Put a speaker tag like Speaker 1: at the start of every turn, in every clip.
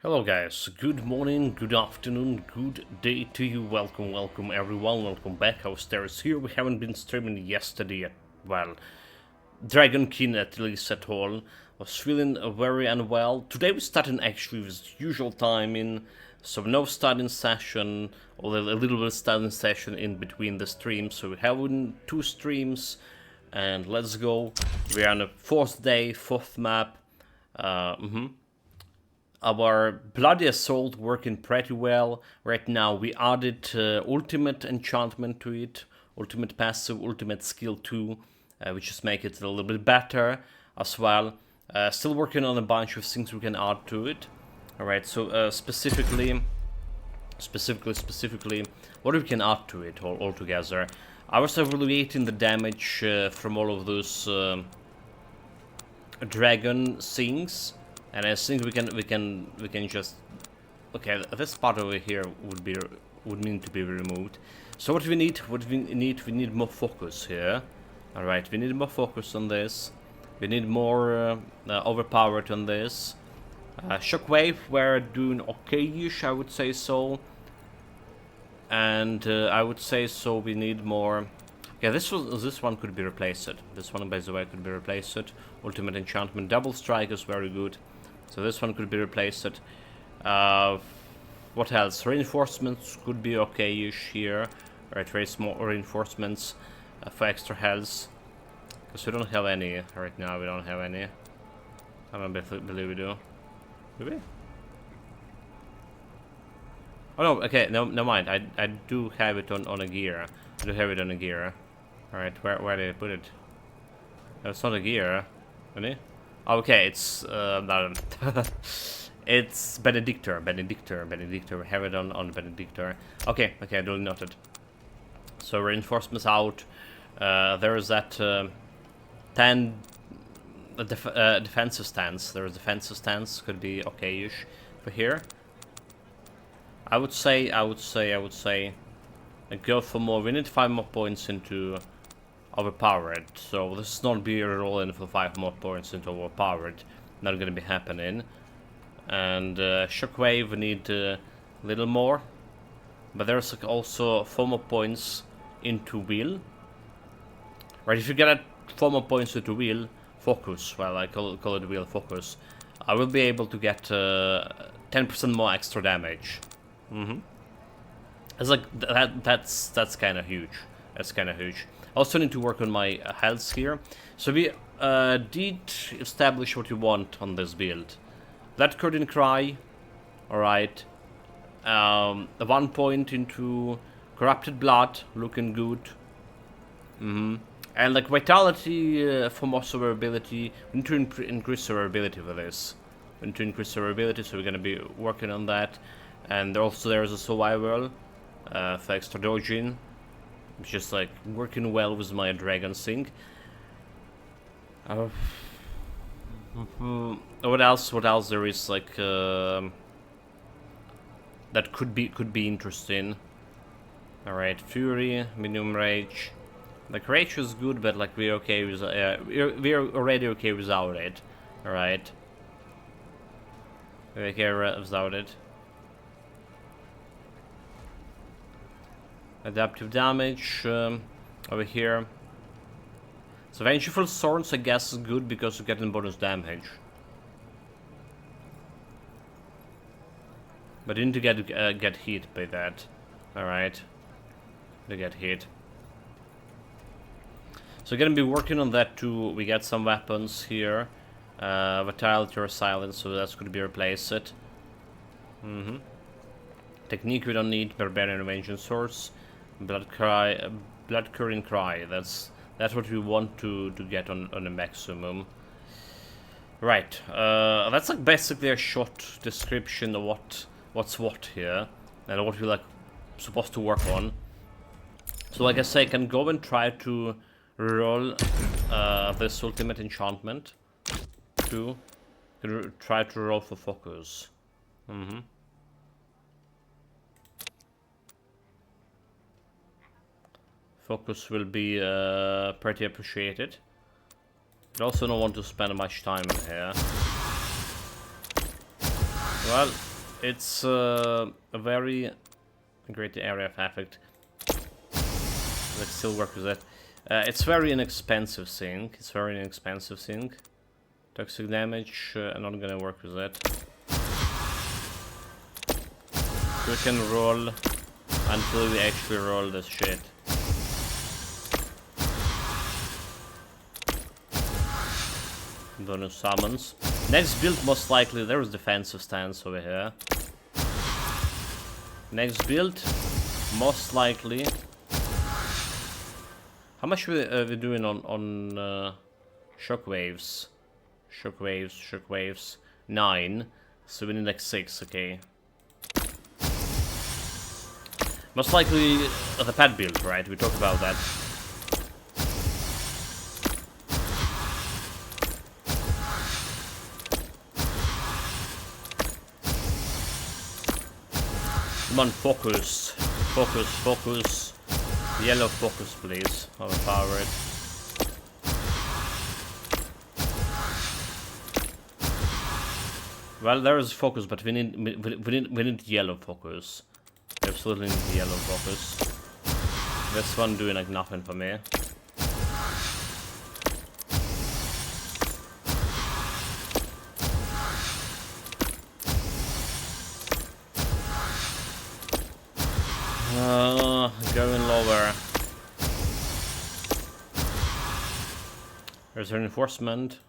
Speaker 1: Hello guys, good morning, good afternoon, good day to you. Welcome everyone, welcome back. How's here? We haven't been streaming yesterday well, Dragonkin at least at all. Was feeling very unwell. Today we started actually with usual timing, so no starting session, or a little bit of starting session in between the streams. So we're having two streams, and let's go. We are on the fourth day, fourth map. Our Bloody Assault working pretty well. Right now we added ultimate enchantment to it, ultimate passive, ultimate skill too, which just make it a little bit better as well. Still working on a bunch of things we can add to it. Alright, so specifically, what we can add to it altogether. I was evaluating the damage from all of those dragon things. And I think we can just okay. This part over here would need to be removed. So what we need? We need more focus here. All right, we need more focus on this. We need more overpowered on this. Shockwave, we're doing okay-ish, I would say so. And I would say so. We need more. Yeah, this one could be replaced. This one, by the way, could be replaced. Ultimate enchantment, double strike is very good. So this one could be replaced. What else? Reinforcements could be okay-ish here. Right, very small reinforcements for extra health. Because we don't have any right now. We don't have any. I don't believe we do. Do we? Oh no. Okay. No. Never mind. I do have it on a gear. I do have it on a gear. All right. Where did I put it? No, it's not a gear. Really? Okay, it's it's Benedictor. We have it on Benedictor. Okay, duly noted. So reinforcements out. There is that 10 defensive stance. There is defensive stance. Could be okay-ish for here. I would say. Go for more. We need 5 more points into overpowered, so this is not be rolling for 5 more points into overpowered. Not gonna be happening. And Shockwave, we need a little more, but there's also 4 more points into wheel. Right, if you get 4 more points into wheel focus, well, I call it wheel focus, I will be able to get 10% more extra damage. It's like that's kind of huge. That's kind of huge. I also need to work on my health here. So we did establish what we want on this build. That Curtain Cry, alright. 1 point into Corrupted Blood, looking good. And like Vitality for more survivability, we need to increase survivability for this. We need to increase survivability, so we're going to be working on that. And also there's a Survival for extra dodging. Just like working well with my dragon thing. What else there is like that could be interesting. Alright, Fury, Medium Rage. Like Rage is good, but like we're okay with we're already okay without it. Alright. We're okay without it. Adaptive damage over here. So Vengeful Thorns, I guess, is good because you're getting bonus damage. But you need to get hit by that. Alright. To get hit. So we're gonna be working on that too. We get some weapons here. Vitality or Silence, so that's gonna be replaced. Technique we don't need. Barbarian Vengeance Source. Blood Current Cry. That's what we want to get on a maximum. Right. That's like basically a short description of what's what here and what we're like supposed to work on. So like I say, I can go and try to roll this ultimate enchantment to try to roll for focus. Focus will be pretty appreciated. But also don't want to spend much time in here. Well, It's a very great area of effect. Let's still work with it. It's very inexpensive thing. It's very inexpensive thing. Toxic damage, I'm not gonna work with that. We can roll until we actually roll this shit. Bonus summons. Next build, most likely, there is defensive stance over here. Next build, most likely. How much are we doing on shockwaves? Shockwaves. 9. So we need like 6, okay. Most likely the pet build, right? We talked about that. Come on, focus. Focus. Yellow focus, please. Overpower it. Well, there is focus, but we need yellow focus. We absolutely need yellow focus. This one doing like nothing for me. Going lower. There's reinforcement.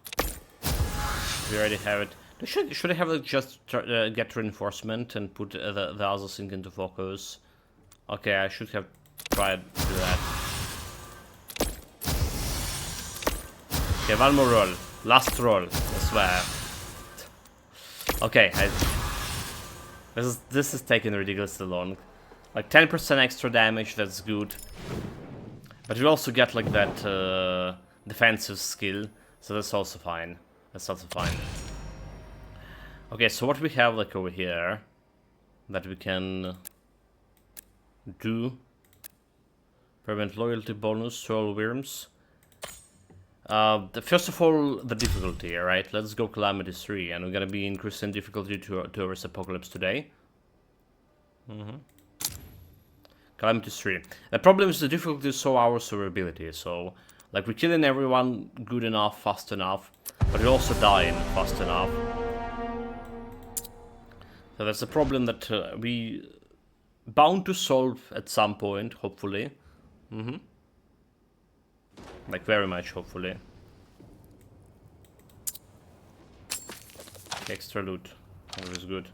Speaker 1: We already have it. Should I have like just get reinforcement and put the other thing into focus? Okay, I should have tried to do that. Okay, one more roll. Last roll, I swear. Okay, this is taking ridiculously long. Like 10% extra damage, that's good. But you also get like that defensive skill, so that's also fine. Okay, so what we have like over here that we can do. Permanent loyalty bonus to all worms. First of all, the difficulty, right? Let's go Calamity 3, and we're gonna be increasing difficulty to towards Apocalypse today. Calamity 3. The problem is the difficulty is so our survivability, so like we're killing everyone good enough, fast enough, but we're also dying fast enough. So that's a problem that we bound to solve at some point, hopefully. Like very much, hopefully. Extra loot, always good.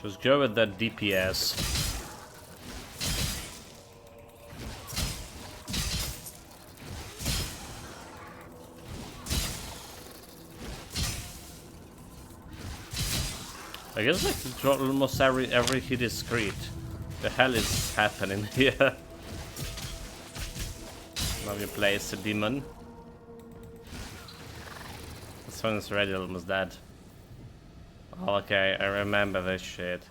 Speaker 1: Just go with that DPS. I guess like almost every hit is crit. The hell is happening here? Now you place a demon. This one is already almost dead. Oh, okay, I remember this shit.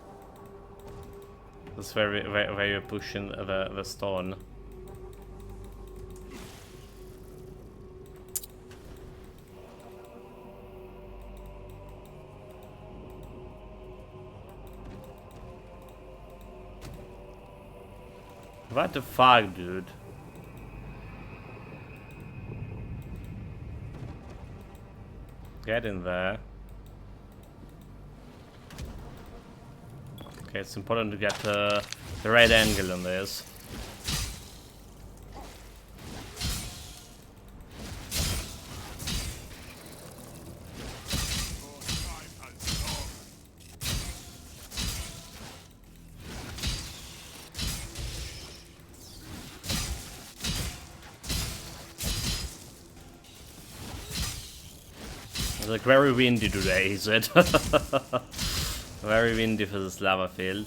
Speaker 1: That's where you're pushing the stone. What the fuck, dude? Get in there. Okay, it's important to get the right angle on this. It's like very windy today, is it? Very windy for this lava field.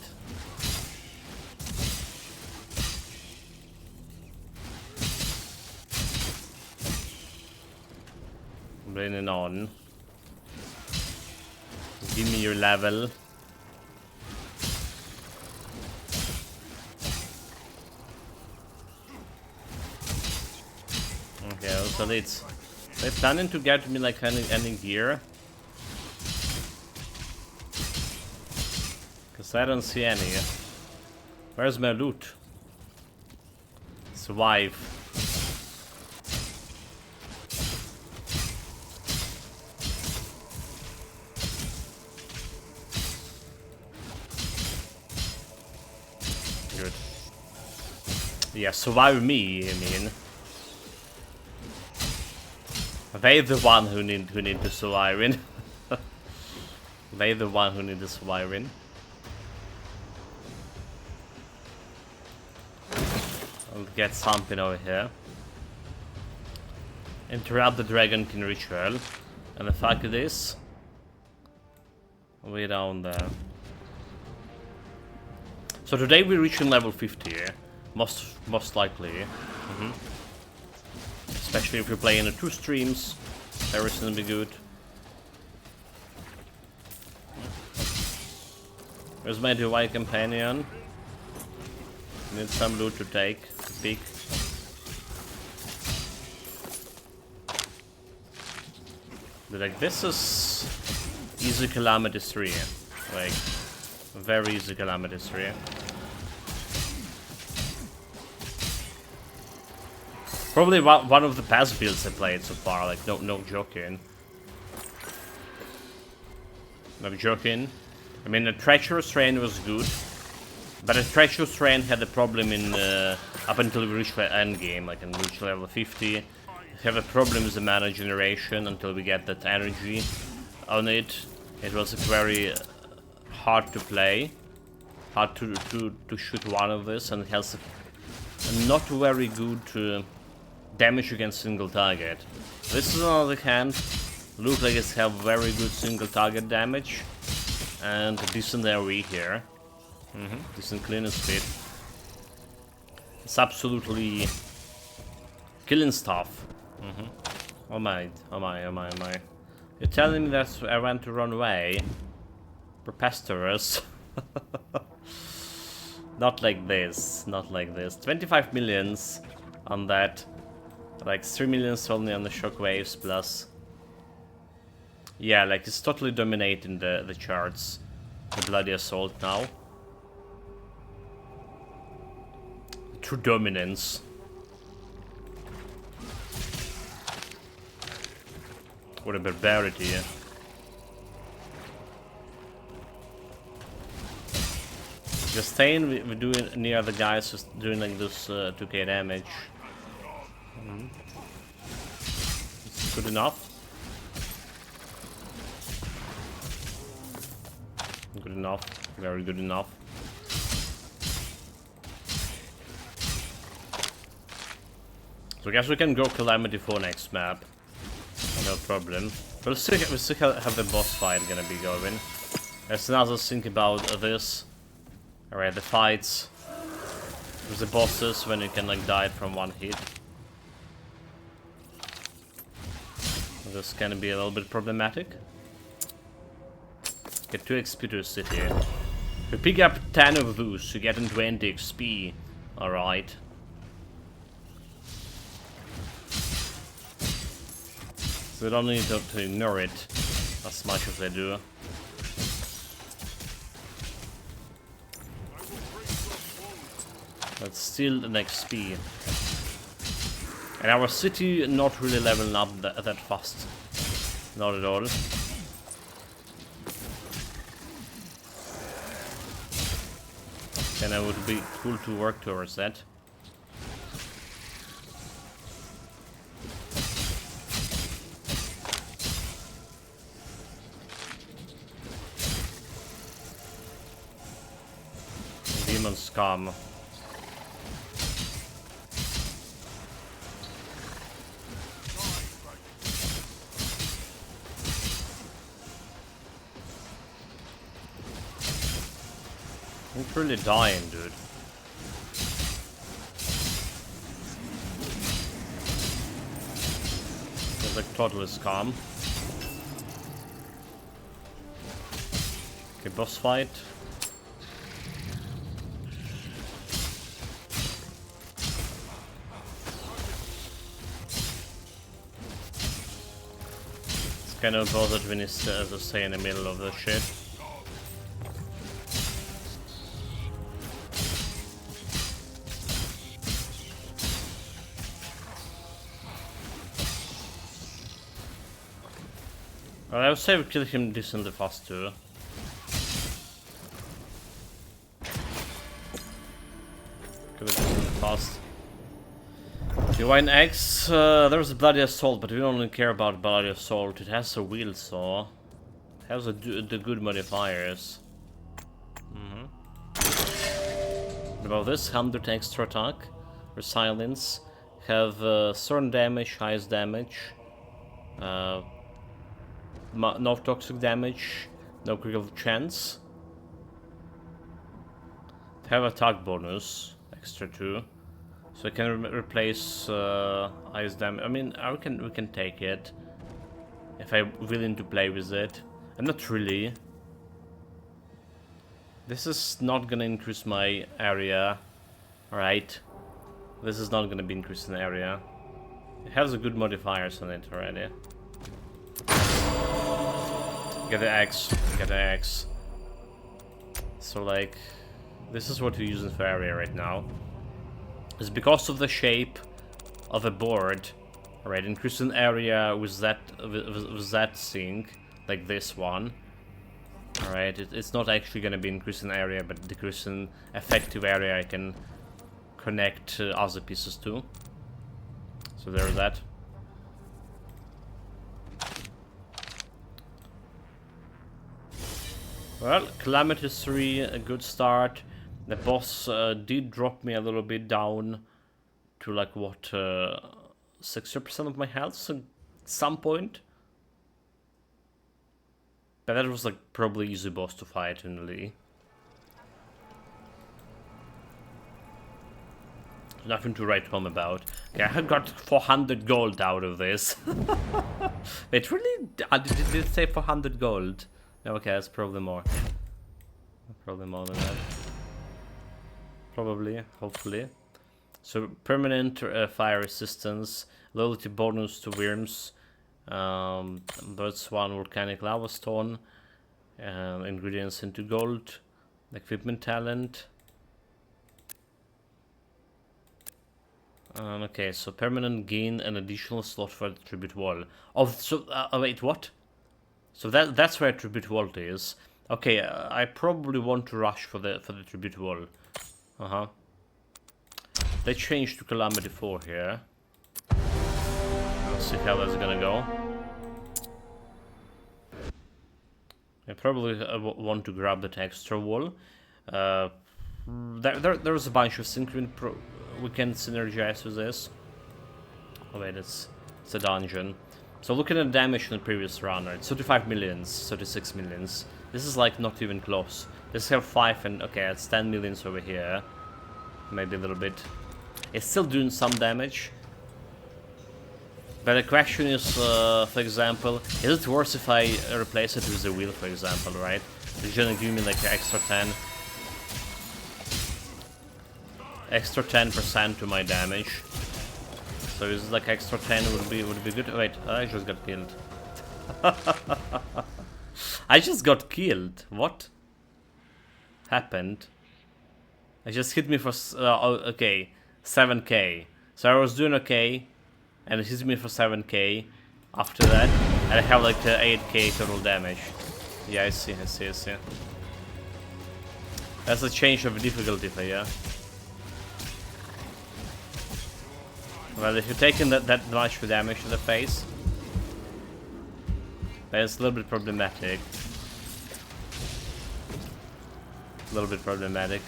Speaker 1: Bring it on. Give me your level. So they're planning to get me like any gear. Cause I don't see any. Where's my loot? Survive. Good. Yeah, survive me, I mean. They the one who need to survive in. They the one who need to survive in. I'll get something over here. Interrupt the Dragonkin ritual. And the fact it is way down there. So today we're reaching level 50, most likely. Especially if you're playing in 2 streams, everything will be good. Where's my DIY companion? Need some loot to take, to pick. But like, this is easy Calamity 3. Like, very easy Calamity 3. Probably one of the best builds I played so far, like, no joking. No joking. I mean, the Treacherous Train was good, but the Treacherous Train had a problem in, up until we reached the endgame, like, and reached level 50. We have a problem with the mana generation until we get that energy on it. It was very hard to play, hard to shoot one of this, and it has a not very good damage against single target. This is, on the other hand, looks like it's have very good single target damage and a decent AoE here. Decent cleaner speed. It's absolutely killing stuff. Oh my. You're telling me that I want to run away? Preposterous. Not like this, not like this. 25 millions on that. Like 3 millions only on the shockwaves plus. Yeah, like it's totally dominating the charts. The Bloody Assault now. True dominance. What a barbarity. Just staying, we're doing near the guys just doing like this 2k damage. It's good enough. Good enough. Very good enough. So I guess we can go Calamity 4 next map. No problem. We'll still have the boss fight gonna be going. There's another thing about this. Alright, the fights with the bosses when you can like die from one hit. This is gonna be a little bit problematic. Get 2 XP to the city. If you pick up 10 of those, you get 20 XP. Alright. So we don't need to ignore it as much as they do. But still an XP. And our city not really leveling up that fast. Not at all. And it would be cool to work towards that. Demons come. I'm really dying, dude. Feels like total calm. Okay, boss fight. Kind of bothered when he's to stay in the middle of the shit. Well, I would say we killed him decently fast too. Kill it decently fast. Divine Axe, there's a Bloody Assault, but we don't really care about Bloody Assault. It has a wheel saw. It has the good modifiers. What about this? 100 extra attack. Resilience. Have certain damage, highest damage. No toxic damage. No critical chance. Have attack bonus. Extra 2. So I can replace ice damage. I mean, we can take it if I'm willing to play with it. I'm not really. This is not gonna increase my area, right? This is not gonna be increasing the area. It has a good modifiers on it already. Get the axe. Get the axe. So like, this is what we're using for area right now. It's because of the shape of a board, right? Increasing area with that thing, like this one. Alright, it's not actually gonna be increasing area, but decreasing effective area I can connect other pieces to. So there's that. Well, Calamity 3, a good start. The boss did drop me a little bit down to like what, 60% of my health at some point. But that was like probably easy boss to fight in the league. Nothing to write home about. Okay, I have got 400 gold out of this. Wait, really? Did it say 400 gold? No, okay, that's probably more. Probably more than that. Probably, hopefully. So, permanent fire resistance, loyalty bonus to worms, bird swan, volcanic lava stone, ingredients into gold, equipment talent. Okay, so permanent gain an additional slot for the tribute wall. Oh, so wait, what? So that's where tribute wall is. Okay, I probably want to rush for the tribute wall. They changed to Calamity 4 here. Let's see how that's gonna go. I probably want to grab that extra wall. There's a bunch of things we can synergize with this. Oh wait, it's a dungeon. So looking at damage in the previous run, it's 35 millions, 36 millions. This is like not even close. This have 5 and okay, it's 10 millions over here. Maybe a little bit. It's still doing some damage. But the question is, for example, is it worse if I replace it with the wheel, for example, right? It's gonna give me like an extra 10% to my damage. So is it like extra 10 would be good? Wait, I just got killed. I just got killed. What happened? I just hit me for okay, 7k. So I was doing okay, and it hit me for 7k. After that, and I have like 8k total damage. Yeah, I see. That's a change of difficulty for you. Well, if you're taking that much damage to the face, then it's a little bit problematic. A little bit problematic.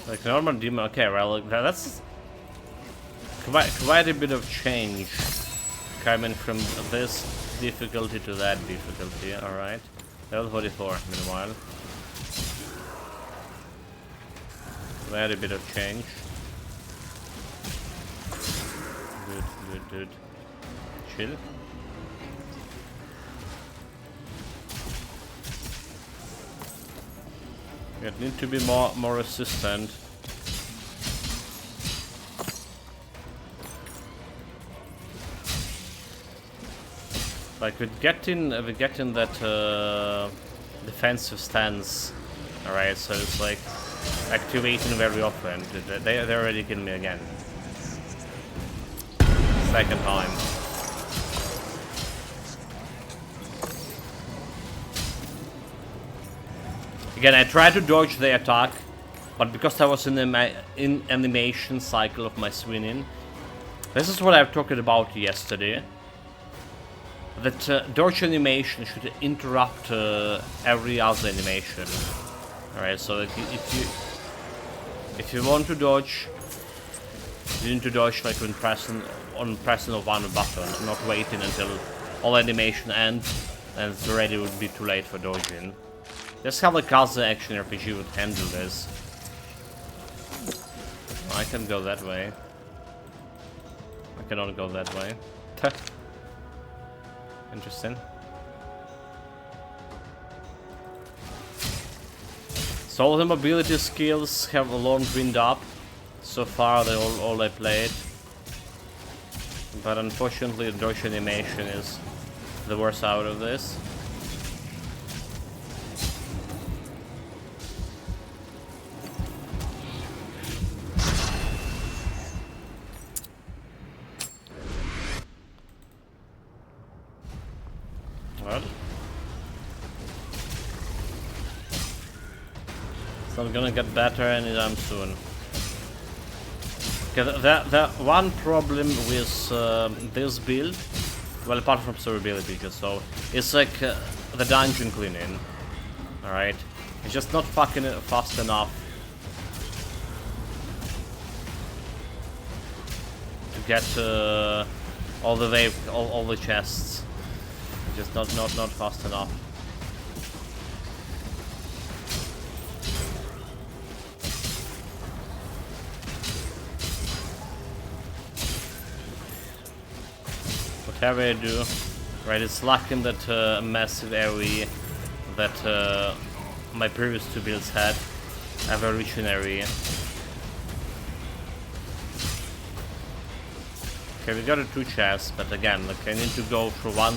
Speaker 1: Like normal demon, okay, well, that's quite a bit of change coming from this difficulty to that difficulty, alright. Level 44, meanwhile. Quite a bit of change. Good. Chill. It need to be more resistant. Like we get in that defensive stance. Alright, so it's like activating very often. They already killed me again. Second time. Again, I tried to dodge the attack, but because I was in the animation cycle of my swinging, this is what I talked about yesterday. That dodge animation should interrupt every other animation. Alright, so if you want to dodge, you need to dodge like when pressing of one button, not waiting until all animation ends, and it's already would be too late for dodging. Just how like other action RPG would handle this. I can go that way. I cannot go that way. Interesting. So all the mobility skills have a long wind up. So far they all I played. But unfortunately the dodge animation is the worst out of this. Well, it's not gonna get better anytime soon. Okay, the one problem with this build, well, apart from survivability, just so, it's like the dungeon cleaning. Alright, it's just not fucking fast enough to get all the chests. Just not fast enough. Whatever I do, right? It's lacking that massive area that my previous two builds had. I have a reaching area. Okay, we got a 2 chests, but again, like I need to go through one.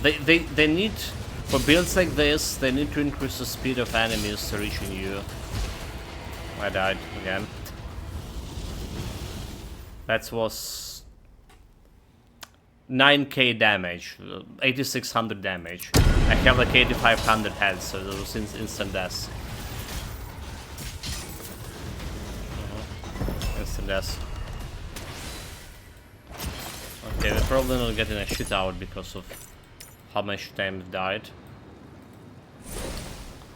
Speaker 1: They need, for builds like this, they need to increase the speed of enemies reaching you. I died again. That was 9k damage, 8600 damage. I have like 8500 health, so it was instant death. Instant death. Okay, we're probably not getting a shit out because of how much time it died.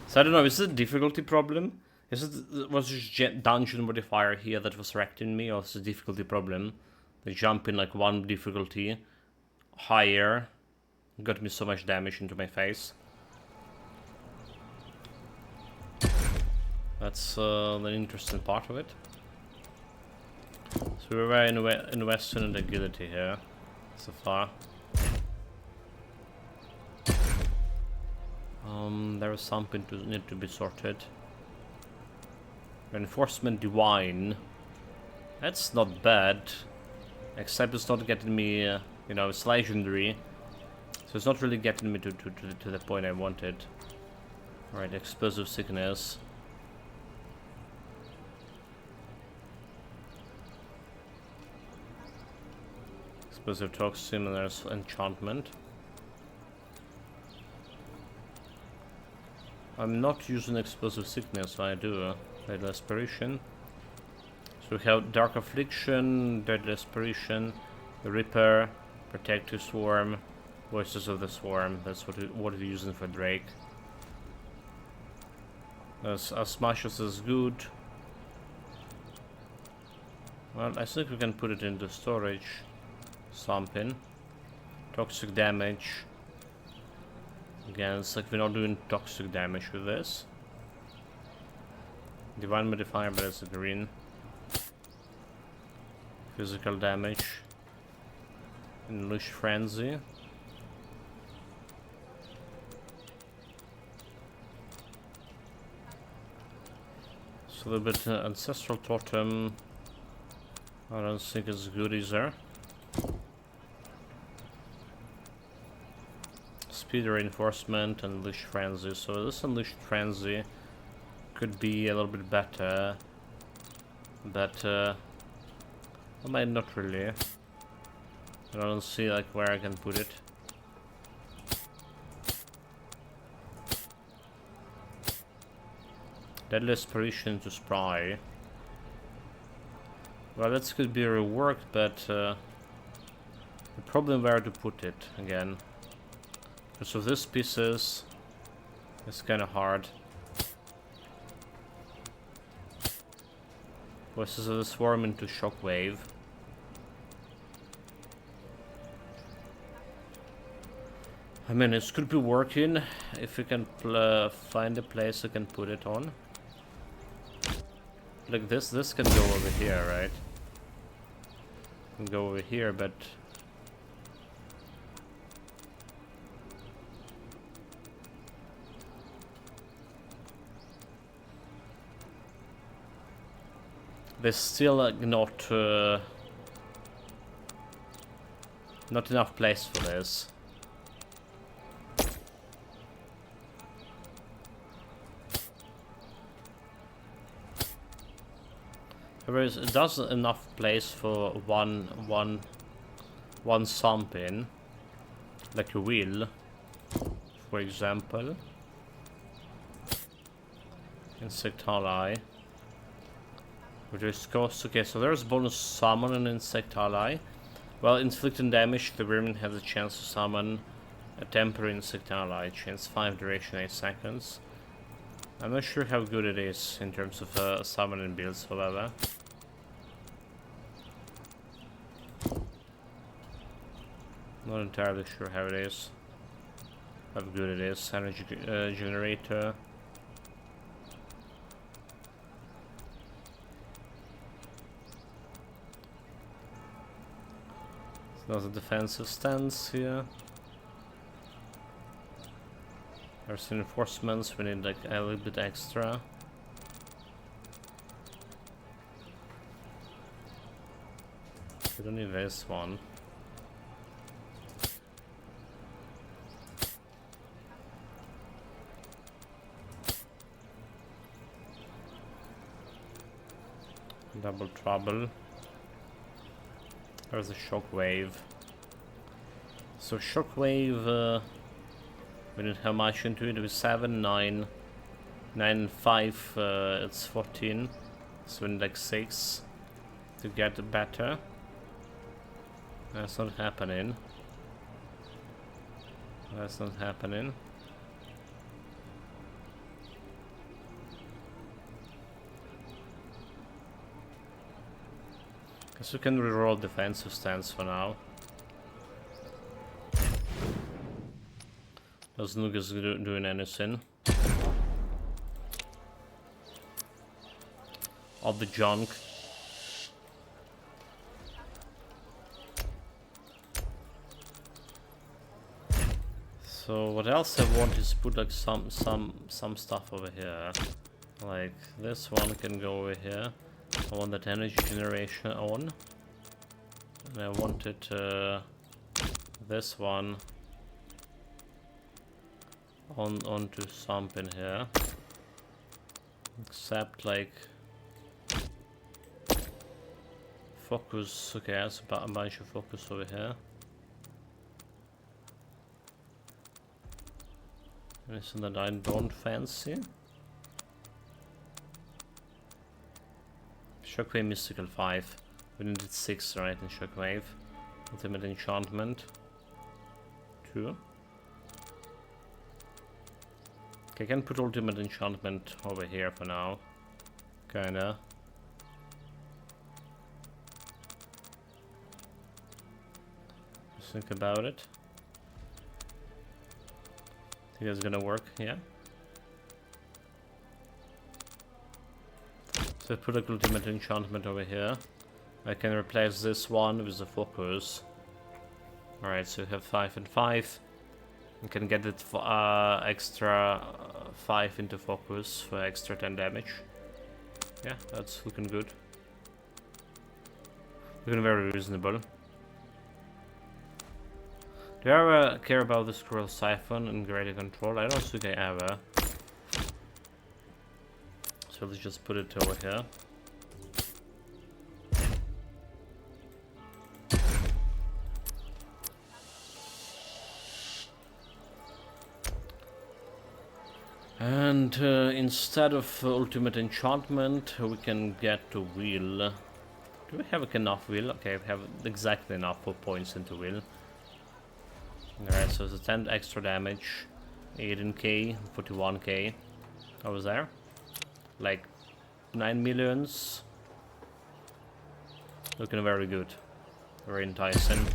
Speaker 1: So I don't know, is it a difficulty problem? Was it dungeon modifier here that was wrecking me, or is it a difficulty problem? The jumping like one difficulty higher got me so much damage into my face. That's the interesting part of it. So we're very invested in agility here so far. There is something to need to be sorted. Reinforcement divine. That's not bad, except it's not getting me. You know, it's legendary, so it's not really getting me to the point I wanted. Right, explosive sickness. Explosive toxin, and there's enchantment. I'm not using explosive sickness, so I do deadly aspiration. So we have dark affliction, deadly aspiration, repair, protective swarm, voices of the swarm. That's what we're using for Drake. As much as is good. Well, I think we can put it into storage. Something. Toxic damage. Again, it's like we're not doing toxic damage with this. Divine modifier, but it's a green. Physical damage. Unleash Frenzy. So a little bit Ancestral Totem. I don't think it's good either. Speed Reinforcement and Unleash Frenzy. So this Unleashed Frenzy could be a little bit better. But I might not really. I don't see like where I can put it. Deadly Aspiration to Spry. Well, that could be reworked, but the problem where to put it again. Because of these pieces, it's kind of hard. Voices of the Swarm into Shockwave. I mean, it could be working if we can find a place I can put it on. Like this can go over here, right? Can go over here, but there's still not enough place for this. Whereas it does enough place for one sump in, like a wheel, for example. Insect Ally. Which is cost. Okay, so there's bonus summon an Insect Ally. While inflicting damage, the Vermin has a chance to summon a temporary Insect Ally. Chance 5, duration 8 seconds. I'm not sure how good it is in terms of summoning builds, however. Not entirely sure how it is. How good it is. Energy generator. So there's a defensive stance here. There's reinforcements, we need like a little bit extra. We don't need this one. Double trouble. There's a shockwave. So shockwave, we didn't have much into it. It was 7, 9, 9, 5, it's 14. So we need like 6 to get better. That's not happening. That's not happening. Guess we can reroll defensive stance for now. Those nuggets doing anything. Of the junk. So what else I want is put like some stuff over here. Like this one can go over here. I want that energy generation on. And I wanted this one onto something here. Except like focus. Okay, that's a bunch of focus over here. Anything that I don't fancy. Shockwave Mystical 5. We needed 6, right, in Shockwave. Ultimate Enchantment. 2. Okay, I can put Ultimate Enchantment over here for now. Kinda. Just think about it. Think that's gonna work, yeah? So I put a Ultimate Enchantment over here. I can replace this one with the focus. Alright, so we have 5 and 5. We can get it for extra 5 into focus for extra 10 damage. Yeah, that's looking good. Looking very reasonable. Do you ever care about the Scroll Siphon and Greater Control? I don't think I ever. So let's just put it over here. And instead of Ultimate Enchantment, we can get a wheel. Do we have enough wheel? Okay, we have exactly enough for points into wheel. Alright, so it's a 10 extra damage, 18k, 41k. I was there. Like 9 millions. Looking very good. Very enticing.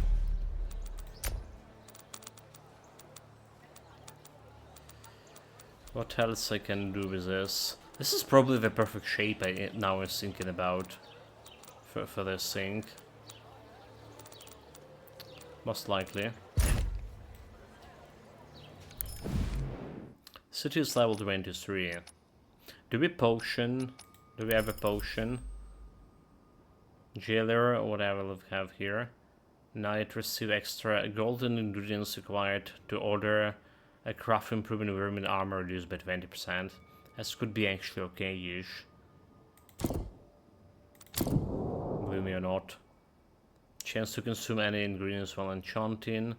Speaker 1: What else I can do with this? This is probably the perfect shape I now was thinking about for this thing. Most likely. City is level 23. Do we potion? Do we have a potion? Jailer or whatever we have here. Knight receive extra golden ingredients required to order a craft improvement vermin armor reduced by 20%. This could be actually okay-ish. Believe me or not. Chance to consume any ingredients while enchanting.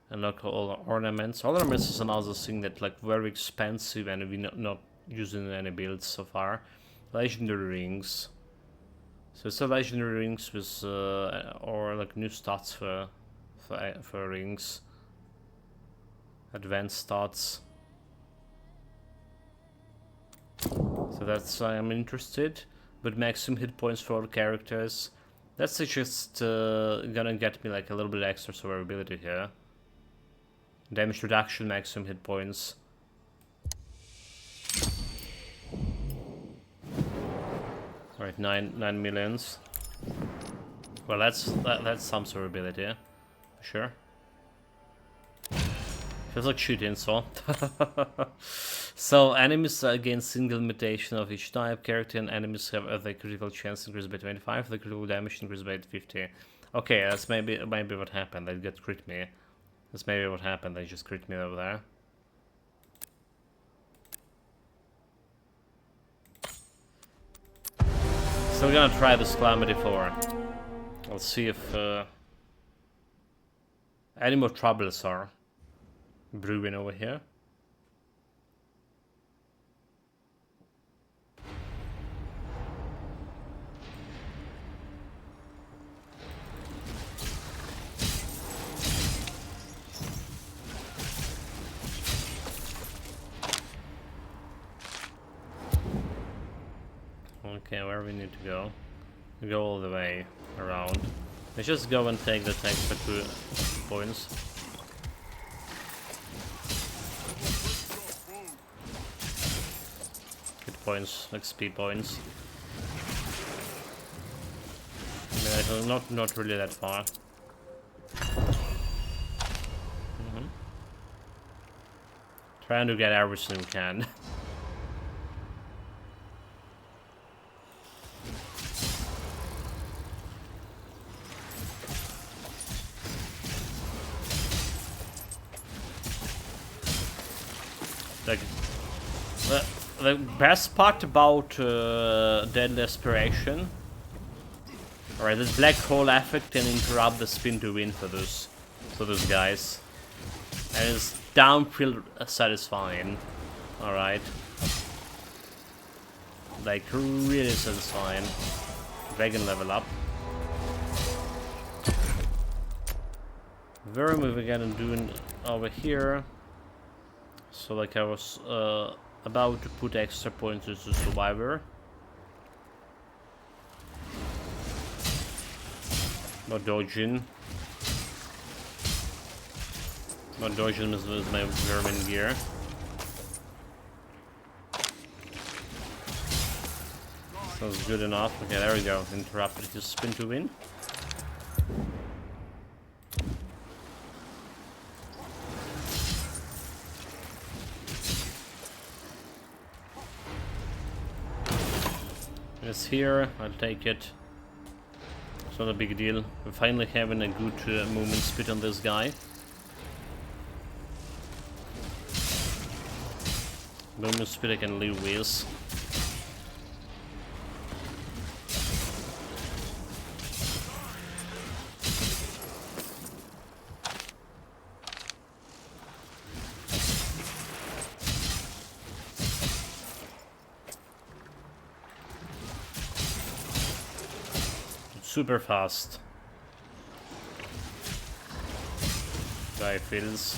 Speaker 1: Unlock all ornaments. Ornaments is another thing that like very expensive and we're not using any builds so far. Legendary rings. So it's a legendary rings with or like new stats for rings. Advanced stats. So that's I'm interested. But maximum hit points for all characters. That's just gonna get me like a little bit extra survivability here. Damage reduction, maximum hit points. Alright, 9 millions. Well, that's some survivability, for sure. Feels like shooting, so. So enemies gain single mutation of each type. Character and enemies have the critical chance increased by 25. The critical damage increased by 50. Okay, that's maybe what happened. They got crit me. That's maybe what happened. They just crit me over there. So we're gonna try this Calamity 4. Let's see if any more troubles are brewing over here. Okay, where we need to go? We go all the way around. Let's just go and take the tank for 2 points. Hit points, XP points. I mean, not really that far. Trying to get everything we can. The best part about Deadly Aspiration, alright, this black hole effect can interrupt the spin to win for those guys, and it's downfield satisfying. Alright, like really satisfying. Dragon level up. Very moving again and doing over here. So like I was about to put extra points into Survivor. Not dodging. Not dodging is my vermin gear. Sounds good enough. Okay, there we go. Interrupted his spin to win. It's here, I'll take it. It's not a big deal. We're finally having a good movement speed on this guy. Movement speed I can live with. Super fast. Guy feels.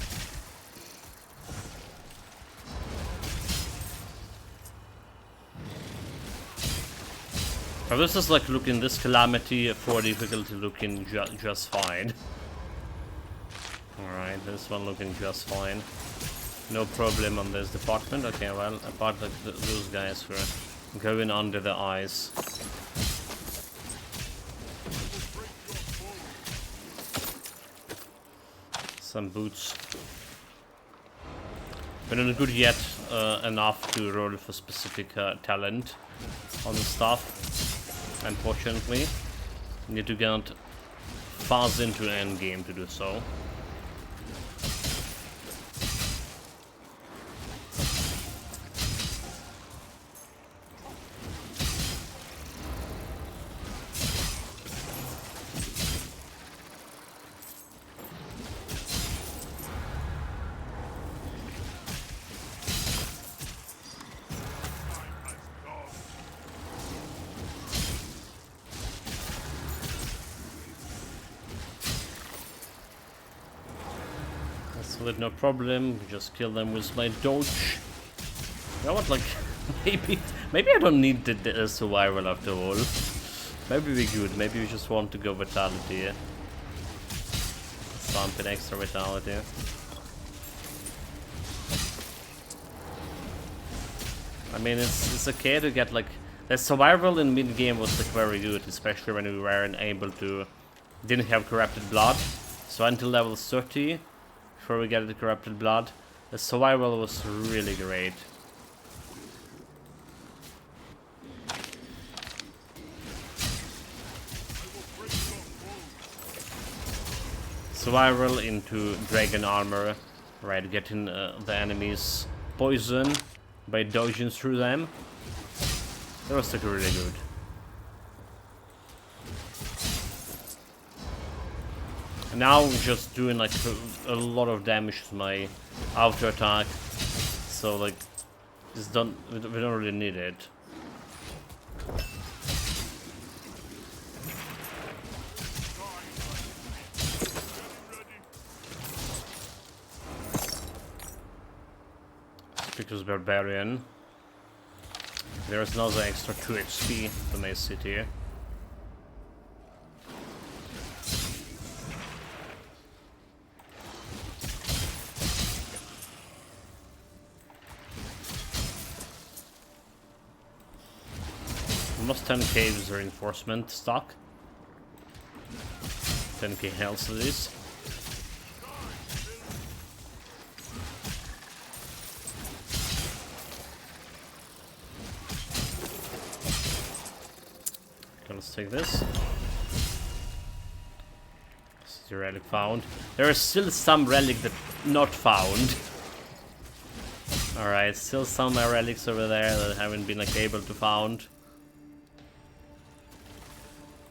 Speaker 1: Now this is like looking, this Calamity for difficulty looking just fine. Alright, this one looking just fine. No problem on this department. Okay, well, apart like those guys were going under the ice. Some boots. We're not good yet enough to roll for specific talent on the stuff. Unfortunately, need to get fast into end game to do so. With no problem, just kill them with my dodge. You know what, like, maybe I don't need the survival after all. Maybe we're good, maybe we just want to go vitality. Stomp in extra vitality. I mean, it's okay to get, like, the survival in mid-game was, like, very good, especially when we weren't able to, didn't have corrupted blood. So until level 30, before we get the corrupted blood, the survival was really great. Survival into dragon armor, right? Getting the enemies poison by dodging through them. That was like really good. Now we're just doing like a lot of damage to my auto attack, so like we don't really need it. Because Barbarian, there's another extra 2 XP to my city. Almost 10k is reinforcement stock. 10k health it is. Okay, let's take this. This is the relic found. There is still some relic that not found. Alright, still some relics over there that haven't been like able to found.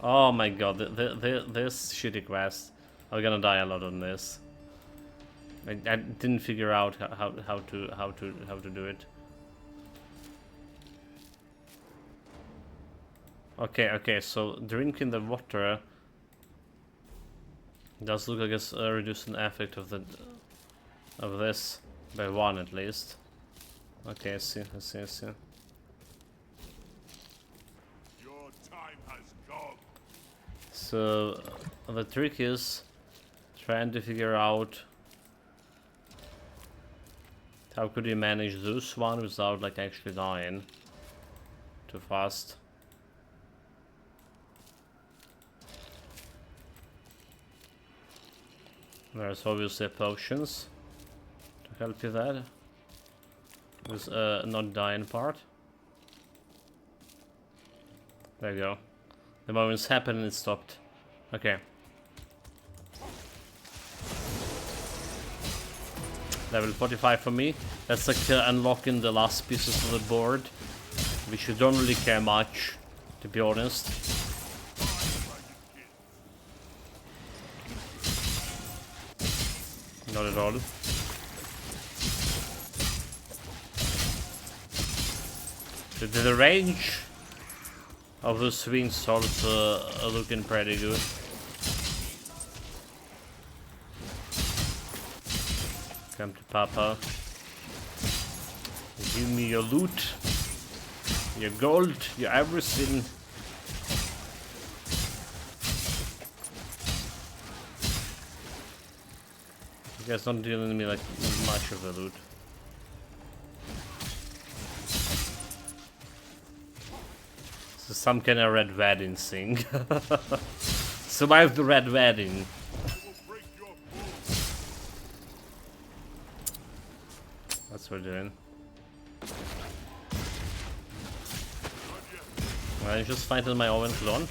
Speaker 1: Oh my god, this shitty quest. I'm gonna die a lot on this. I didn't figure out how to do it. Okay, so drinking the water does look like it's reducing the effect of this by 1 at least. Okay, I see. So the trick is trying to figure out how could you manage this one without like actually dying too fast. There's obviously potions to help you that with not dying part. There you go. The moment's happened and it stopped. Okay. Level 45 for me. That's like unlocking the last pieces of the board, which you don't really care much, to be honest. Not at all. The range of the swing swords are looking pretty good. Come to Papa. Give me your loot, your gold, your everything. You guys don't dealing me like much of the loot. This is some kind of red wedding thing. Survive the red wedding. That's what we're doing. I just fighting my own clone.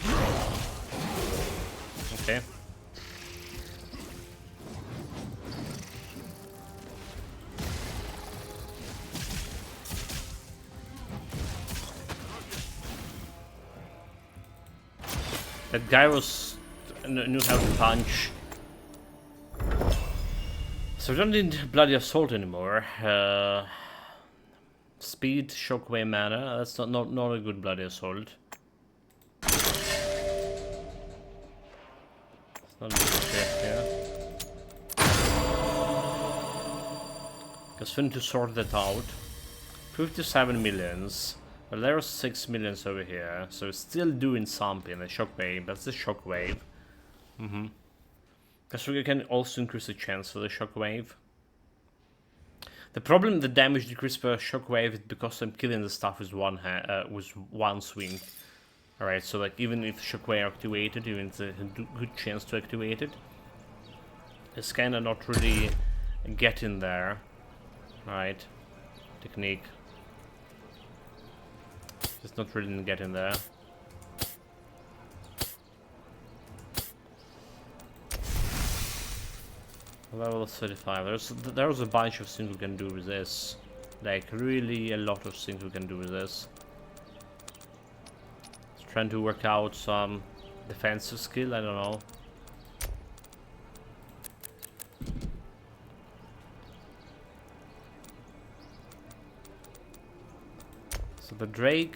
Speaker 1: Okay. That guy knew how to punch. So we don't need Bloody Assault anymore. Speed, Shockwave mana. That's not a good Bloody Assault. It's not a good check, yeah. Because we need to sort that out. 57 millions. Well, there's 6 millions over here, so it's still doing something. The Shockwave, that's the Shockwave. Because we can also increase the chance for the Shockwave. The problem, the damage decrease per Shockwave is because I'm killing the stuff with one swing. Alright, so like even if Shockwave activated, even if it's a good chance to activate it, it's kinda not really getting there. Alright, technique. It's not really getting there. Level 35. There's a bunch of things we can do with this. Like really a lot of things we can do with this. Just trying to work out some defensive skill, I don't know. So the Drake.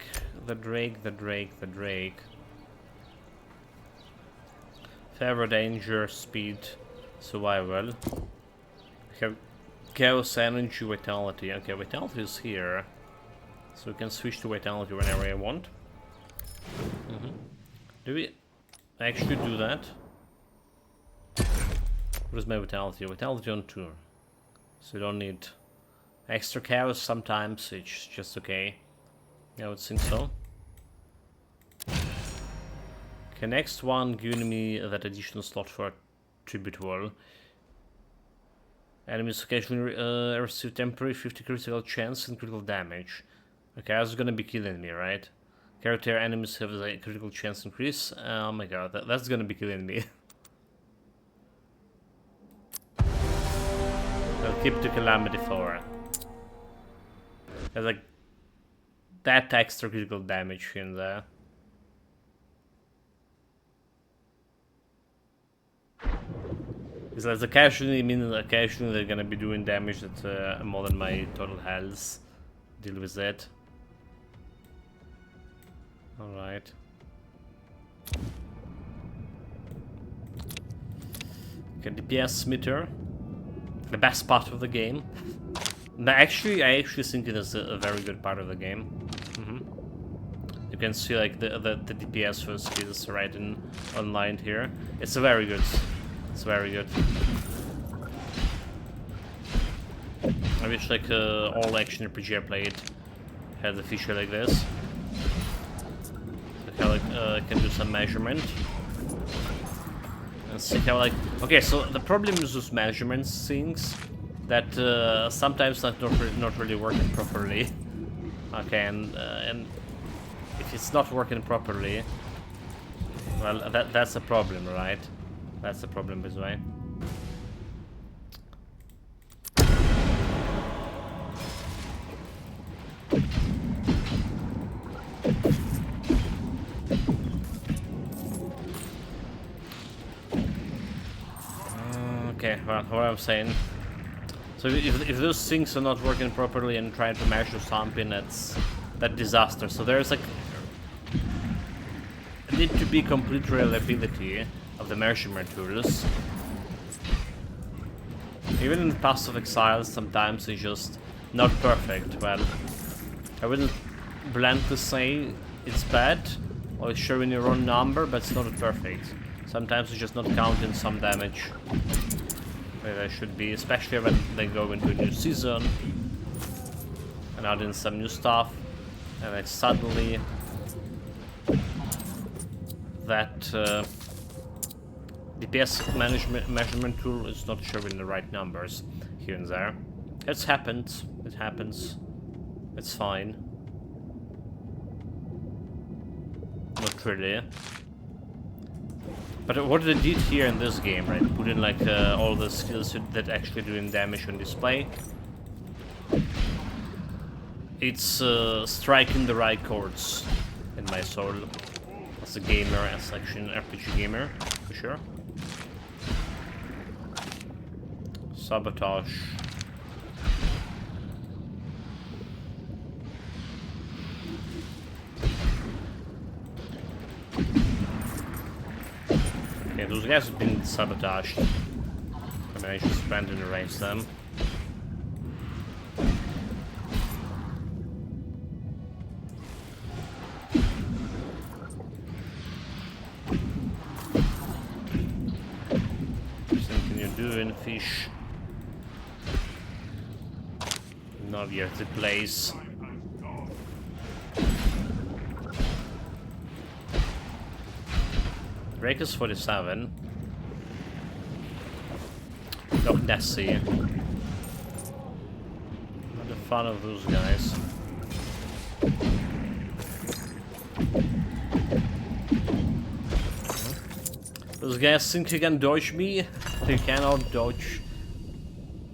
Speaker 1: Favor, danger, speed, survival. We have chaos, energy, vitality. Okay, vitality is here, so we can switch to vitality whenever I want. Do we actually do that? What is my vitality? Vitality on 2. So you don't need extra chaos sometimes, it's just okay. I would think so. Okay, next one giving me that additional slot for a tribute wall. Enemies occasionally receive temporary 50 critical chance and critical damage. Okay, that's gonna be killing me, right? Character enemies have a critical chance increase. Oh my god, that's gonna be killing me. I'll keep the Calamity for. There's like that extra critical damage in there. It's like occasionally, meaning occasionally they're gonna be doing damage that more than my total health. Deal with that. Alright. Okay, DPS meter. The best part of the game. I actually think it is a very good part of the game. You can see like the DPS for skills right in online here. It's very good. It's very good. I wish like all action RPG I played had a feature like this. Like I can do some measurement. And see how like... Okay, so the problem is those measurements things that sometimes not really working properly. Okay, and if it's not working properly, well, that's a problem, right? That's a problem this way. Okay, well, what I'm saying. So if those things are not working properly and trying to measure something, that's disaster. So there's like need to be complete reliability of the measurement tools. Even in Path of Exile, sometimes it's just not perfect. Well, I wouldn't bluntly say it's bad or it's showing your own number, but it's not perfect. Sometimes it's just not counting some damage where they should be, especially when they go into a new season and add in some new stuff, and then suddenly that DPS measurement tool is not showing the right numbers here and there. It's happened. It happens. It's fine. Not really. But what they did here in this game, right? Put in like all the skills that actually doing damage on display. It's striking the right chords in my soul. As a gamer, as actually an RPG gamer, for sure. Sabotage. Okay, those guys have been sabotaged. I mean, I just went and erased them. Fish. Now we have the place. Breakers 47. Loch Nessie. Not the fun of those guys. Those guys think you can dodge me. You cannot dodge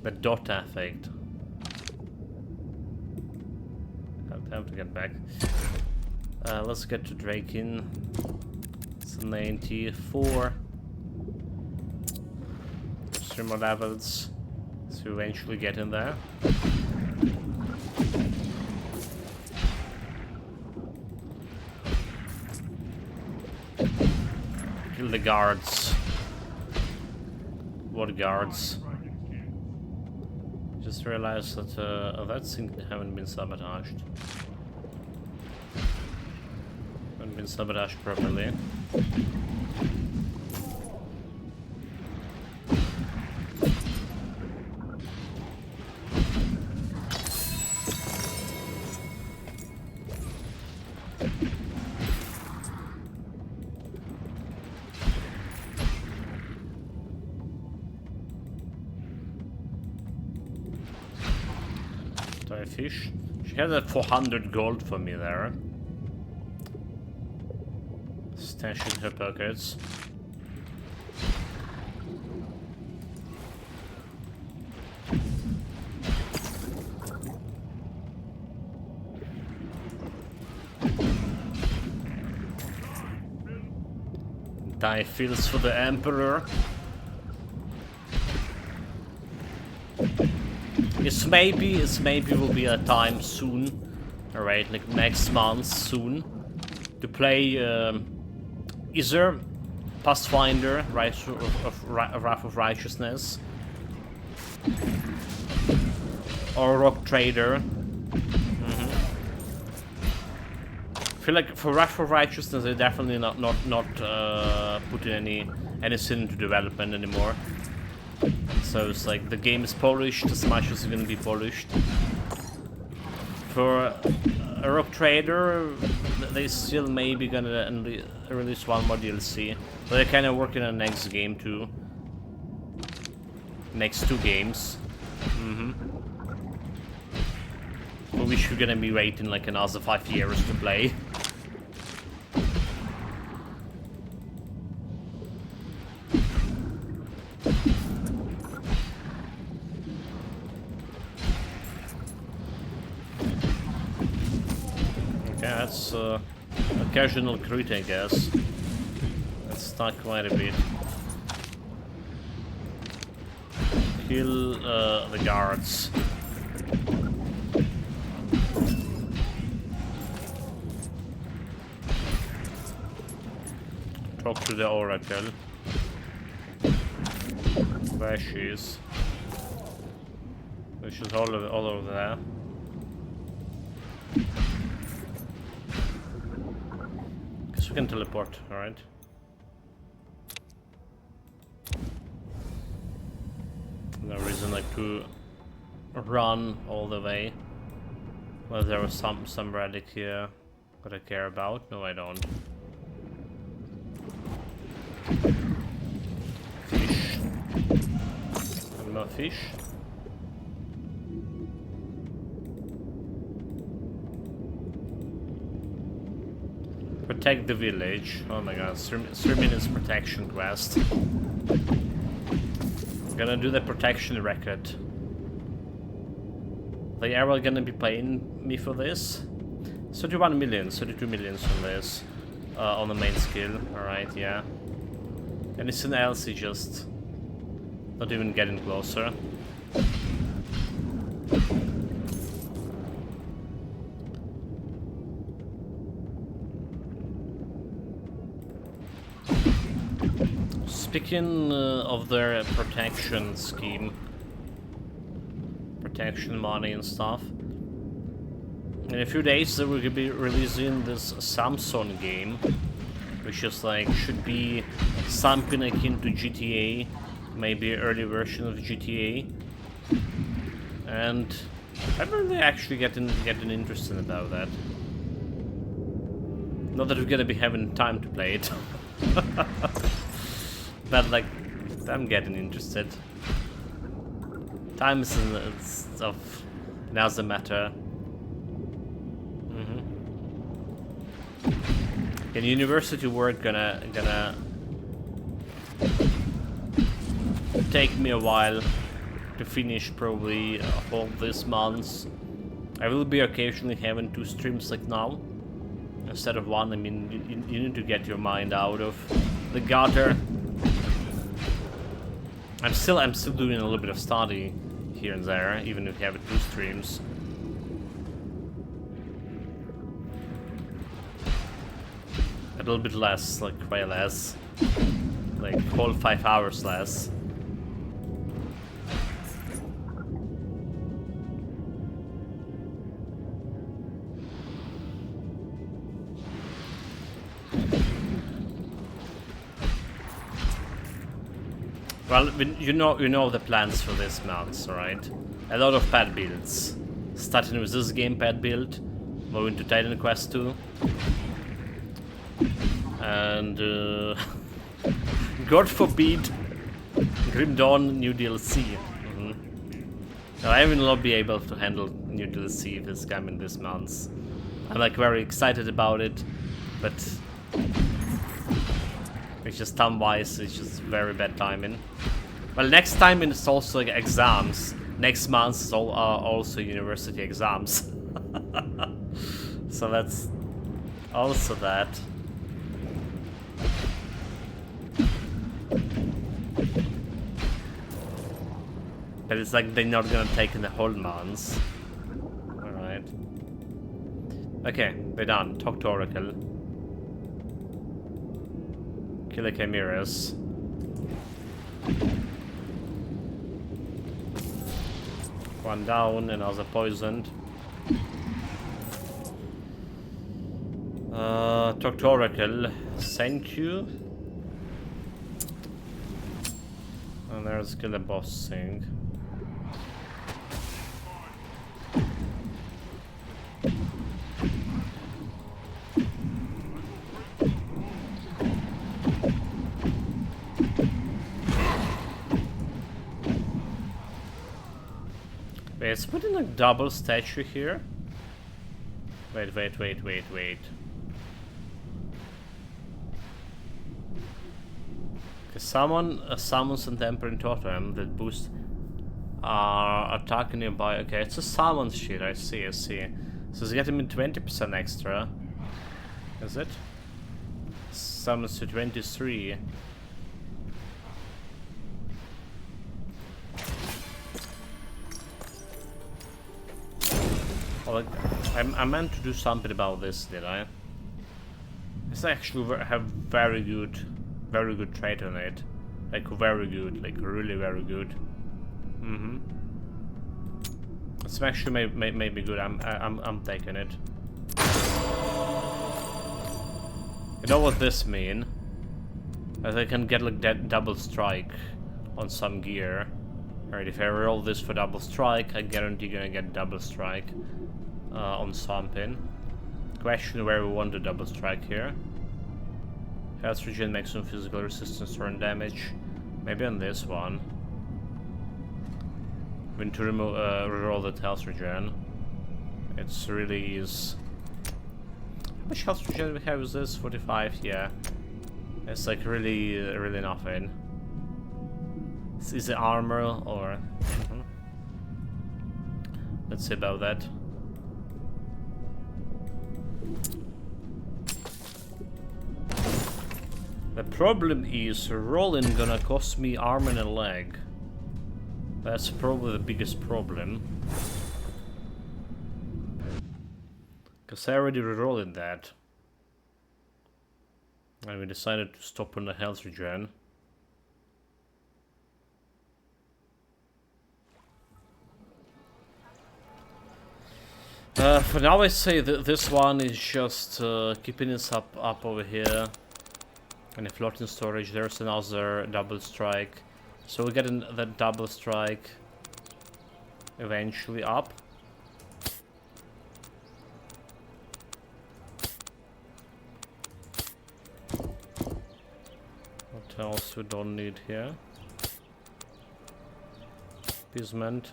Speaker 1: the dot effect. Time to get back. Let's get to Dragonkin. It's 94. 3 more levels to eventually get in there. Kill the guards. What guards? Just realized that that thing haven't been sabotaged. Haven't been sabotaged properly. Fish. She had a 400 gold for me there. Stash in her pockets. Die fields for the Emperor. It's maybe will be a time soon, alright, like next month soon, to play either Pathfinder, Wrath of Righteousness, or Rock Trader. I feel like for Wrath of Righteousness they're definitely not putting anything into development anymore. So it's like the game is polished as much as it's gonna be polished. For a Rock Trader, they still maybe gonna release one more DLC. But they're kind of working on the next game too. Next 2 games. For which we're gonna be waiting like another 5 years to play. Yeah, that's a occasional crit, I guess. That's not quite a bit. Kill the guards. Talk to the oracle. Where she is. She's all over there. Guess we can teleport, alright. No reason like to run all the way. Well, there was some relic here that I care about. No, I don't. Fish. No fish. Protect the village. Oh my god, 3 minutes protection quest. Gonna do the protection record. They are gonna be paying me for this? 31 million, 32 millions on this. On the main skill. Alright, yeah. Anything else is just not even getting closer. Speaking of their protection scheme, protection money and stuff, in a few days they will be releasing this Samsung game, which is like, should be something akin to GTA, maybe an early version of GTA, and I'm really actually getting interested about that. Not that we're gonna be having time to play it. But like, I'm getting interested. Time is of now's the matter. And university work gonna take me a while to finish, probably all this month. I will be occasionally having 2 streams like now instead of 1. I mean, you need to get your mind out of the gutter. I'm still doing a little bit of study here and there, even if we have 2 streams. A little bit less, like way less, like whole 5 hours less. Well, you know the plans for this month, right? A lot of pad builds. Starting with this gamepad build, moving to Titan Quest 2. And God forbid, Grim Dawn new DLC. Now, I will not be able to handle new DLC if it's coming this month. I'm like very excited about it, but it's just time-wise, it's just very bad timing. Well, next time it's also like exams. Next month is also university exams. So that's also that. But it's like they're not gonna take in the whole month. Alright. Okay, we're done. Talk to Oracle. Kill the chimeras. One down, another poisoned. Talk to Oracle. Thank you. And there's kill the boss thing. Wait, it's putting a double statue here. Wait. Okay, summons an Temporary Totem that boosts attack nearby. Okay, it's a summon sheet, I see. So it's getting me 20% extra. Is it? Summons to 23. Well, I meant to do something about this, did I? This actually have very good trait on it. Like very good, like really very good. It's actually maybe good. I'm taking it. You know what this mean? That I can get like that double strike on some gear. Alright, if I roll this for double strike, I guarantee gonna get double strike on something. Question where we want the double strike here. Health regen makes some physical resistance to run damage. Maybe on this one. When to remove reroll that health regen. It's really is. How much health regen we have with this? 45, yeah. It's like really nothing. Is it armor or let's see about that. The problem is rolling gonna cost me arm and a leg. That's probably the biggest problem. Cause I already rerolled that. And we decided to stop on the health regen. For now I say that this one is just keeping us up over here. And if floating storage, there's another double strike. So we get that double strike eventually up. What else we don't need here? Appeasement.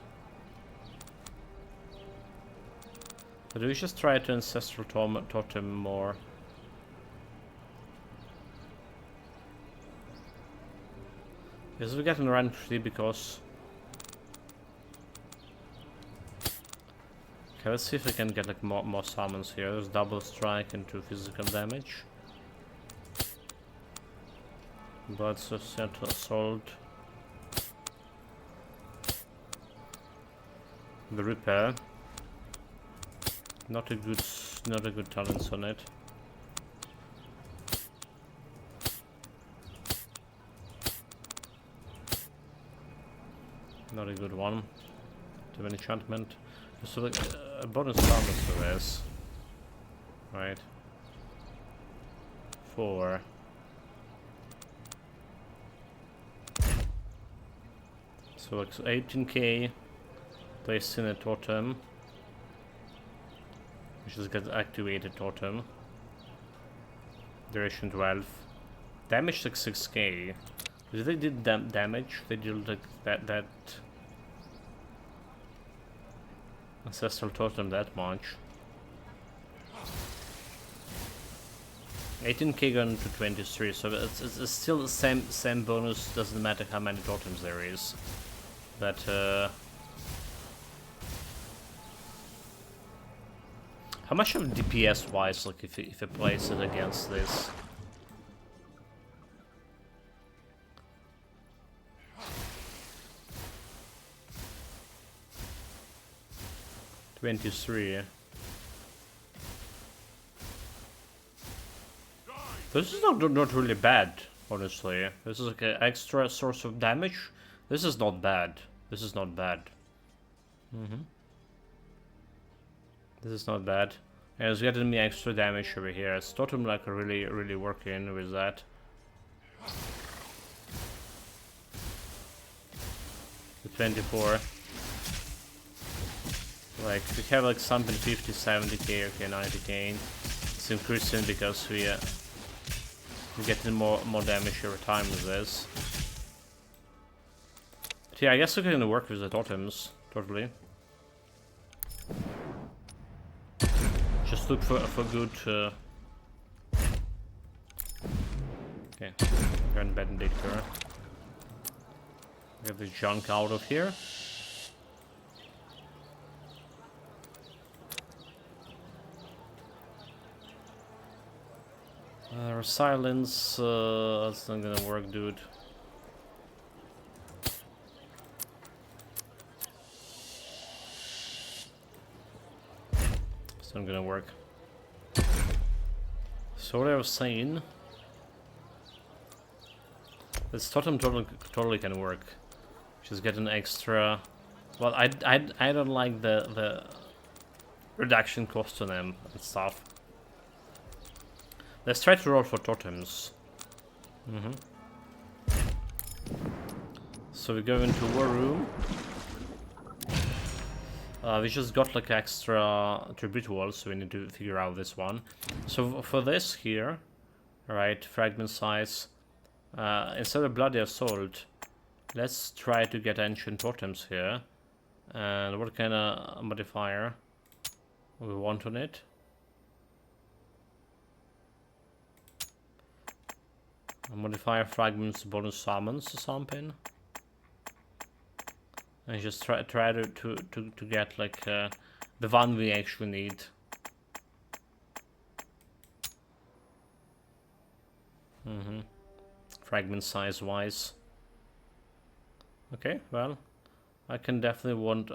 Speaker 1: So do we just try to ancestral totem more? Yes, we get in rank 3 because... Okay, let's see if we can get like more summons here. There's double strike and 2 physical damage. Blood assault. The repair. Not a good talents on it. Not a good one. To an enchantment. So like a bonus summons for this. Right. 4. So like 18k. Placed in a totem. We just get activated totem. Duration 12. Damage like 6k. If they did damage, they did like that ancestral totem that much. 18k gone to 23, so it's still the same bonus. Doesn't matter how many totems there is, but how much of DPS wise, like if I place it against this? $23. This is not really bad, honestly. This is like an extra source of damage. This is not bad. This is not bad. This is not bad. And it's getting me extra damage over here. It's totem like really working with that. The 24. Like we have like something 50, 70k, okay, 90k. It's increasing because we're getting more damage over time with this. But yeah, I guess we can work with the totems totally. Just look for good. Okay, Grand Benedictor. Get this junk out of here. Silence, that's not gonna work, dude. It's not gonna work. So what I was saying, this totem totally can work. Just get an extra. Well, I don't like the reduction cost on them and stuff. Let's try to roll for totems. So we go into war room. We just got like extra tribute walls, so we need to figure out this one. So for this here, right, fragment size, instead of bloody assault, let's try to get ancient totems here. And what kind of modifier we want on it? Modifier fragments bonus summons or something. And just try to get like the one we actually need. Fragment size wise. Okay, well, I can definitely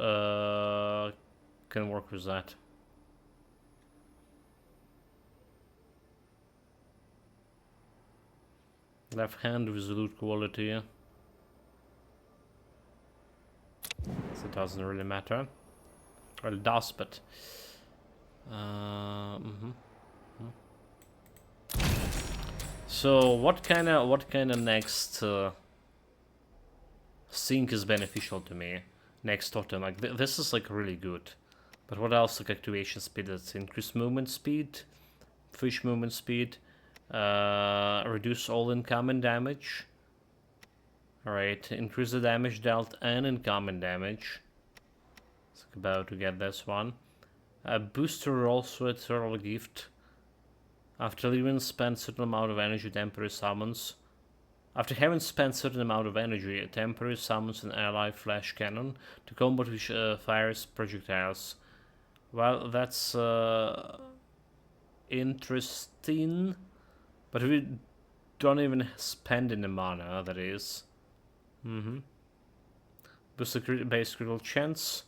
Speaker 1: can work with that. Left hand with loot quality. So it doesn't really matter. Well, it does, but So what kind of next thing is beneficial to me? Next totem, like this is like really good. But what else? Like activation speed, that's increased movement speed, fish movement speed, reduce all incoming damage. Alright, increase the damage dealt and incoming damage. It's about to get this one. Booster also a turtle gift. After leaving spend certain amount of energy, temporary summons. After having spent certain amount of energy, a temporary summons an ally flash cannon to combat which fires projectiles. Well, that's interesting, but we don't even spend any mana, that is. Boost the base critical chance.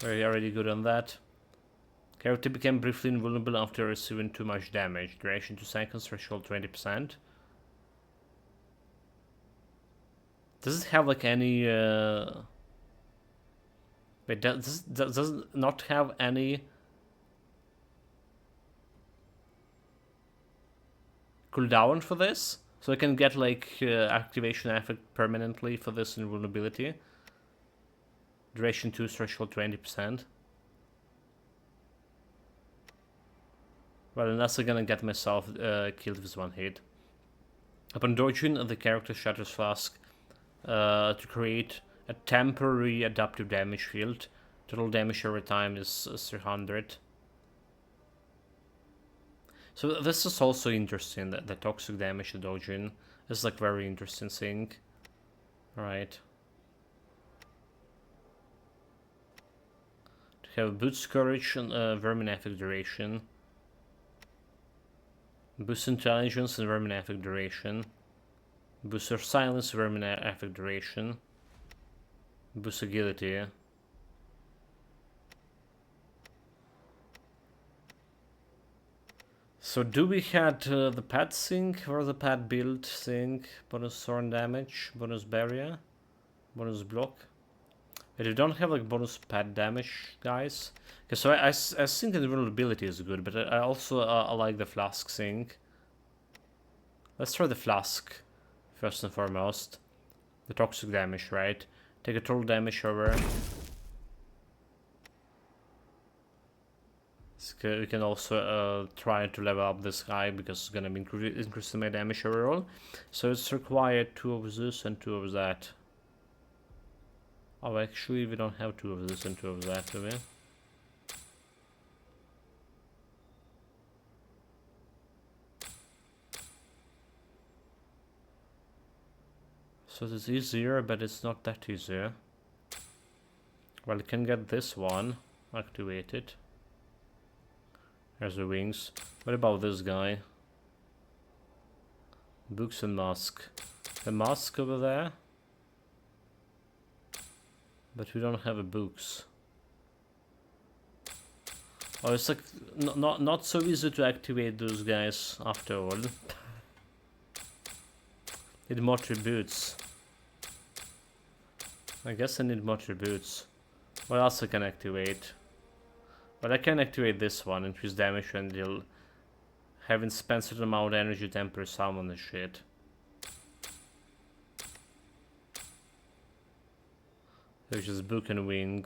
Speaker 1: We're already good on that. Character became briefly invulnerable after receiving too much damage. Duration 2 seconds, threshold 20%. Does it have like any wait, does it not have any cooldown for this? So I can get like activation effect permanently for this invulnerability. Duration 2, threshold 20%. Well, unless I'm gonna get myself killed with one hit. Upon dodging, the character shatters flask to create a temporary adaptive damage field. Total damage every time is 300. So this is also interesting, that the toxic damage to dodging is like very interesting thing. Alright. To have boots courage and vermin effect duration. Boost intelligence and vermin effect duration. Booster silence, vermin effect duration. Boost agility. So do we had the pad sync or the pad build sync? Bonus thorn damage, bonus barrier, bonus block. But we don't have like bonus pad damage, guys. Okay, so I think the vulnerability is good, but I also I like the flask sync. Let's try the flask first and foremost. The toxic damage, right? Take a total damage over. We can also try to level up this guy because it's gonna be increasing my damage overall. So it's required 2 of this and 2 of that. Oh, actually, we don't have 2 of this and 2 of that, do we? So it's easier, but it's not that easier. Well, you can get this one activated. There's the wings. What about this guy? Books and mask. A mask over there. But we don't have a books. Oh, it's like not so easy to activate those guys after all. Need more tributes. I guess I need more tributes. What else I can activate? But I can activate this one, increase damage until having spent certain amount of energy temper summon the shit. Which is book and wing.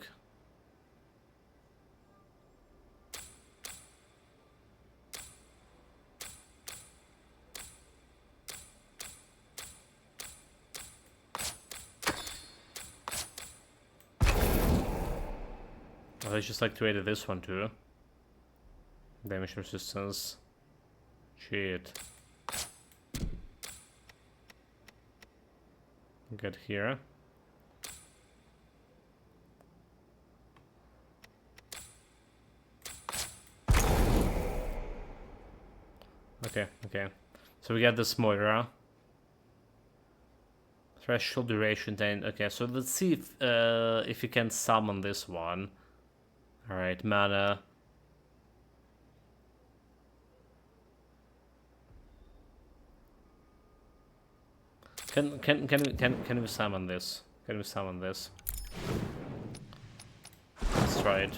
Speaker 1: I just activated this one too. Damage resistance. Shit. Get here. Okay. So we got this Moira. Threshold duration 10. Okay, so let's see if you can summon this one. Alright, mana. Can we summon this? Can we summon this? Let's try it.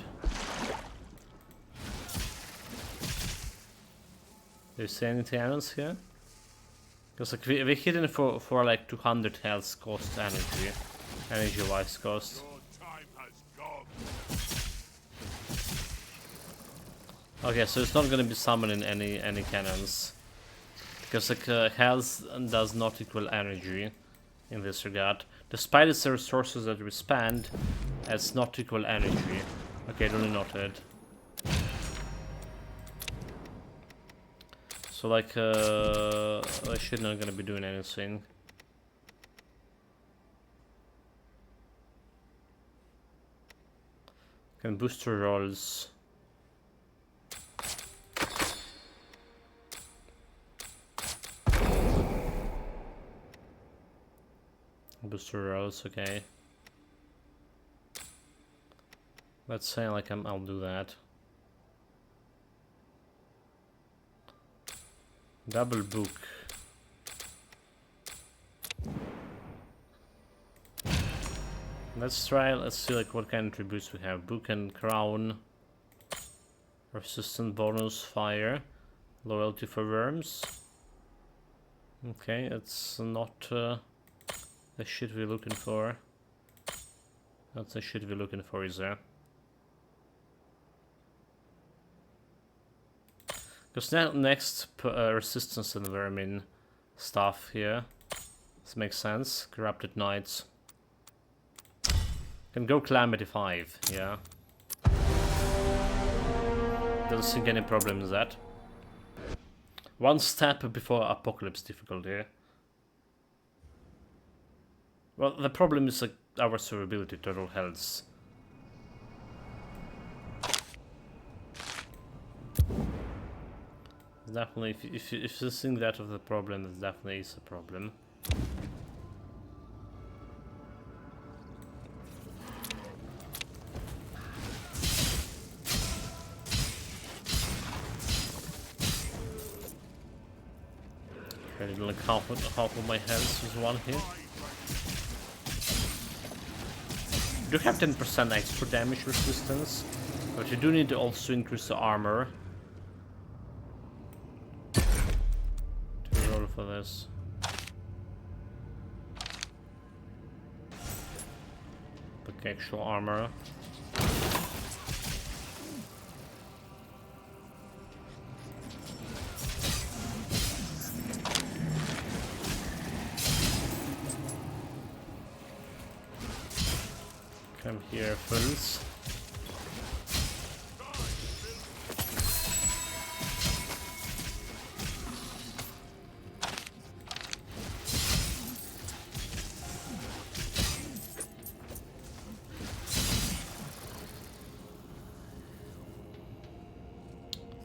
Speaker 1: Do you see anything else here? Because like we're hitting for like 200 health cost energy wise cost. Okay, so it's not gonna be summoning any cannons. Because like health does not equal energy in this regard. Despite its resources that we spend, it's not equal energy. Okay, duly noted. So like I should not gonna be doing anything. Can booster rolls. Booster rolls, okay. Let's say like I'll do that. Double book. Let's see like what kind of attributes we have. Book and crown. Resistant bonus, fire. Loyalty for worms. Okay, it's not the shit we're looking for. That's the shit we're looking for, is there? Because next resistance and vermin stuff here. This makes sense. Corrupted Knights. Can go Calamity 5, yeah. Doesn't seem any problem with that. One step before Apocalypse difficulty. Well, the problem is like our survivability, total health. Definitely, if you think that of the problem, that definitely is a problem. Okay, like half of my health is one hit. You do have 10% extra damage resistance, but you do need to also increase the armor. For this. The actual armor. Come here, fools.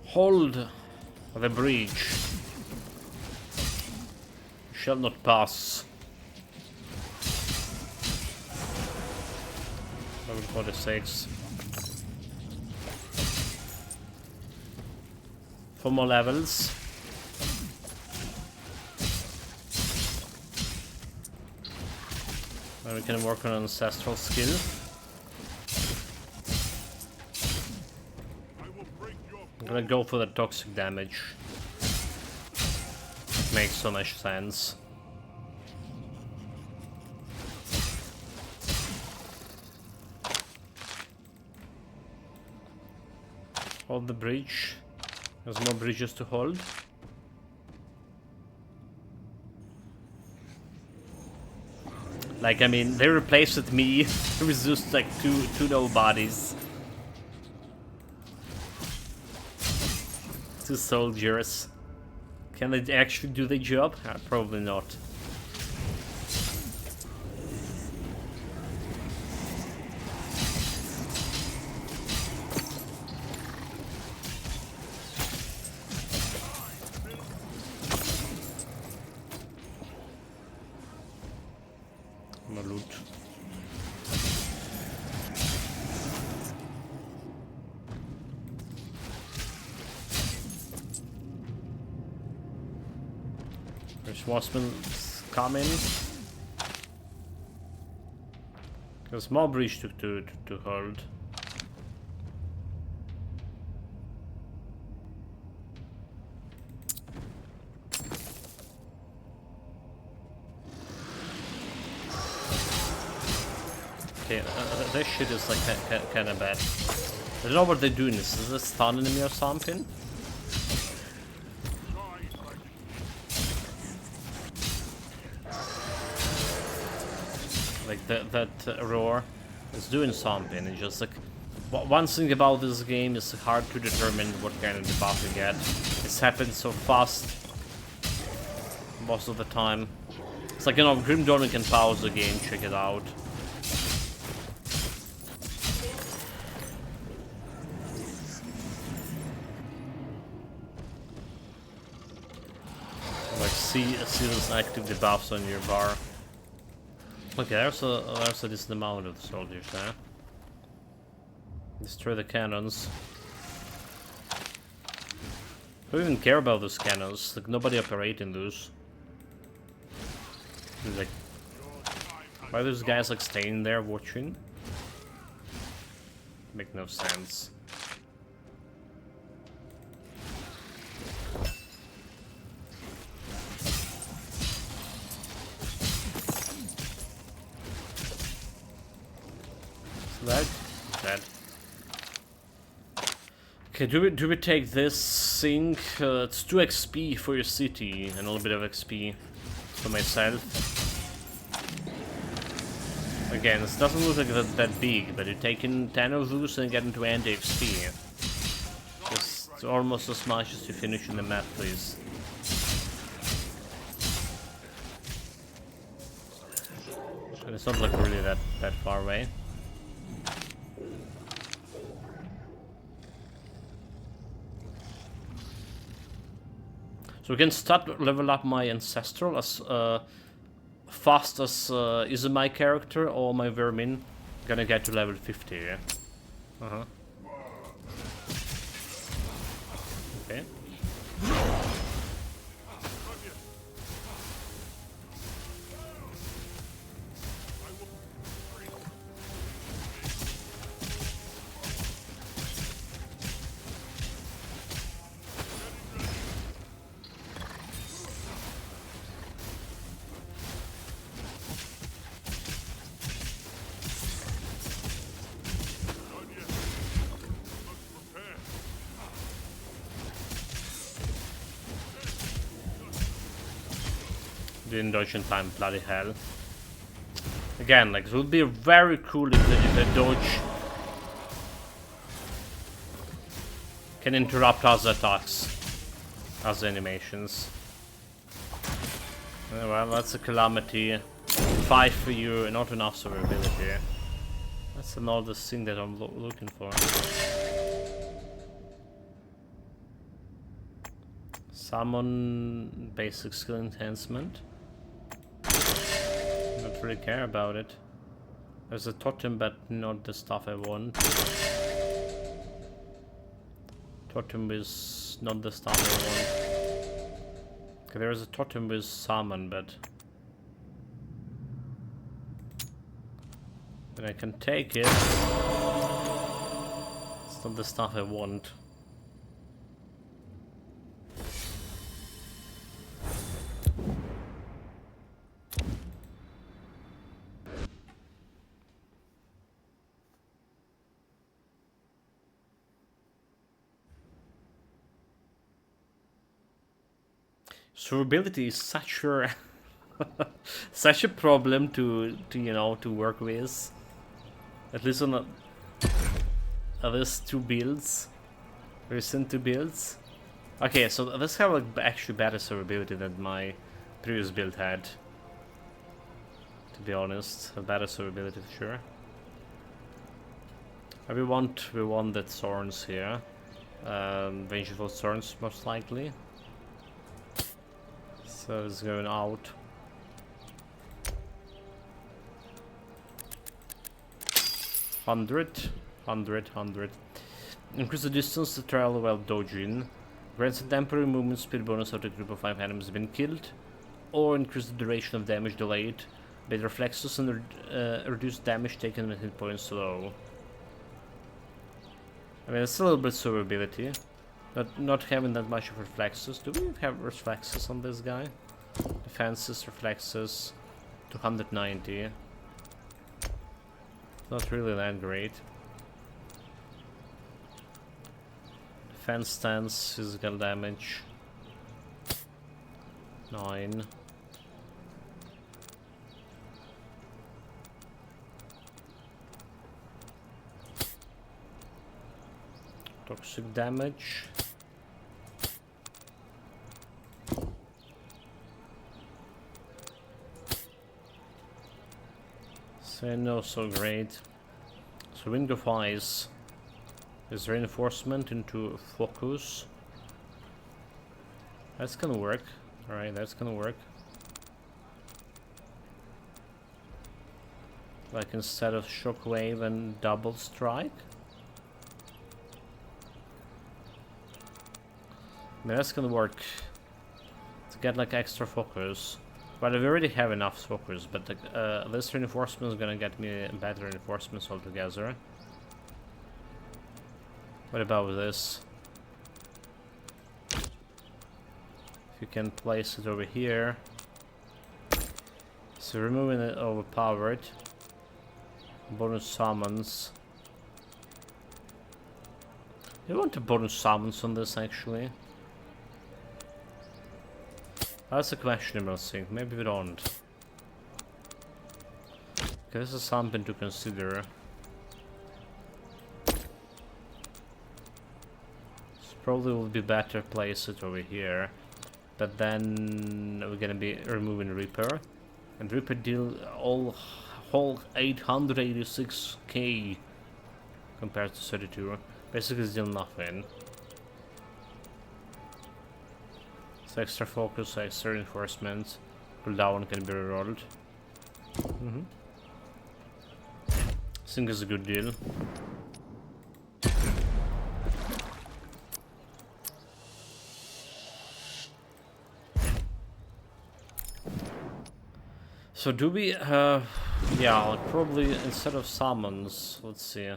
Speaker 1: Hold the bridge. Shall not pass. Level 46. 4 more levels. And we can work on an ancestral skill. I'm gonna go for the toxic damage. Makes so much sense. Hold the bridge. There's more bridges to hold. Like, I mean, they replaced me with just like two nobodies. 2 soldiers. Can they actually do the job? Probably not. More loot. There's Wasman coming. There's more bridge to hold. Okay, this shit is like kind of bad. I don't know what they're doing. Is this stunning me or something? Like that roar is doing something. It's just like one thing about this game is hard to determine what kind of debuff you get. It's happened so fast most of the time. It's like, you know, Grim Dawn can pause the game, check it out. Like see those active debuffs on your bar. Okay, there's a decent amount of soldiers there. Destroy the cannons. I don't even care about those cannons. Like, nobody operating those. Like, why are those guys like staying there watching? Make no sense. Dead. Okay, do we take this thing? It's 2 XP for your city and a little bit of XP for myself. Again, this doesn't look like that big, but you're taking 10 of those and getting to anti XP. It's almost as much as you finish in the map, please. And it's not like really that far away. So we can start level up my ancestral as fast as either my character or my vermin gonna get to level 50. Yeah? Okay. Didn't dodge in time, bloody hell. Again, like, it would be very cool if the dodge can interrupt other attacks, other animations. Well, that's a calamity. 5 for you, and not enough survivability. That's another thing that I'm looking for. Summon basic skill enhancement. Don't really care about it. There's a totem, but not the stuff I want. Totem is not the stuff I want. Okay, there's a totem with salmon, but then I can take it. It's not the stuff I want. Survivability is such a such a problem to you know, to work with. At least on at least 2 builds, recent 2 builds. Okay, so this have like actually better survivability than my previous build had. To be honest, a better survivability for sure. We want the thorns here, vengeful thorns most likely. So it's going out. 100. Increase the distance to travel while dodging. Grants a temporary movement speed bonus after a group of 5 enemies have been killed. Or increase the duration of damage delayed. Better reflexes and reduce damage taken when hit points low. I mean, it's a little bit survivability. Not having that much of reflexes. Do we have reflexes on this guy? Defenses, reflexes, 290. Not really that great. Defense stance, physical damage, 9. Toxic damage. So no, so great. So Wind of Ice is reinforcement into focus. That's gonna work. Alright, that's gonna work. Like instead of shockwave and double strike. I mean, that's gonna work to get like extra focus. But we already have enough focus, but this reinforcement is gonna get me better reinforcements altogether. What about this? If you can place it over here. So removing it overpowered. Bonus summons. I want a bonus summons on this actually. That's a questionable thing. Maybe we don't. Okay, this is something to consider. So probably would be better place it over here. But then we're gonna be removing Reaper. And Reaper deal whole 886k compared to 32. Basically still nothing. So extra focus, extra reinforcement, cooldown can be rerolled. I think it's a good deal. So do we, yeah, like probably instead of summons, let's see.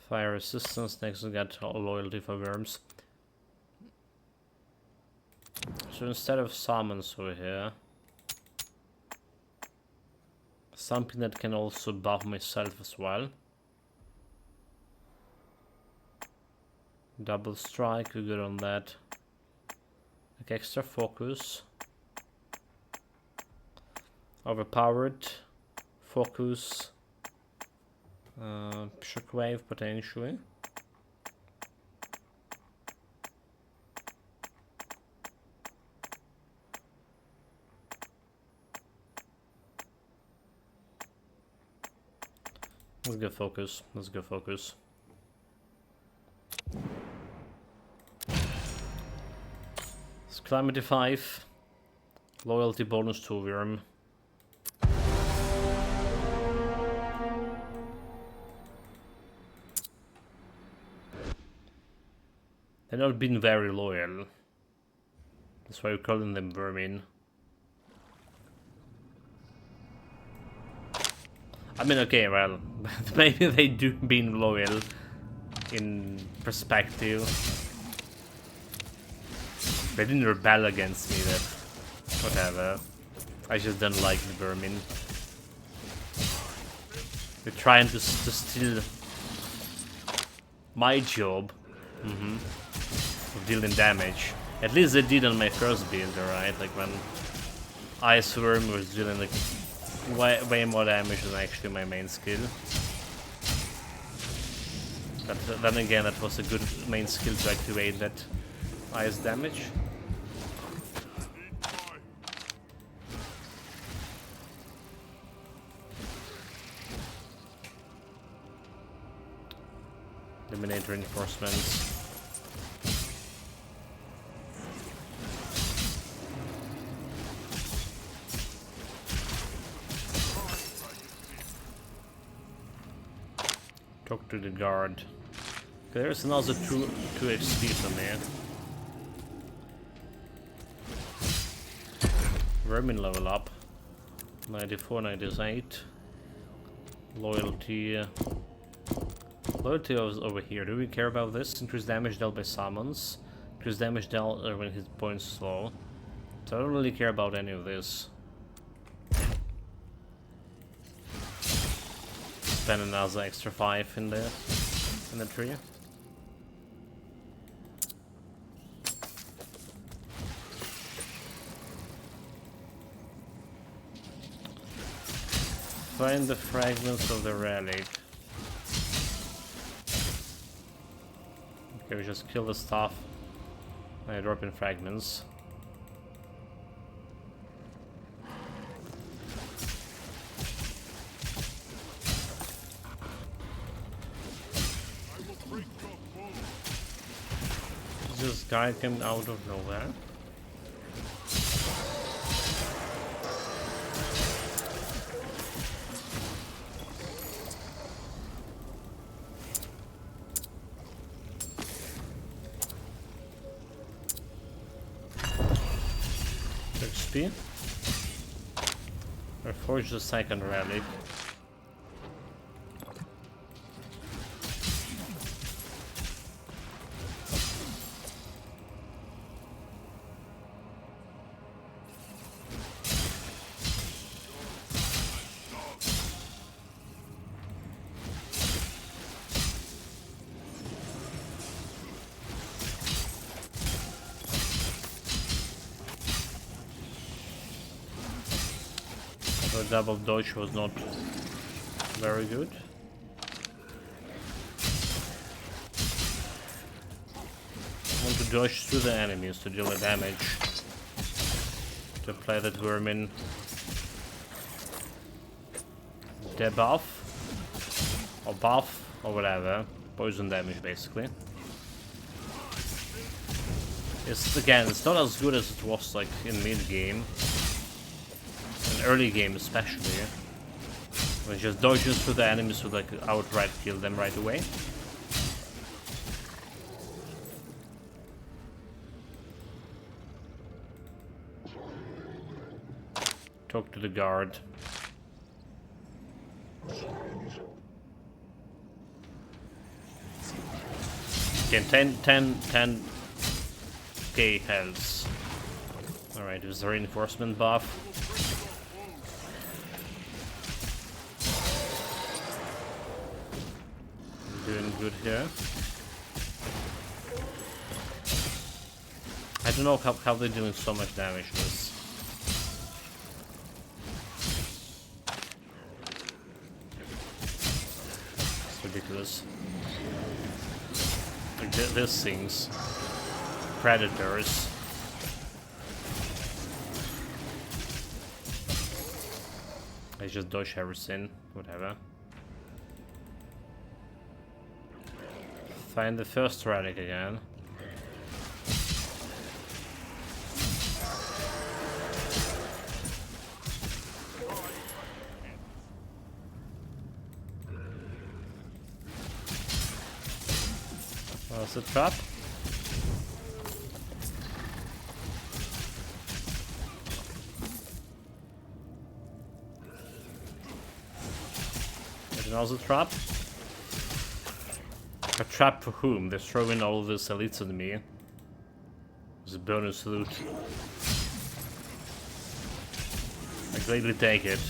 Speaker 1: Fire resistance, next we got loyalty for worms. So instead of summons over here, something that can also buff myself as well. Double strike, we're good on that. Like extra focus. Overpowered. Focus. Shockwave potentially. Let's go focus. Let's go focus. Calamity 5. Loyalty bonus to Worm. They're not being very loyal. That's why we're calling them vermin. I mean, okay, well, maybe they do being loyal in perspective. They didn't rebel against me, that whatever. I just don't like the vermin. They're trying to steal my job of dealing damage. At least they did on my first build, alright? Like when Ice Worm was dealing like way more damage than actually my main skill. But then again, that was a good main skill to activate that ice damage. Eliminate reinforcements. Talk to the guard. Okay, there's another 2 XP from there. Vermin level up. 94, 98. Loyalty. Loyalty was over here. Do we care about this? Increase damage dealt by summons. Increase damage dealt when hit points slow. So I don't really care about any of this. Spend another extra 5 in the tree. Find the fragments of the relic. Okay, we just kill the stuff. I drop in fragments. This guy came out of nowhere. XP. I forged the second relic. The double dodge was not very good. I want to dodge through the enemies to deal the damage. To apply that vermin debuff or buff or whatever. Poison damage basically. It's not as good as it was like in mid game. Early game especially, when it just dodges through the enemies would like outright kill them right away. Talk to the guard. Again, 10k health. Alright, there's a reinforcement buff. Doing good here. I don't know how they're doing so much damage to this. It's ridiculous. Like these things. Predators. I just dodge everything, whatever. Find the first relic again. That's a trap. There's another trap. A trap for whom? They're throwing all of these elites at me. There's a bonus loot. I gladly take it.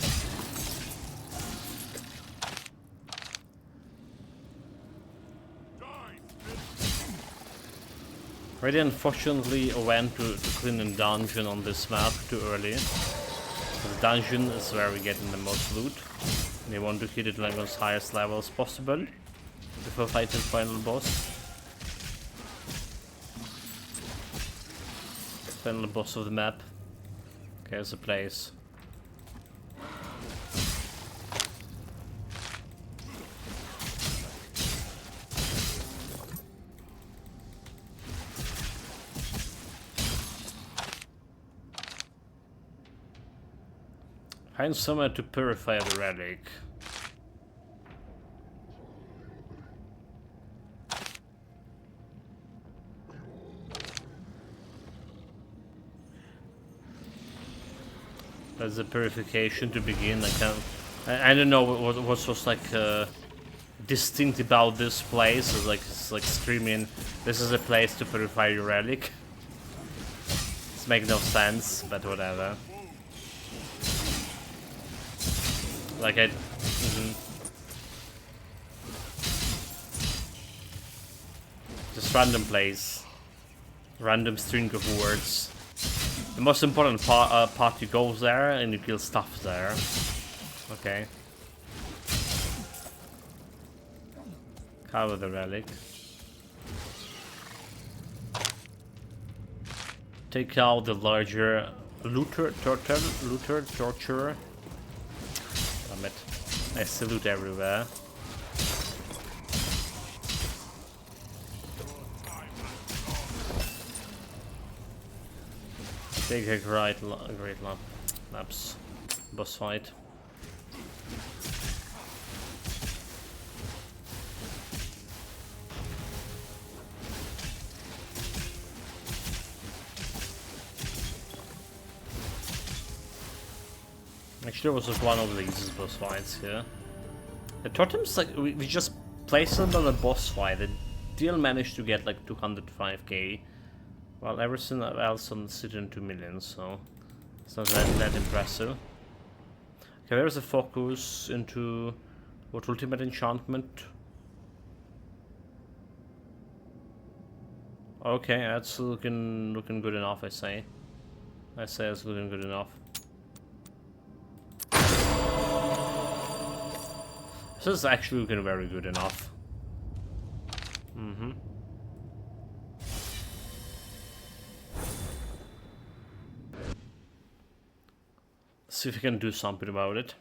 Speaker 1: Already unfortunately went to clean a dungeon on this map too early. So the dungeon is where we get in the most loot. And you want to hit it like on its highest level as possible before fighting the final boss. Final boss of the map. Okay, there's a place. Find somewhere to purify the relic. That's the purification to begin. I don't know what's was like distinct about this place. It's like screaming, "This is a place to purify your relic." This makes no sense, but whatever. Like just random place, random string of words. The most important part you go there and you kill stuff there. Okay. Cover the relic. Take out the larger looter torturer. Damn it. I see loot everywhere. Take a great laps. Boss fight. Actually, it was just one of these boss fights here. The totems, like, we just placed them on a boss fight. The deal managed to get like 205k. While everything else on sitting 2 million, so it's not that impressive. Okay, there's a focus into what ultimate enchantment. Okay, that's looking good enough. I say it's looking good enough. This is actually looking very good enough. See if we can do something about it.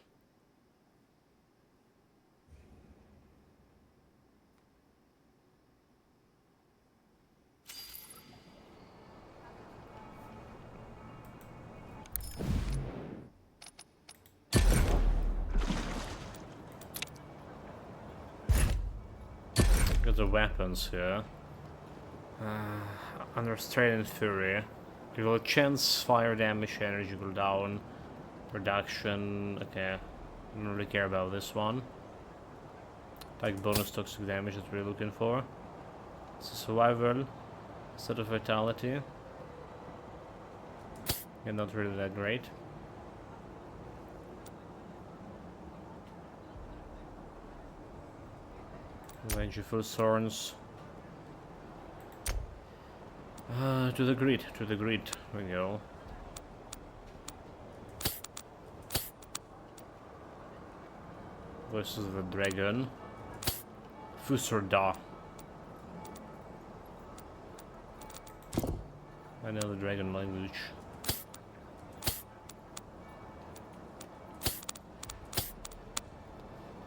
Speaker 1: Got the weapons here. Unrestrained Fury. Give a chance, fire damage, energy cooldown. Reduction, okay, I don't really care about this one. Like bonus toxic damage that we're looking for. It's a survival instead of vitality. And not really that great. Vengeful Thorns. To the grid, we go. Versus the dragon. Fusorda. I know the dragon language.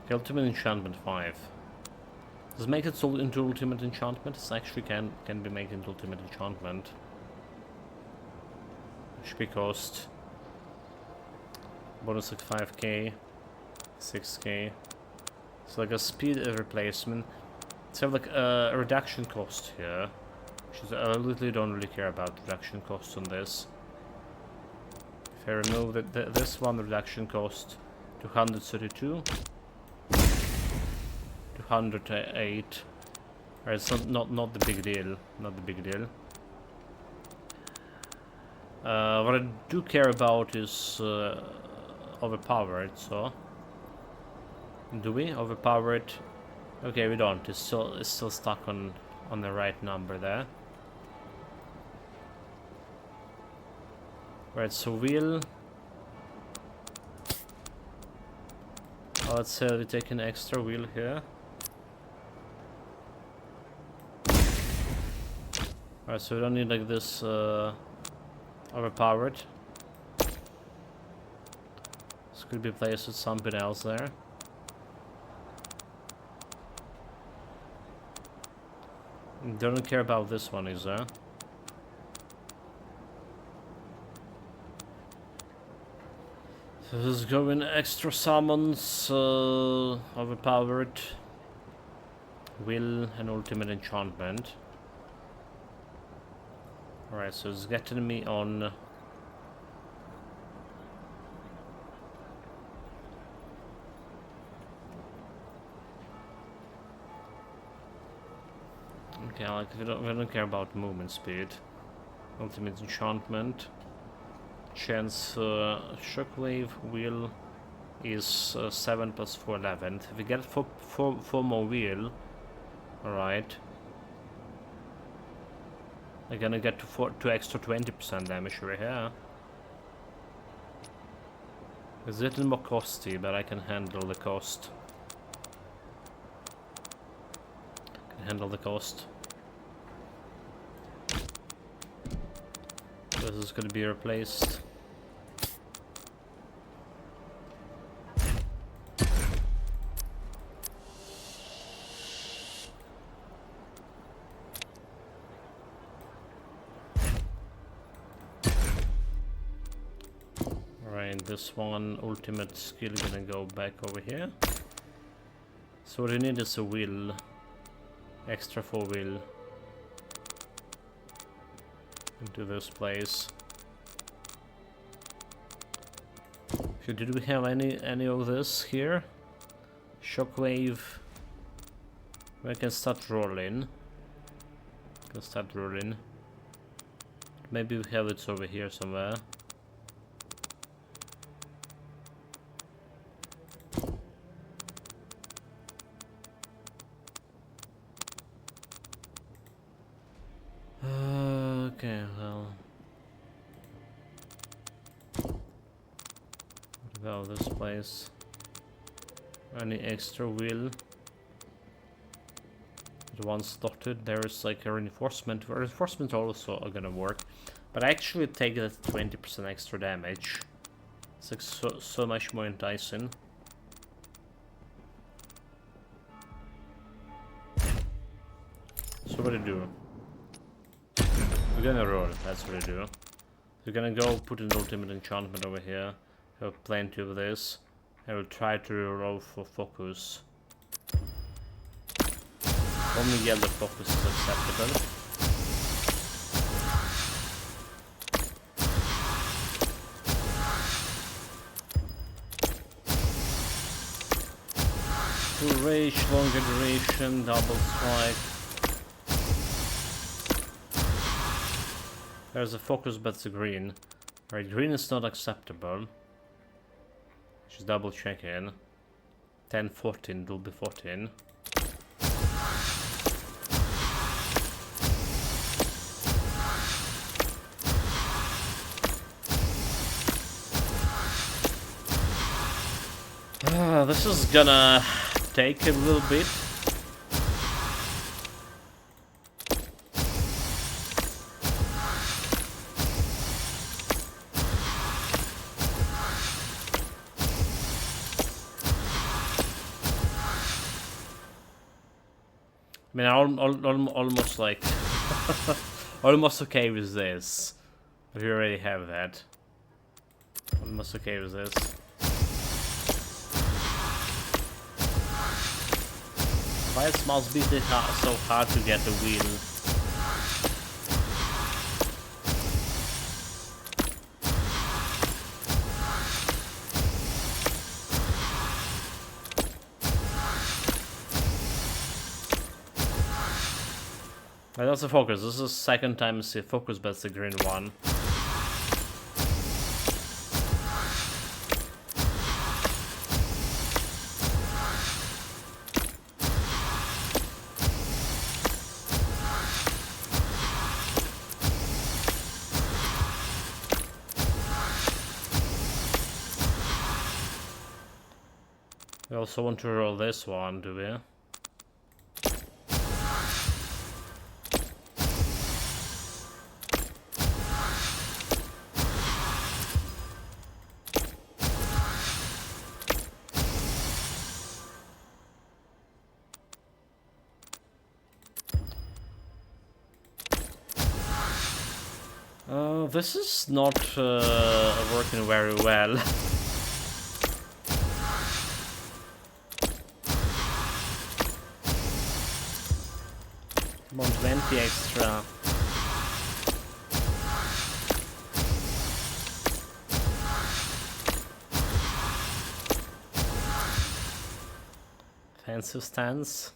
Speaker 1: Ultimate Enchantment 5. Does it make it into Ultimate Enchantment? It actually can be made into Ultimate Enchantment. Should be cost. Bonus like 5k. 6k. So like a speed replacement. Let's have like a reduction cost here. I literally don't really care about reduction costs on this. If I remove this one, reduction cost 232, 208. Alright, it's not the big deal. Not the big deal. What I do care about is overpowered. So, do we overpower it? Okay, we don't. It's still stuck on the right number there. Right, so wheel. Let's say we take an extra wheel here. Alright, so we don't need like this overpowered. This could be placed with something else there. Don't care about this one, is there? So let's go in extra summons, overpowered, will, and ultimate enchantment. Alright, so it's getting me on. Okay, like we don't care about movement speed. Ultimate enchantment. Chance shockwave wheel is 7 plus 4, 11. If we get four more wheel, alright. We're gonna get to extra 20% damage right here. It's a little more costly, but I can handle the cost. This is gonna be replaced. Alright, this one ultimate skill gonna go back over here. So what you need is a wheel. Extra 4 wheel. Into this place. So did we have any of this here? Shockwave. We can start rolling. Maybe we have it over here somewhere. Okay, well. What about this place? Any extra wheel? The one slotted. There is like a reinforcement. Reinforcement also are gonna work, but I actually take that 20% extra damage. It's like so much more enticing. So what do you do? We're gonna roll, that's what we do. We're gonna go put an ultimate enchantment over here. Have plenty of this. I will try to roll for focus. Only yellow focus is acceptable. Full rage, longer duration, double strike. There's a focus, but it's a green. Alright, green is not acceptable. Just double check in. 10, 14, will be 14. This is gonna take a little bit. I mean, I'm almost like almost okay with this. But we already have that. Almost okay with this. Why is mouse beat it so hard to get the wheel? That's a focus. This is the second time I see focus, but it's the green one. We also want to roll this one, do we? This is not working very well. Come on, 20 extra. Fancy stance.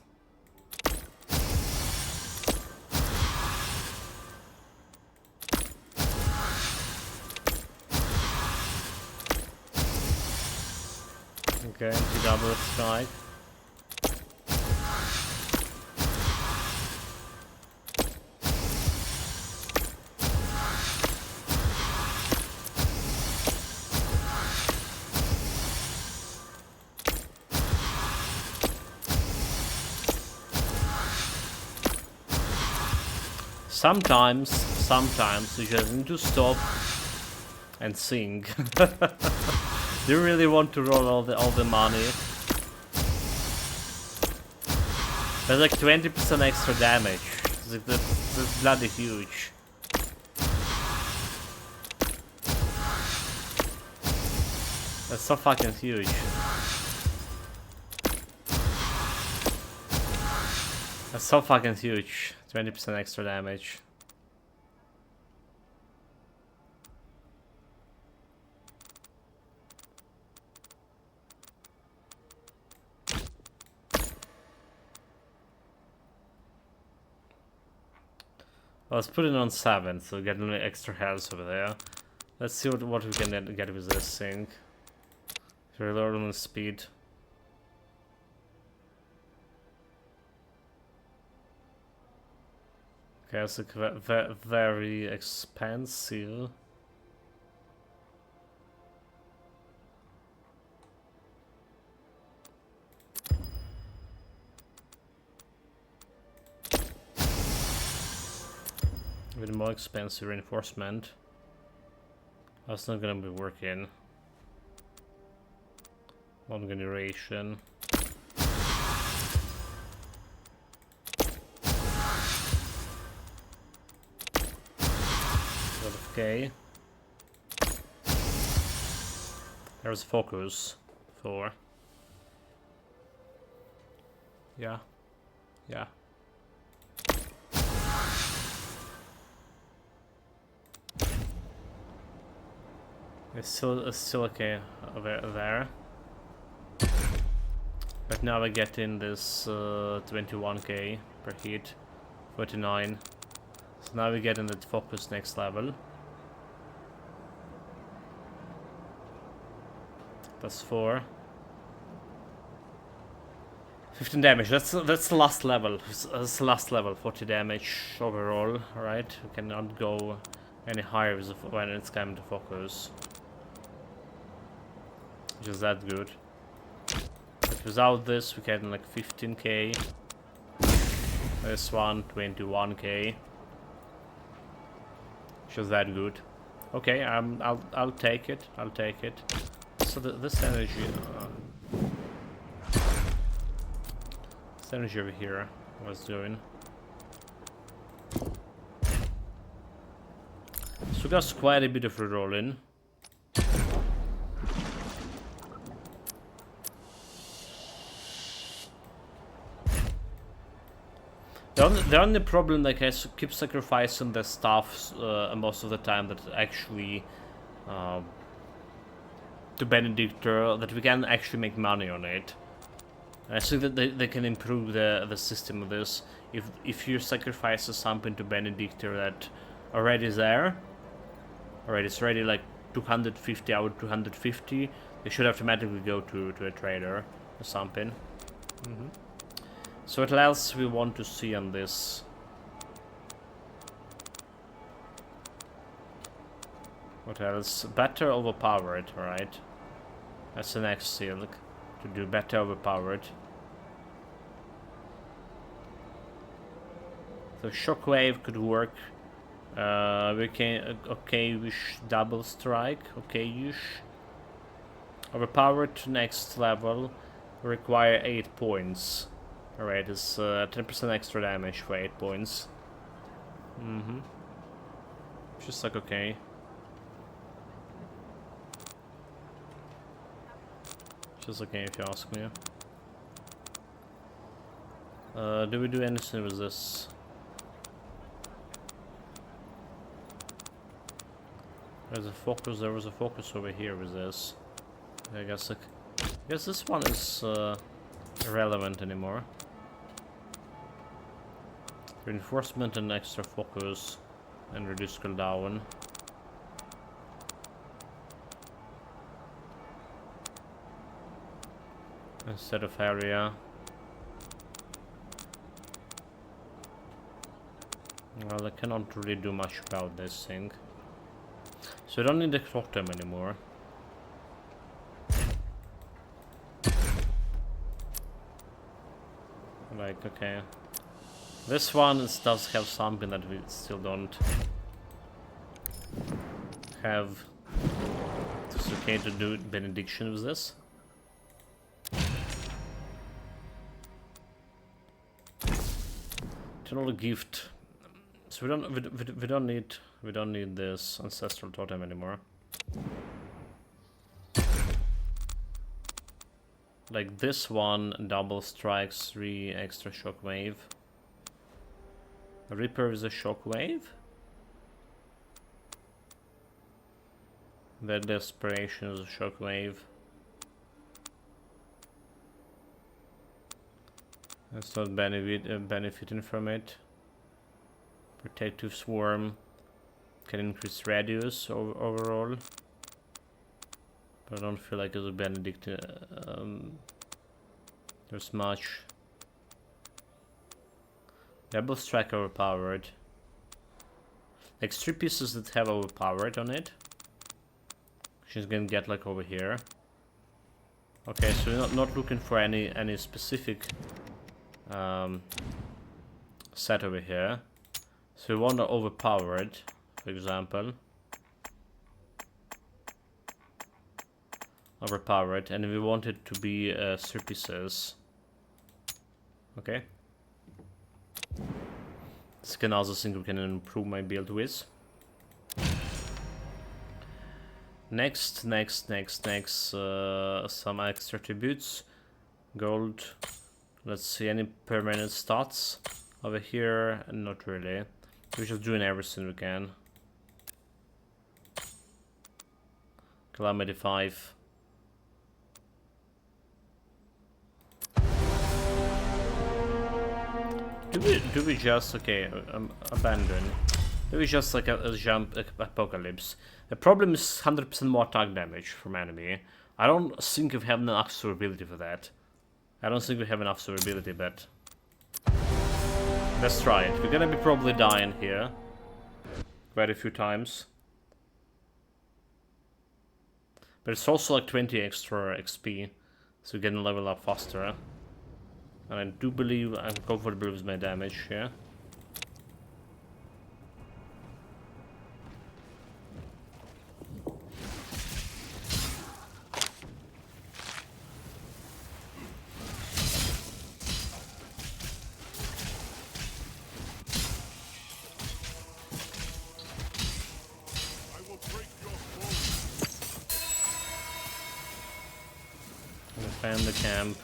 Speaker 1: Okay, into double strike. Sometimes you just need to stop and think. Do you really want to roll all the money? There's like 20% extra damage. That's bloody huge. That's so fucking huge. That's so fucking huge. 20% extra damage. Let's put it on 7, so get an extra health over there. Let's see what we can get with this thing. Reload on speed. Okay, it's like very expensive. With more expensive reinforcement. That's not gonna be working. Long duration. Okay. There's focus. 4. Yeah. Yeah. It's still okay over there. But now we get in this 21k per hit, 49. So now we get in the focus next level. Plus 4. 15 damage. That's the last level. That's the last level. 40 damage overall. Right? We cannot go any higher when it's coming to focus. Which is that good. But without this, we get like 15k. This one, 21k. Which is that good. Okay, I'll take it. I'll take it. So this energy, this energy over here, what's doing? So we got quite a bit of rerolling. The only problem, like, I keep sacrificing the stuff most of the time that actually to Benedictor, that we can actually make money on it. And I think that they can improve the system of this. If you sacrifice something to Benedictor that already is there, alright, it's already like 250 out of 250, they should automatically go to a trader or something. So what else we want to see on this? What else? Better overpowered, alright. That's the next silk. To do better overpowered. So shockwave could work. We can okay-ish double strike, okay-ish. Overpowered next level require 8 points. Alright, it's 10% extra damage for 8 points. Just like okay. Just okay if you ask me. Do we do anything with this? There's a focus. There was a focus over here with this. I guess this one is irrelevant anymore. Reinforcement and extra focus and reduce cooldown. Instead of area. Well, I cannot really do much about this thing. So I don't need the totem anymore. Like, okay. This one does have something that we still don't have. It's okay to do benediction with this. Eternal gift. So we don't need this ancestral totem anymore. Like this one, double strikes, 3 extra shockwave. Reaper is a shockwave. The desperation is a shockwave. That's not benefiting from it. Protective swarm can increase radius overall. But I don't feel like it's a benedict. There's much. Double strike overpowered. Like 3 pieces that have overpowered on it. She's gonna get like over here. Okay, so we're not looking for any specific set over here. So we want to overpower it, for example. Overpower it, and we want it to be 3 pieces. Okay. This can also think we can improve my build with. Next, some extra attributes. Gold. Let's see, any permanent stats over here? Not really. We're just doing everything we can. Calamity 5. Do we just, okay, abandon. Do we just like a jump apocalypse? The problem is 100% more attack damage from enemy. I don't think we have enough survivability for that. I don't think we have enough survivability, but let's try it. We're gonna be probably dying here quite a few times. But it's also like 20 extra XP, so we're gonna level up faster. And I do believe I'm comfortable with my damage here. Defend the camp.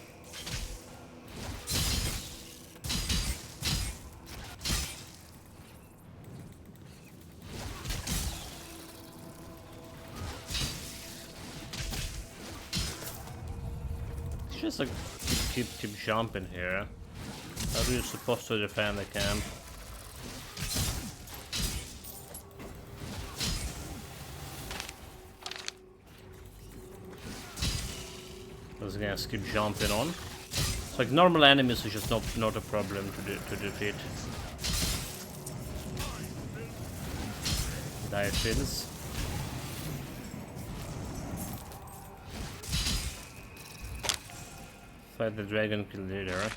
Speaker 1: just like keep jumping here. How are you supposed to defend the camp? Those guys keep jumping on. It's like normal enemies is just not a problem to defeat. Dire Fields. Fight the Dragonkin leader.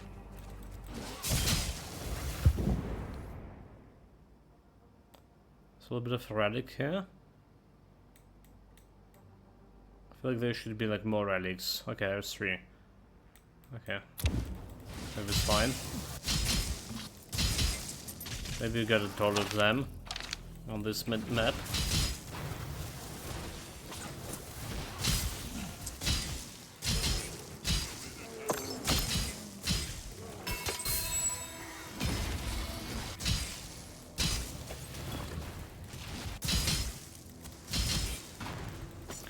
Speaker 1: It's a little bit of relic here. I feel like there should be like more relics. Okay, there's 3. Okay. Maybe it's fine. Maybe we got a total of them on this map.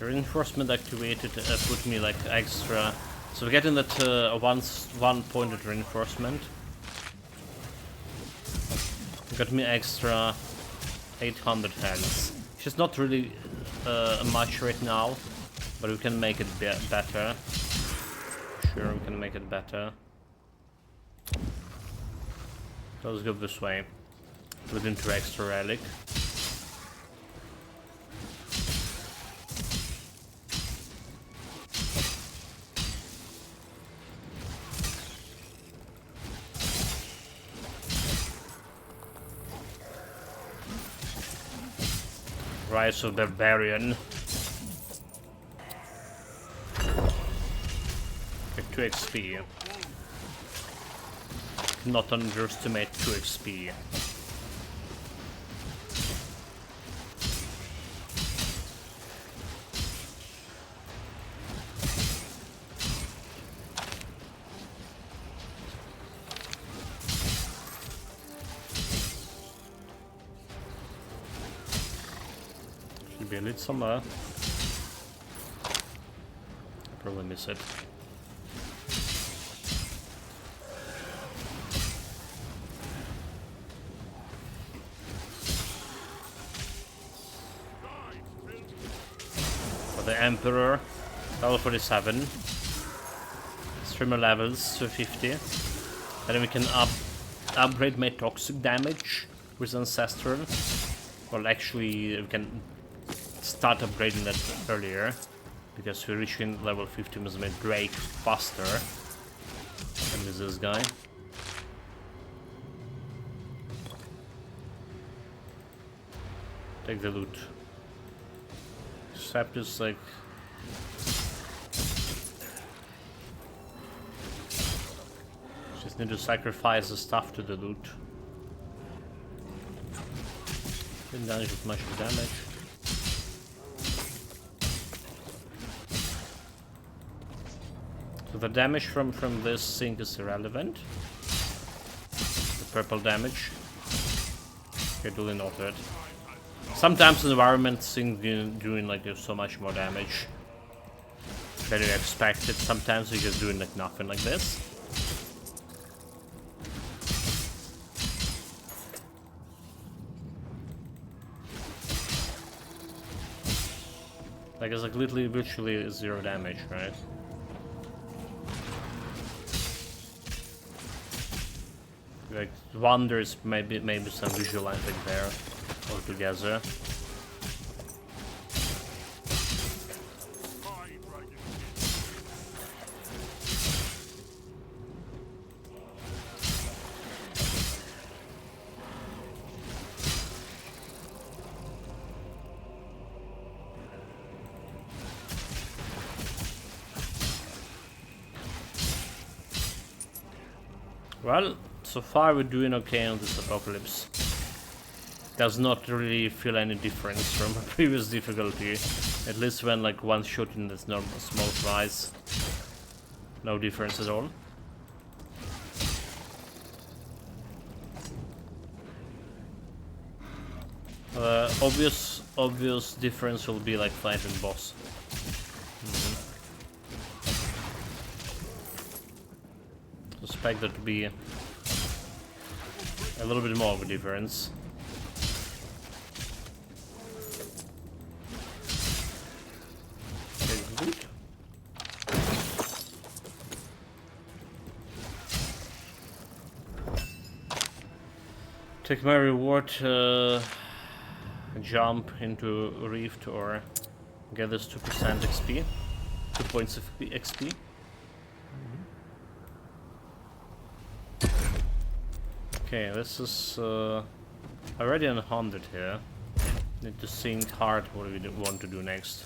Speaker 1: Reinforcement activated put me like extra. So we're getting that one pointed reinforcement. Got me extra 800 health. It's just not really much right now, but we can make it better. Sure, we can make it better. So let's go this way. Put into extra relic. Rise of Barbarian. Get 2 XP. Not underestimate 2 XP. Be a lead somewhere. Probably miss it. For the Emperor, level 47. 3 more levels to 50. And then we can upgrade my toxic damage with Ancestral. Well, actually, we can start upgrading that earlier, because we're reaching level 50 must make break faster than with this guy. Take the loot. Except it's like just need to sacrifice the stuff to the loot. Didn't damage with much damage. So the damage from this thing is irrelevant. The purple damage. Okay, duly noted. Sometimes the environment thing doing like so much more damage than you expected. Sometimes you're just doing like nothing like this. Like it's like literally virtually 0 damage, right? Like wonders maybe some visualizing there altogether. Well, so far we're doing okay on this apocalypse. Does not really feel any difference from a previous difficulty. At least when like one shot in this normal small price. No difference at all. Obvious difference will be like fighting boss. suspect that to be a little bit more of a difference. Okay, good. Take my reward, jump into Rift or get this 2% XP, 2 points of XP. Okay, this is already on 100 here. Need to think hard what we want to do next.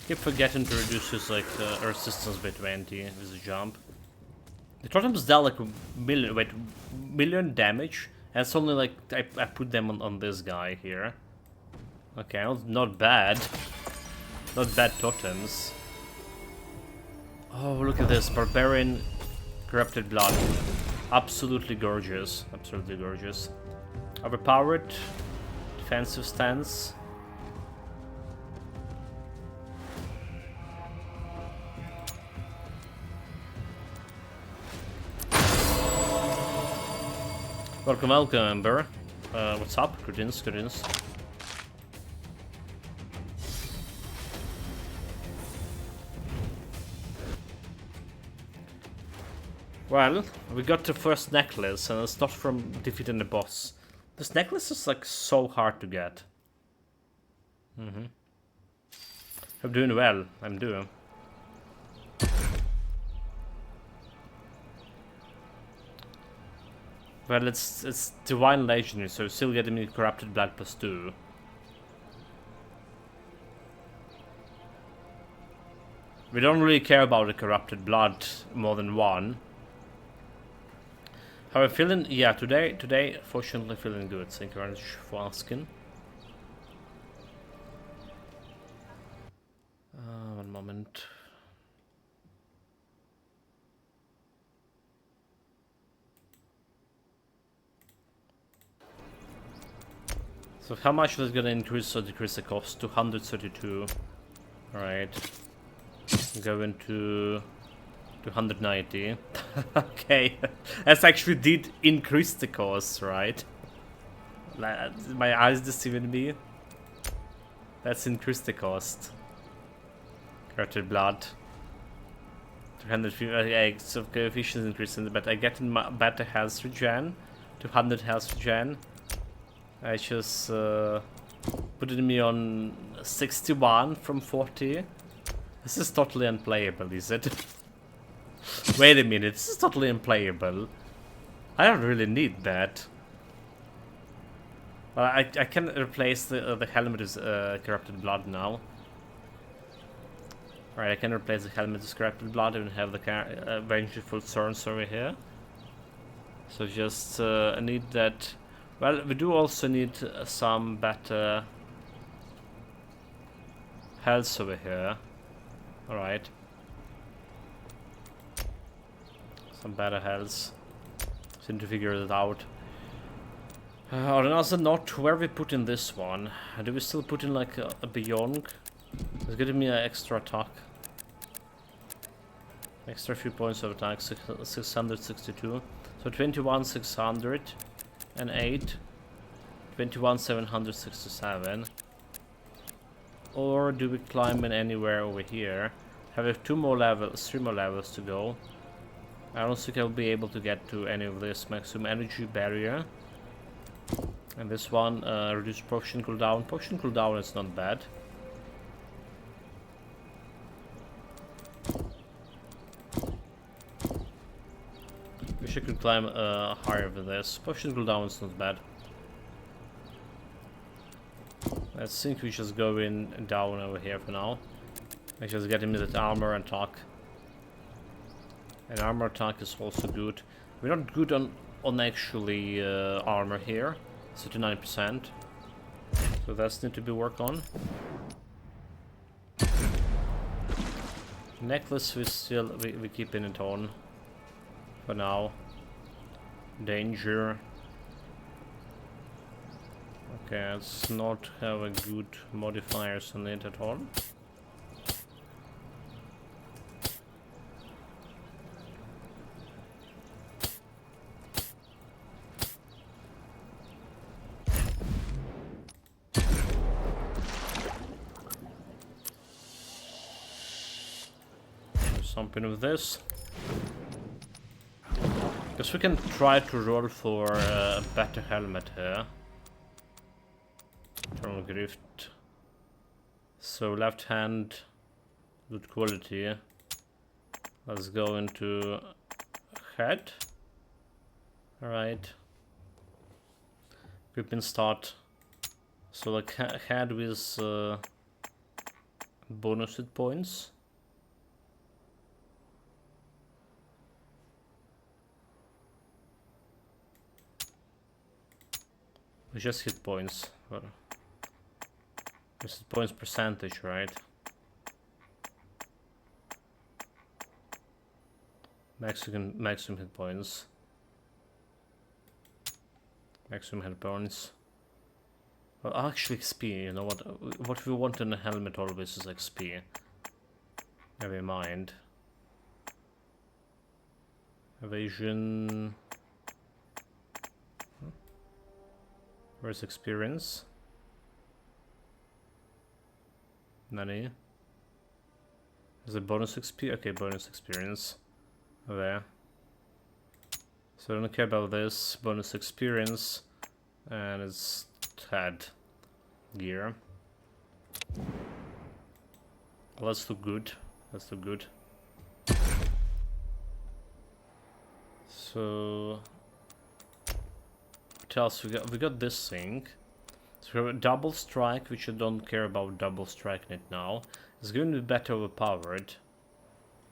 Speaker 1: Keep forgetting to reduce his like resistance by 20 with the jump. The totems dealt like million damage, and it's only like I put them on this guy here. Okay, not bad. Not bad totems. Oh, look at this. Barbarian corrupted blood. Absolutely gorgeous. Absolutely gorgeous. Overpowered. Defensive stance. Welcome, welcome, Ember. What's up? Greetings, greetings. Well, we got the first necklace, and it's not from defeating the boss. This necklace is like so hard to get. I'm doing well. I'm doing. Well, it's Divine Legendary, so still getting me Corrupted Blood +2. We don't really care about the Corrupted Blood more than one. How am I feeling? Yeah, today, fortunately feeling good. Thank you very much for asking. One moment. So how much is it gonna increase or decrease the cost? 232. Alright. Going to 290. Okay. That's actually did increase the cost, right? My eyes deceiving me. That's increased the cost. Corrupted blood. 250. Yeah, so coefficient increasing, but I get in better health regen. 200 health regen. I just putting me on 61 from 40. This is totally unplayable, is it? Wait a minute, this is totally unplayable. I don't really need that. I can replace the helmet with corrupted blood now. Alright, I can replace the helmet with corrupted blood and have the vengeful thorns over here. So just I need that. Well, we do also need some better health over here. Alright. Some better health. Seem to figure it out. On another note, where we put in this one? Do we still put in like a Beyond? It's giving me an extra attack. Extra few points of attack, 662. So 21, 600. And 8, 21, 767. Or do we climb in anywhere over here? Have 3 more levels to go. I don't think I'll be able to get to any of this. Maximum energy barrier. And this one, reduce potion cooldown. Potion cooldown is not bad. Wish I could climb higher with this. Potion cooldown is not bad. I think we just go in down over here for now. I just getting me that armor and attack. And armor attack is also good. We're not good on actually armor here. 39%. So that's need to be worked on. Necklace we keeping it on for now. Danger. Okay, let's not have a good modifiers on it at all. Something with this. Guess we can try to roll for a better helmet here. From Grift. So left hand, good quality. Let's go into head. Alright. Equipment start. So like head with bonus hit points. We just hit points. Well, just hit points percentage, right? Maximum hit points. Maximum hit points. Well, actually XP. You know what we want in a helmet always is XP. Never mind. Evasion. Where's experience? Nani? Is it bonus XP? Okay, bonus experience. There. So I don't care about this. Bonus experience. And it's head gear. Well, let's look good. Let's look good. So what else we got? We got this thing. So we have a double strike, which I don't care about double striking it now. It's going to be better overpowered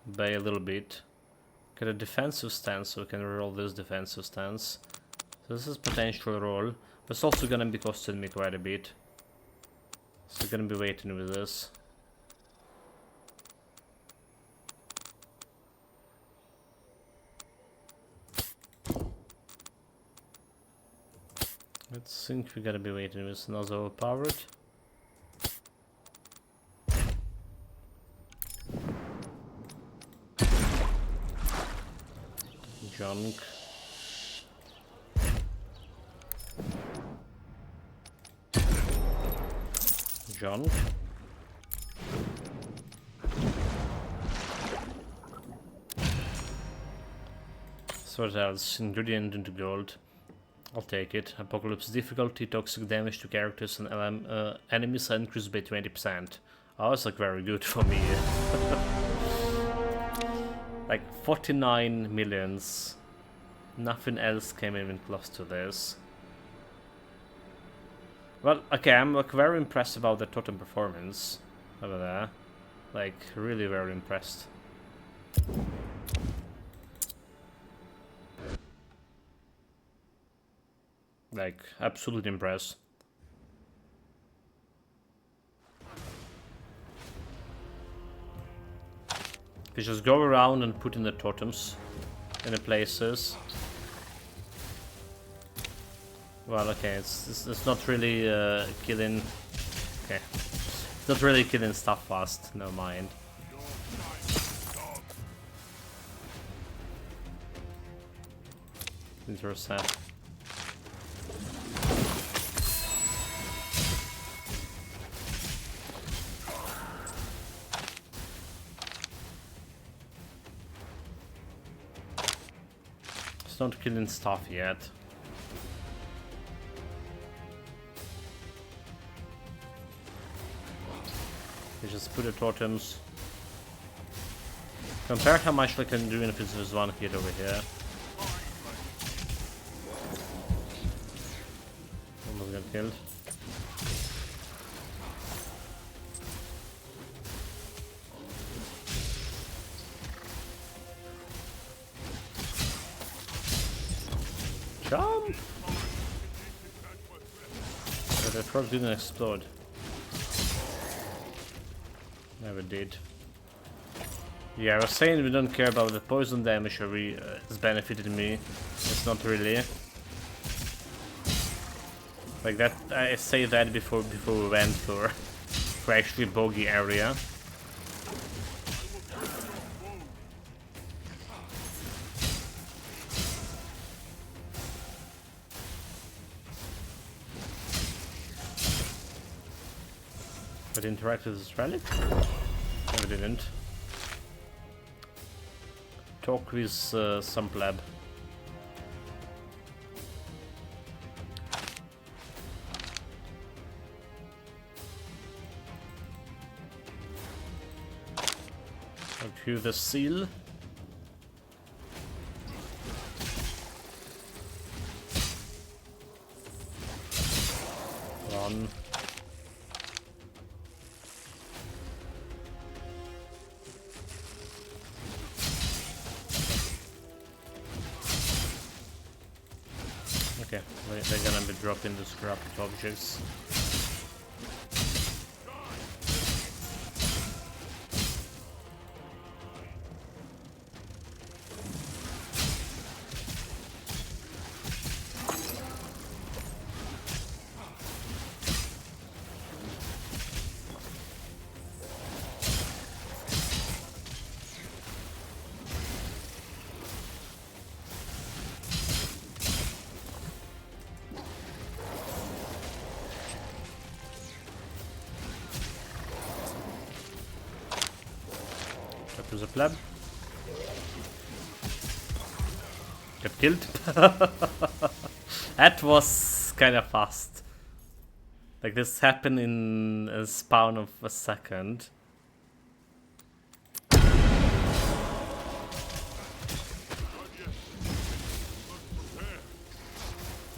Speaker 1: by a little bit. Get a defensive stance, so we can roll this defensive stance. So this is potential roll, but it's also gonna be costing me quite a bit. So we're gonna be waiting with this. I think we gotta be waiting with another overpowered. Junk. Junk. So what else? Ingredient into gold. I'll take it. Apocalypse difficulty, toxic damage to characters and enemies increased by 20%. Oh, that's like very good for me. Like 49 millions. Nothing else came even close to this. Well, okay, I'm like very impressed about the totem performance over there. Like, really very impressed. Like, absolutely impressed. You just go around and put in the totems in the places. Well, okay, it's not really killing. Okay, it's not really killing stuff fast. Never mind. These are set. It's not killing stuff yet. You just put the totems. Compare how much I can do if it's just one hit over here. Almost got killed. Jump! But the frog didn't explode. Never did. Yeah, I was saying we don't care about the poison damage or it's benefited me. It's not really. Like that, I say that before we went for actually bogey area. But interact with this relic? No, we didn't. Talk with some pleb. To the seal. Run. Okay, they're gonna be dropping the scrap objects. To the pleb. Got killed. That was kind of fast. Like this happened in a spawn of a second.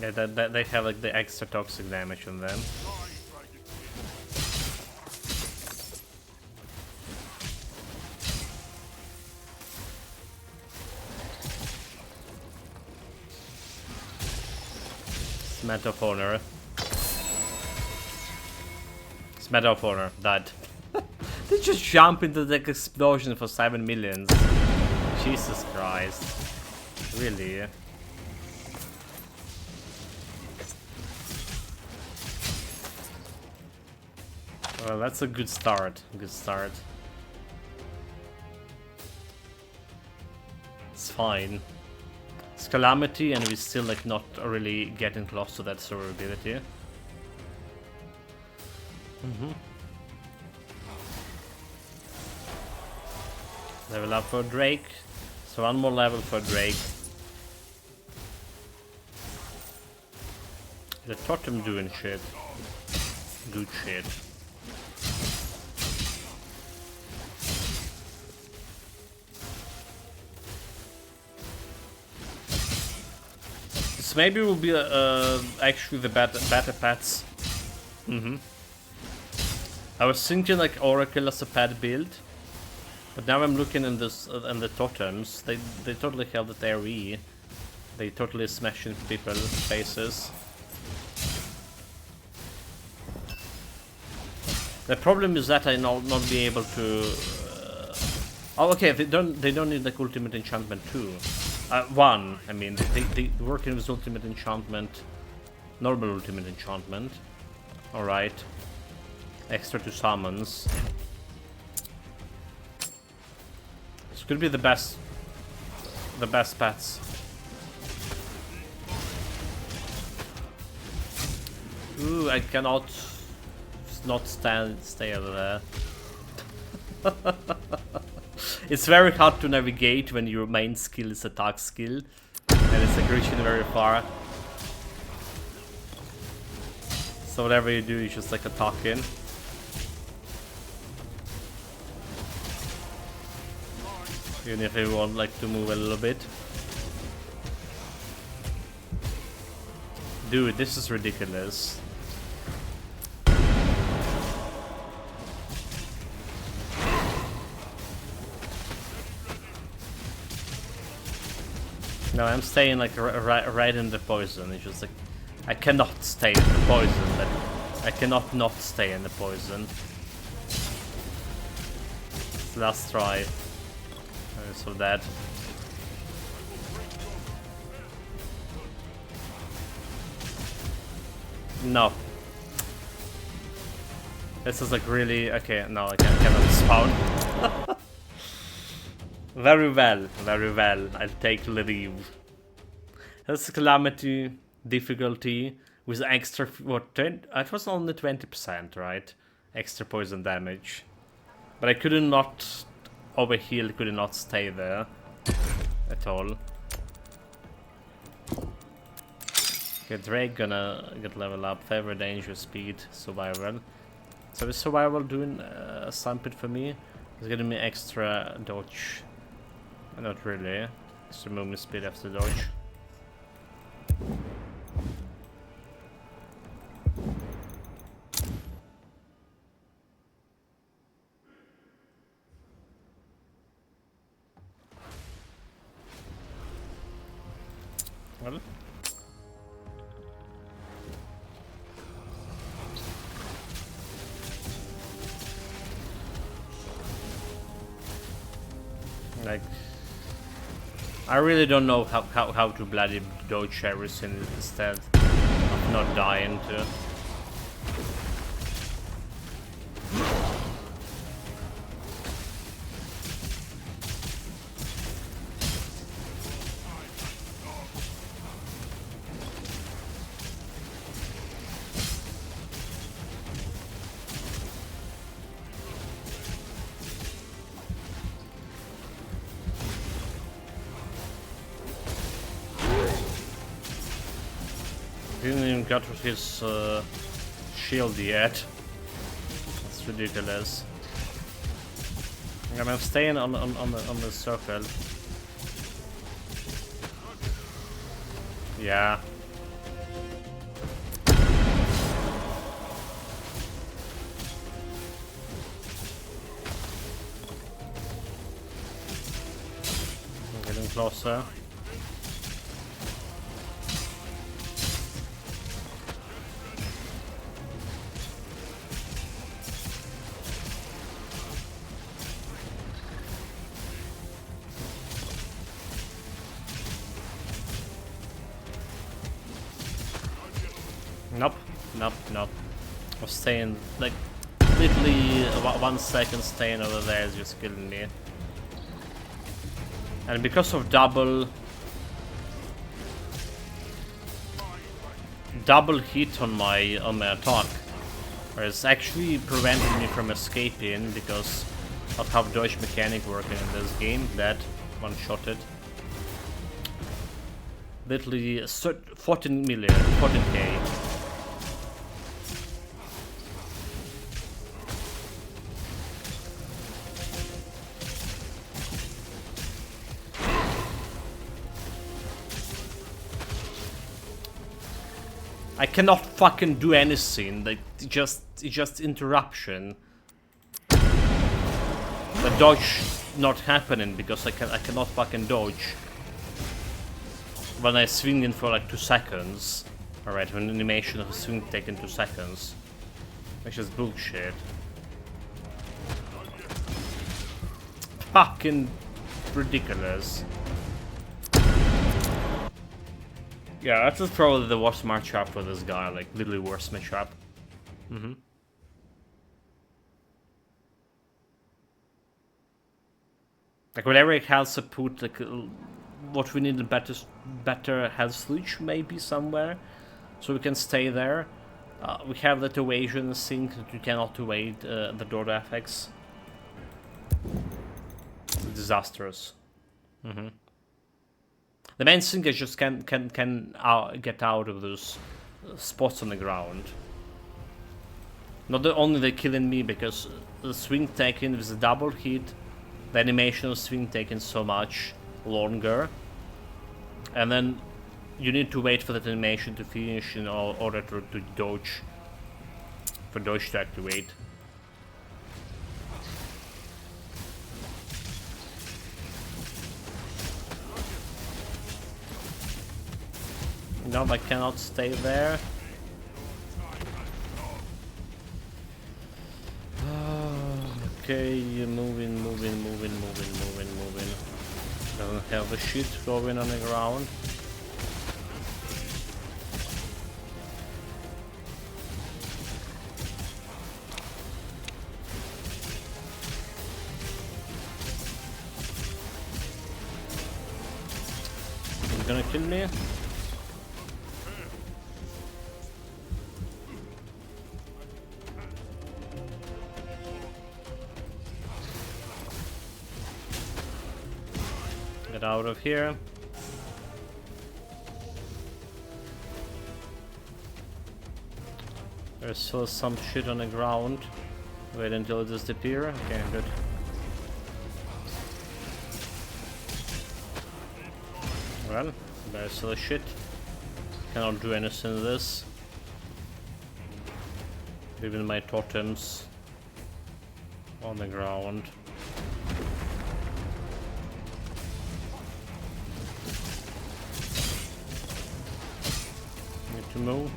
Speaker 1: Yeah, they have like the extra toxic damage on them. Matter of honor. It's matter of honor. Died. They just jump into the explosion for 7 millions. Jesus Christ. Really? Well, that's a good start. Good start. It's fine. It's Calamity, and we still like not really getting close to that survivability. Level up for Drake. So one more level for Drake. The totem doing shit. Good shit. This maybe will be actually the better pets. I was thinking like Oracle as a pet build, but now I'm looking in this and the totems. They totally held the AoE. They totally smash into people's faces. The problem is that I not be able to. Oh, okay. They don't need like ultimate enchantment too. One. I mean, they working with ultimate enchantment, normal ultimate enchantment. All right. Extra 2 summons. This could be the best pets. Ooh, I cannot not stay over there. It's very hard to navigate when your main skill is attack skill, and it's like reaching very far. So whatever you do, you just like attacking. Even if you want like to move a little bit. Dude, this is ridiculous. No, I'm staying like right in the poison. It's just like I cannot stay in the poison, but I cannot not stay in the poison. Last try. So that. No. This is like really... Okay, no, I cannot spawn. Very well, very well. I'll take leave. That's calamity difficulty with extra... What? It was only 20%, right? Extra poison damage. But I could not overheal, could not stay there at all. Okay, Drake gonna get level up. Favor, danger, speed, survival. So is survival doing something for me? It's giving me extra dodge. Not really. Extra movement speed after dodge. Well. Like, I really don't know how to bloody dodge everything instead of not dying to. Didn't even got his shield yet. That's ridiculous. I'm staying on the circle. Yeah. I'm getting closer. Nope, nope, nope. I'm staying, like, literally 1 second staying over there is just killing me. And because of double hit on my attack, it's actually preventing me from escaping because of how dodge mechanic working in this game. That one-shotted. Literally 14k. I cannot fucking do anything. Like, it's just interruption. The dodge not happening because I cannot fucking dodge when I swing in for like 2 seconds. Alright, an animation of a swing taking 2 seconds. Which is bullshit. Fucking ridiculous. Yeah, that is probably the worst matchup for this guy, like literally worst matchup. Like whenever it has to put like what we need a better health switch maybe somewhere, so we can stay there. We have that evasion sync that we cannot evade the door effects. Disastrous. The main thing is just can get out of those spots on the ground. Not only they're killing me because the swing taken with a double hit, the animation of swing taking so much longer, and then you need to wait for that animation to finish in order to dodge, for dodge to activate. No, I cannot stay there. Okay, moving. Doesn't have the shit going on the ground. He's gonna kill me. Get out of here. There's still some shit on the ground. Wait until it disappears. Okay, good. Well, there's still shit. Cannot do anything to this. Even my totems on the ground. Need to move.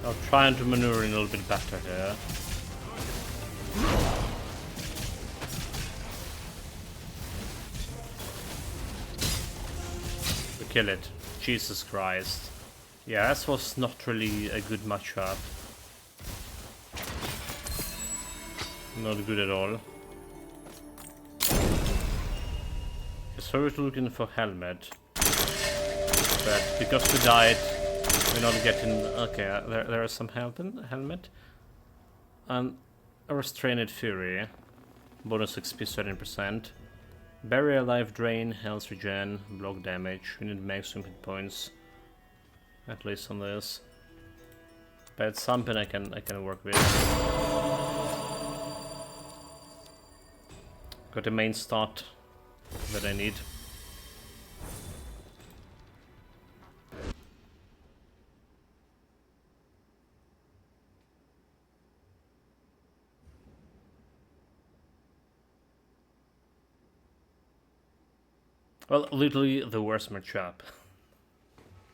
Speaker 1: I'm trying to maneuver a little bit better here. We kill it. Jesus Christ. Yeah, this was not really a good matchup. Not good at all. So we're looking for helmet. But because we died, we're not getting... Okay, there is some helmet. And a Restrained Fury. Bonus XP 13%. Barrier, life drain, health regen, block damage. We need maximum hit points. At least on this. But it's something I can work with. Got the main stat that I need. Well, literally the worst matchup.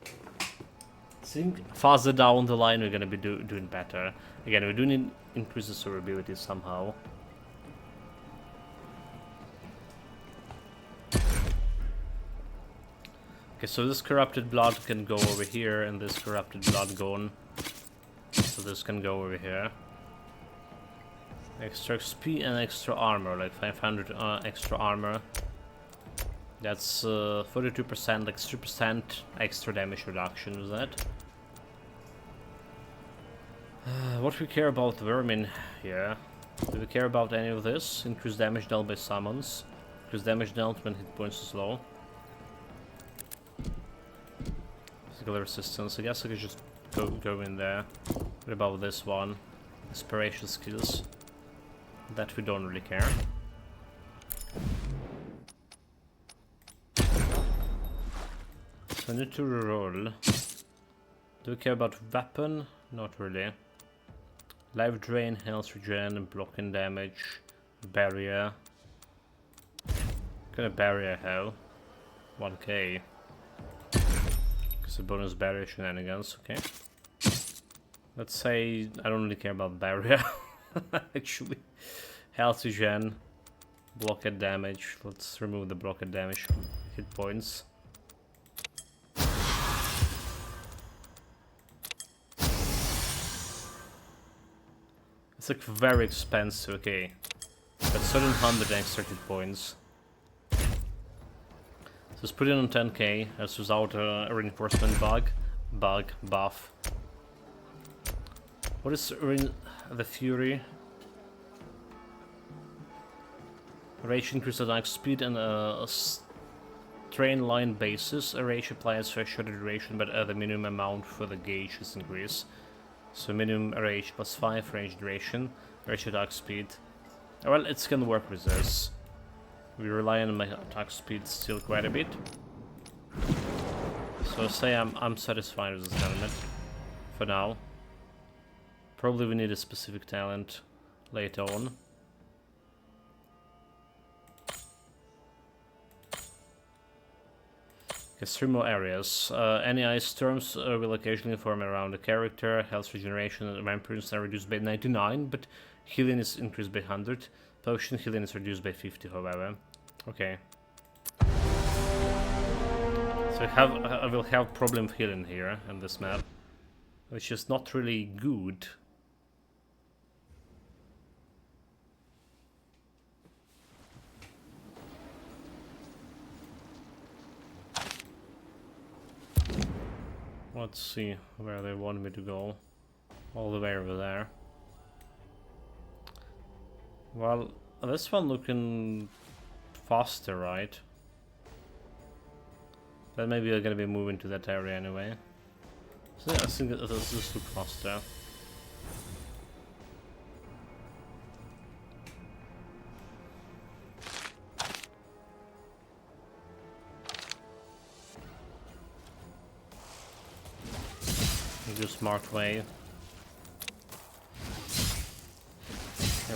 Speaker 1: I think farther down the line we're gonna be doing better. Again, we do need increase the survivability somehow. Okay, so this corrupted blood can go over here, and this corrupted blood gone. So this can go over here. Extra XP and extra armor, like 500 extra armor. That's 42%, like 3% extra damage reduction, is that? What we care about vermin here? Do we care about any of this? Increase damage dealt by summons. Increase damage dealt when hit points is low. Physical resistance. I guess I could just go in there. What about this one? Inspiration skills. That we don't really care. So I need to reroll. Do we care about weapon? Not really. Life drain, health regen, blocking damage, barrier. What kind of barrier have? 1k. Because a bonus barrier shenanigans, okay. Let's say I don't really care about barrier. Actually. Health regen, blockade damage. Let's remove the blockade damage from hit points. It's like very expensive, okay. But 700 extra hit points. So let's put it on 10k. That's without a reinforcement buff. What is the Fury? Rage increases attack speed and a train line basis. A rage applies for a shorter duration, but the minimum amount for the gauge is increased. So minimum rage plus 5 range duration, rage attack speed. Well, it's gonna work with this. We rely on my attack speed still quite a bit. So say I'm satisfied with this helmet for now. Probably we need a specific talent later on. Okay, 3 more areas. Any ice storms will occasionally form around the character. Health regeneration and vampires are reduced by 99, but healing is increased by 100. Potion healing is reduced by 50, however. Okay. So I will have problem healing here in this map, which is not really good. Let's see where they want me to go. All the way over there. Well, this one looking faster, right? But maybe we're gonna be moving to that area anyway. So I think it does just look faster. Do smart way.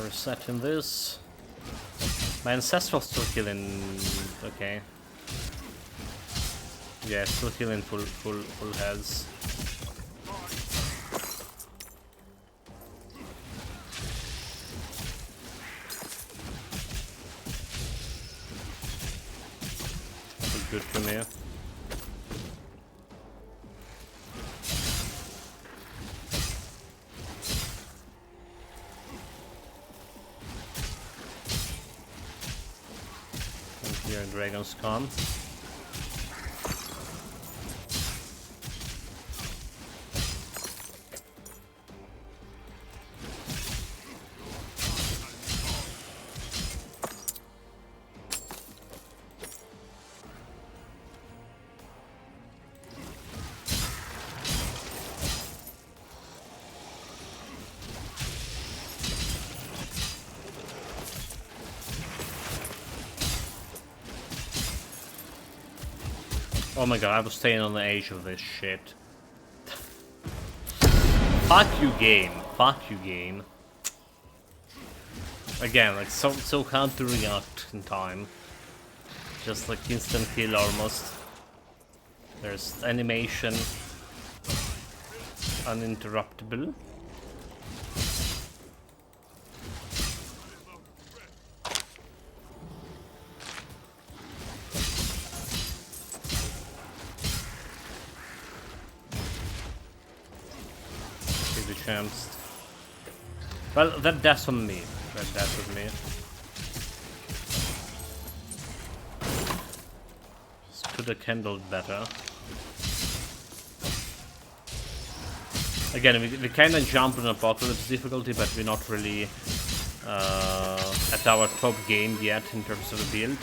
Speaker 1: Resetting this. My ancestral still healing. Okay. Yeah, still healing full heads. That's good for me. Here, dragons come. Oh my god, I was staying on the edge of this shit. Fuck you, game. Fuck you, game. Again, like so hard to react in time. Just like instant kill almost. There's animation. Uninterruptible. Champs. Well, that's on me. That's with me. This could have handled better. Again, we kind of jump on Apocalypse difficulty, but we're not really at our top game yet in terms of the build.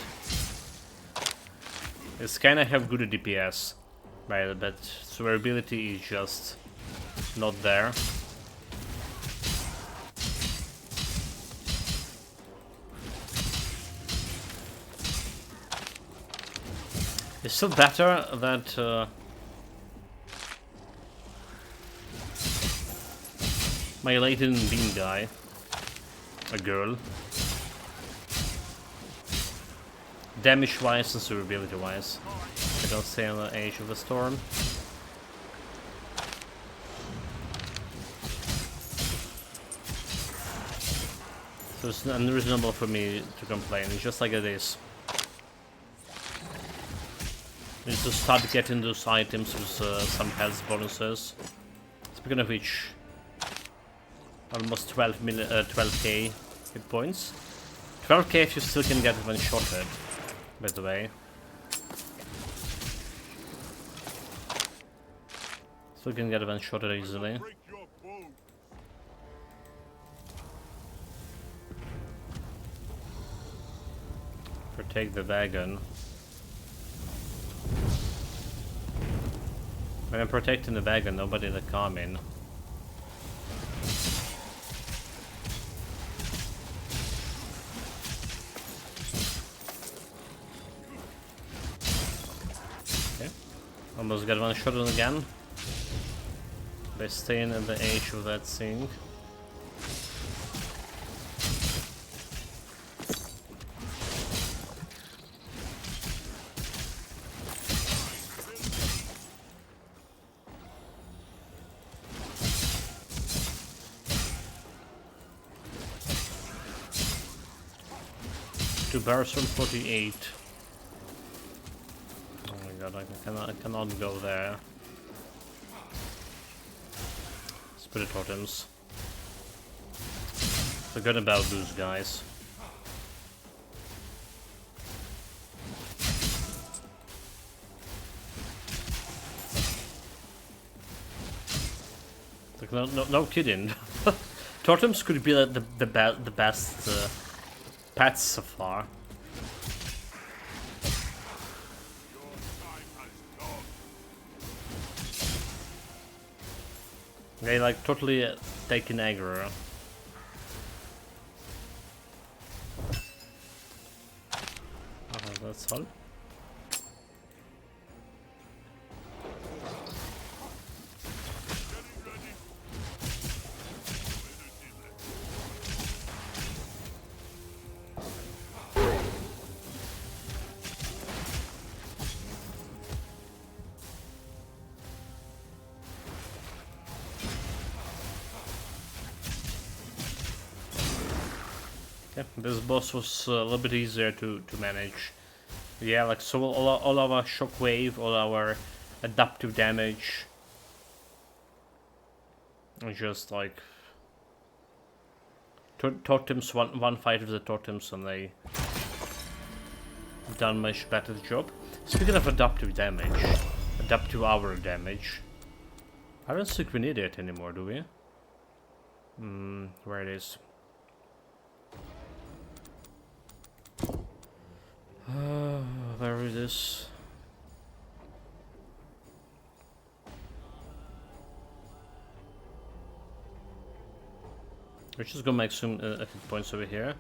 Speaker 1: It's kind of have good DPS, right? But survivability is just not there. It's still better that my Leighton Bean guy, a girl, damage wise and survivability wise, I don't stay on the edge of the storm. So it's unreasonable for me to complain, it's just like it is. We need to start getting those items with some health bonuses. Speaking of which, almost 12k hit points. 12k if you still can get it when shotted, by the way. Still can get it when shotted easily. Protect the wagon. When I'm protecting the wagon, nobody will come in. Okay. Almost got one shot on again. By staying at the edge of that thing. bears on 48. Oh my god, I cannot go there. Spirit totems. Forget about those guys. Like, no kidding. Totems could be like the best pets so far. They like totally taking aggro. That's all. Okay, this boss was a little bit easier to manage. Yeah, like so all our shockwave, all our adaptive damage, and just like totems. One fight with the totems, and they done much better job. Speaking of adaptive damage, adaptive hour damage, I don't think we need it anymore, do we? Where it is? Where is this? We're just gonna make some hit points over here.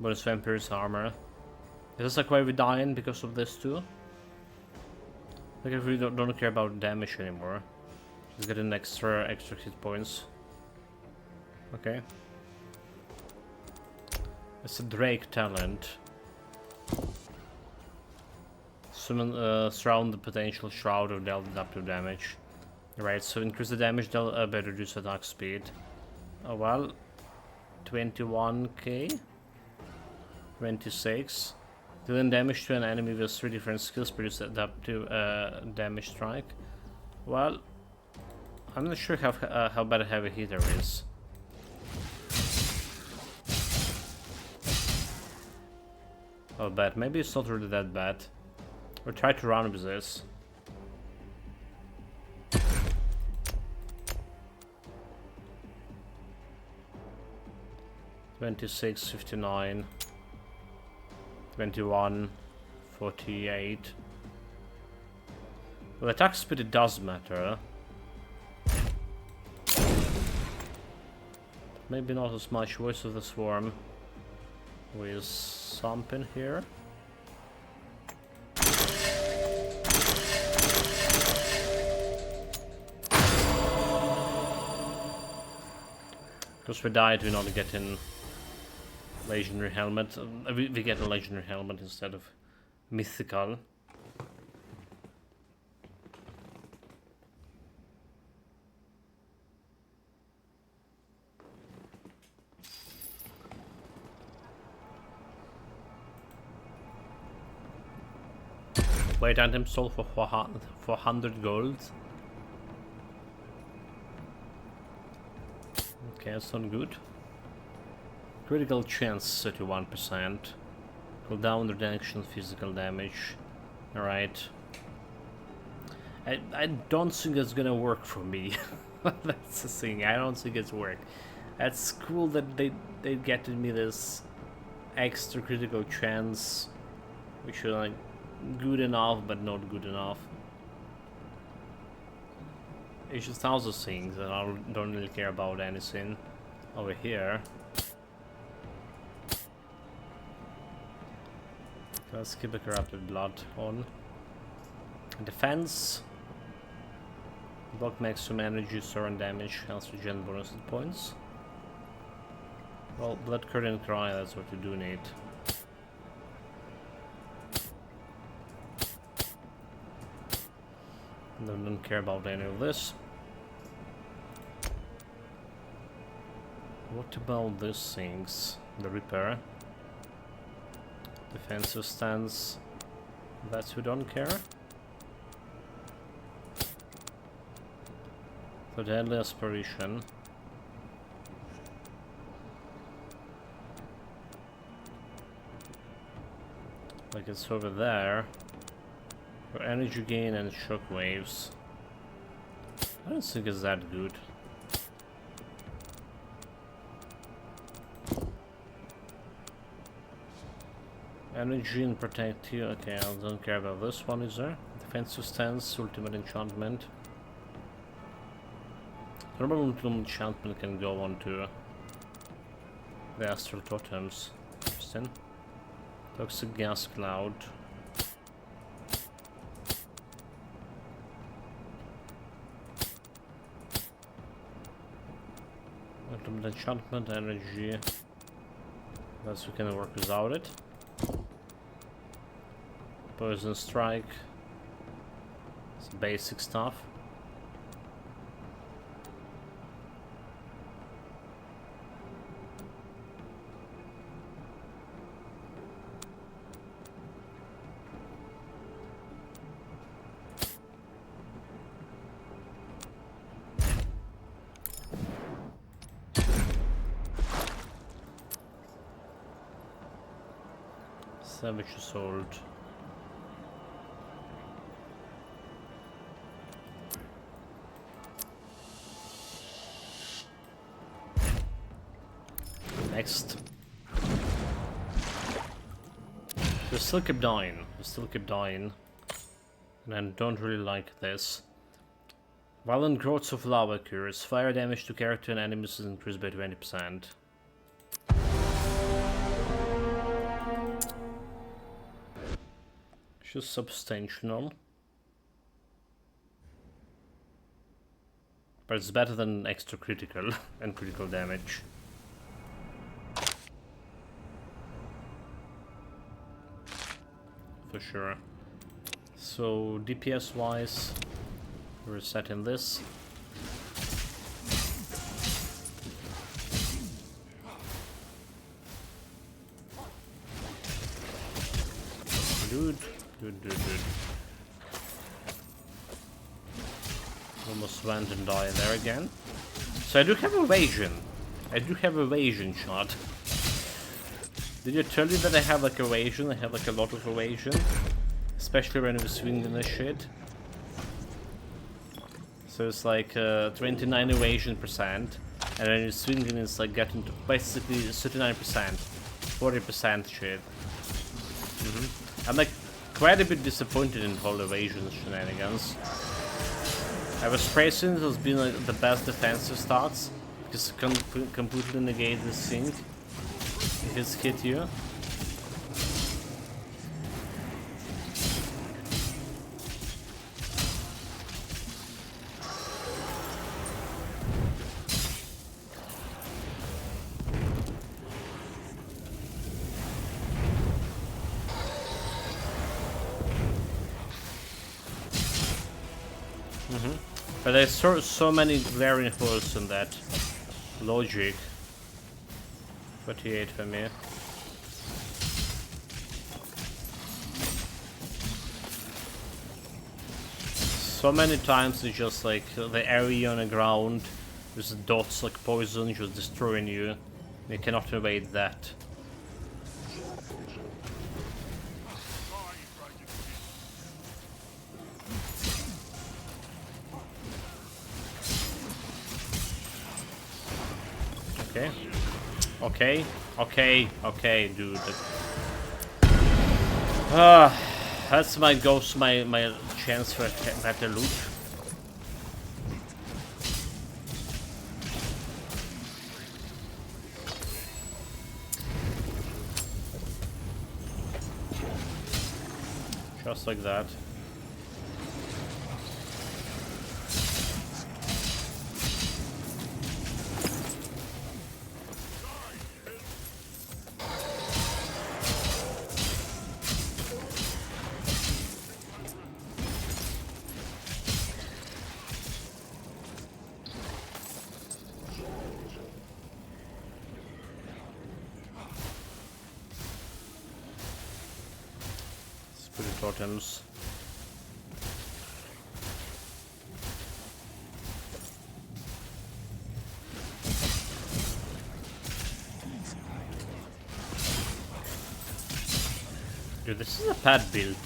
Speaker 1: Bonus vampire's armor. Is this like why we dying because of this too? Like if we don't care about damage anymore, just get an extra hit points. Okay. It's a Drake talent. Summon, surround the potential shroud of dealt adaptive damage. Right, so increase the damage, they'll better reduce attack speed. Oh well, 21k, 26. Dealing damage to an enemy with 3 different skills produce adaptive damage strike. Well, I'm not sure how bad a heavy hitter is. Oh, bad. Maybe it's not really that bad. Or try to run with this. $26, $59, $21, $48. Well, attack speed it does matter. Maybe not as much. Voice of the Swarm with something here. Because we died, we're not getting legendary helmet. We get a legendary helmet instead of mythical. Wait, and him sold for 400 gold. Okay, that's not good. Critical chance 31%. Cooldown reduction physical damage. Alright. I don't think it's gonna work for me. That's the thing, I don't think it's work. That's cool that they getting me this extra critical chance, which is like good enough but not good enough. It's just thousands of things and I don't really care about anything over here. Let's keep the corrupted blood on. Defense. Block maximum energy, surround damage, health regen bonus hit points. Well, blood curtain cry, that's what you do need. Don't care about any of this. What about these things? The repair. Defensive stance. That we don't care. The deadly aspiration. Like it's over there. For energy gain and shockwaves. I don't think it's that good. Energy and protect you. Okay, I don't care about this one, is there? Defensive stance, ultimate enchantment. Normal ultimate enchantment can go on to the astral totems. Interesting. Toxic gas cloud. Ultimate enchantment, energy. That's we can work without it. Poison strike. It's basic stuff. Savage Assault. Next. They still keep dying. They still keep dying. And I don't really like this. Violent growths of lava occurs. Fire damage to character and enemies is increased by 20%. Just substantial. But it's better than extra critical and critical damage. For sure. So DPS wise, we're setting this. Good. Almost went and died there again. So I do have evasion. I do have evasion shot. Did I tell you that I have like evasion? I have like a lot of evasion. Especially when we swing in this shit. So it's like 29 evasion percent. And when you're swinging it's like getting to basically 39%. 40% shit. I'm like quite a bit disappointed in whole evasion shenanigans. I was praising it as being like the best defensive stats because it completely negate this thing if it's hit you. But there's so many varying holes in that logic. 48 for me. So many times it's just like the area on the ground, there's dots like poison just destroying you. You cannot evade that. Okay, dude. That's my ghost, my chance for better loot. Just like that. to the totems. Dude, this is a pad build.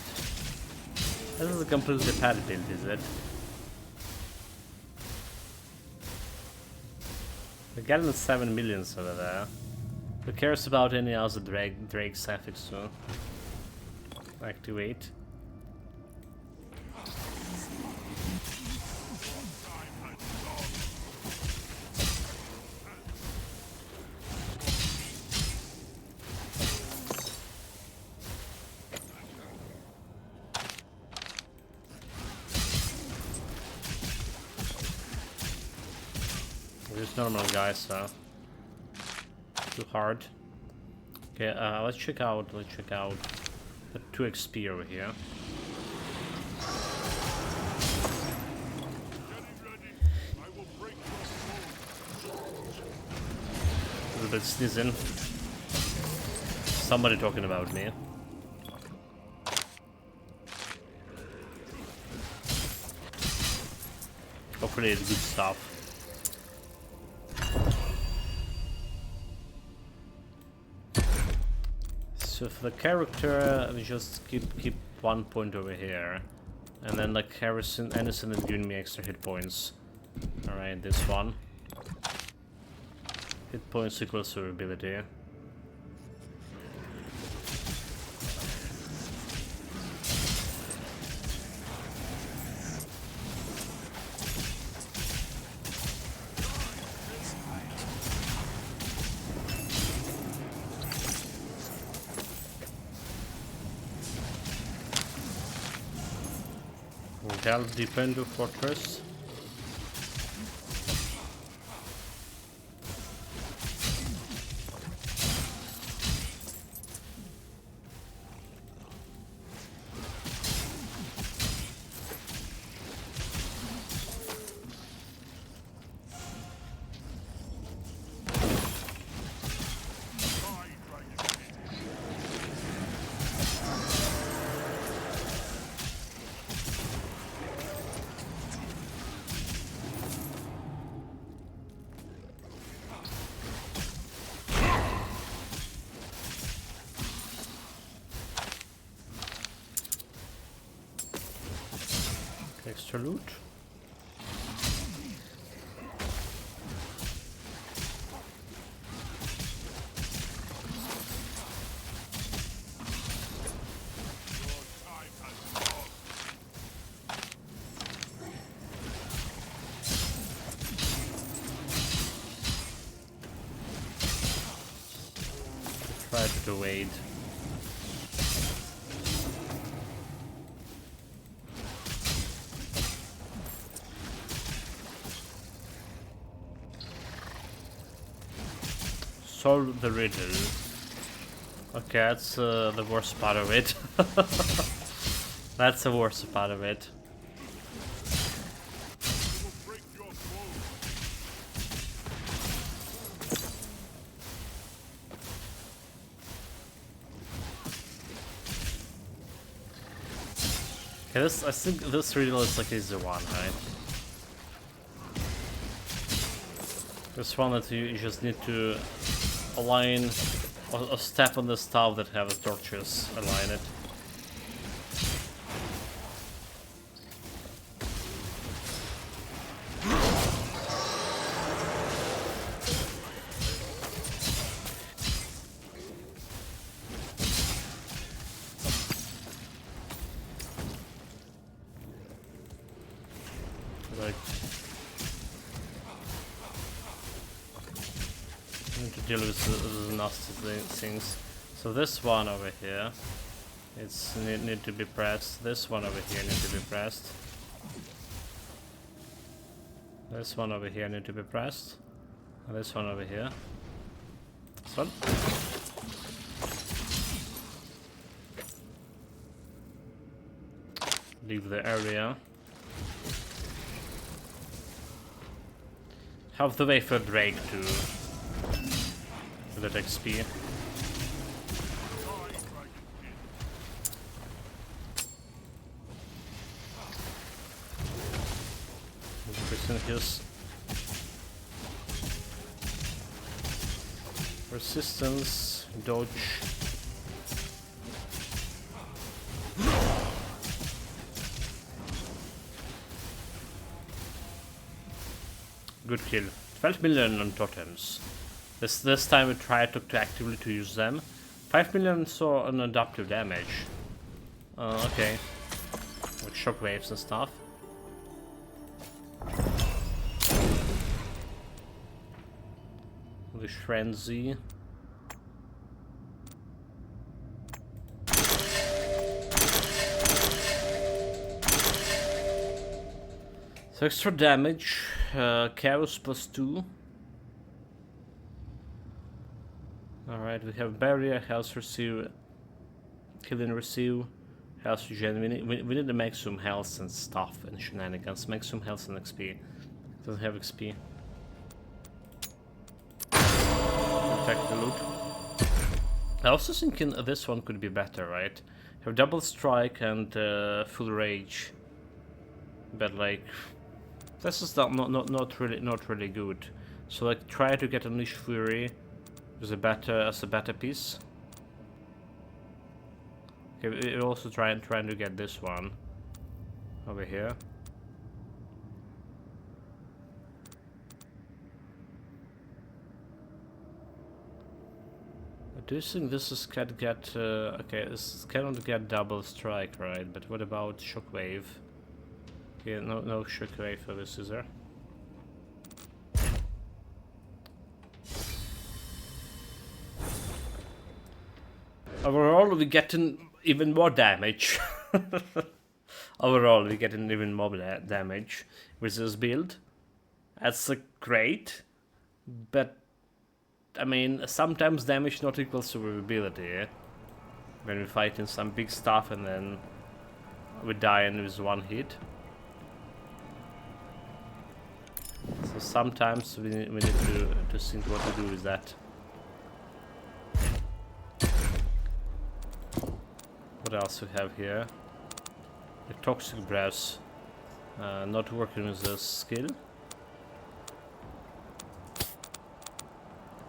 Speaker 1: This is a completely pad build, is it? We're getting 7 millions over there. Who cares about any other Drake suffix to activate? Just normal guys, so too hard. Okay, let's check out the 2 XP over here. A little bit sneezing. Somebody talking about me. Hopefully it's good stuff. So for the character, we just keep 1 point over here, and then like Anderson is giving me extra hit points. All right, this one. Hit points equals survivability. Gal Defender Fortress. Extra loot. Try to evade. Solve the riddle. Okay, that's the worst part of it. That's the worst part of it. Okay, I think this riddle is like easy one, right? This one that you just need to align or step on the stuff that have the torches, align it. Like, need to deal with the nasty things. So this one over here, it's need to be pressed. This one over here need to be pressed. This one over here need to be pressed. And this one over here. This one. Leave the area. Have to wait for Drake to that XP. in his resistance, dodge. Good kill. 12 million on totems. This time we tried to actively to use them. 5 million saw an adaptive damage. Okay. With shockwaves and stuff. The frenzy. So extra damage, chaos +2. Alright, we have barrier, health receive, kill and receive, health regen. We need to maximum health and stuff and shenanigans. Maximum health and XP. Doesn't have XP. Protect the loot. I also think this one could be better, right? Have double strike and full rage. But like, this is not really good. So like, try to get Unleash Fury as a better piece. Okay, we're also trying to get this one over here. Do you think this is can get okay? This cannot get double strike, right? But what about shockwave? Okay, no shockwave for this, is there? Overall, we getting even more damage. Overall, we getting even more damage with this build. That's great, but I mean, sometimes damage not equals survivability. When we fighting some big stuff and then we die in with one hit. So sometimes we need to think what to do with that. What else we have here? The toxic breath. Not working with the skill.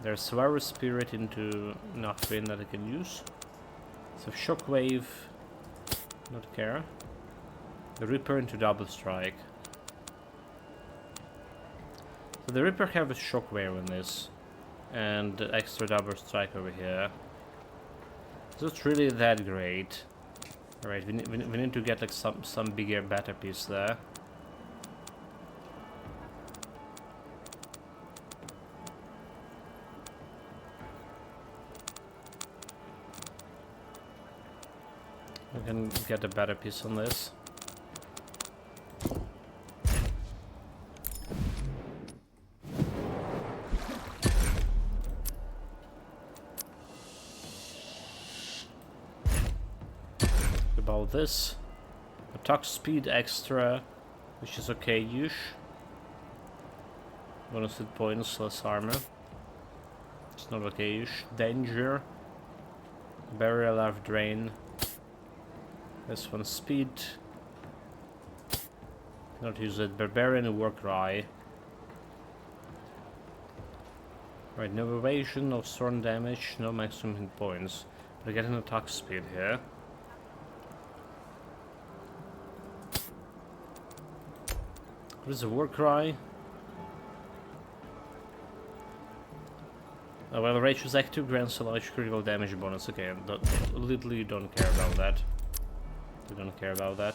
Speaker 1: There's Virus Spirit into nothing that I can use. So Shockwave, not care. The Reaper into Double Strike. So the Reaper have a Shockwave in this, and the extra Double Strike over here. It's not really that great. Alright, we need to get like some bigger, better piece there. We can get a better piece on this. About this, attack speed extra, which is okay-ish. Bonus hit points, less armor. It's not okay-ish. Danger, barrier life drain. This one speed. Not use it. Barbarian work Cry. Right, no evasion, no storm damage, no maximum hit points. But I get an attack speed here. What is a war cry? Well, rage is active, grants a large critical damage bonus. Okay, literally don't care about that. We don't care about that.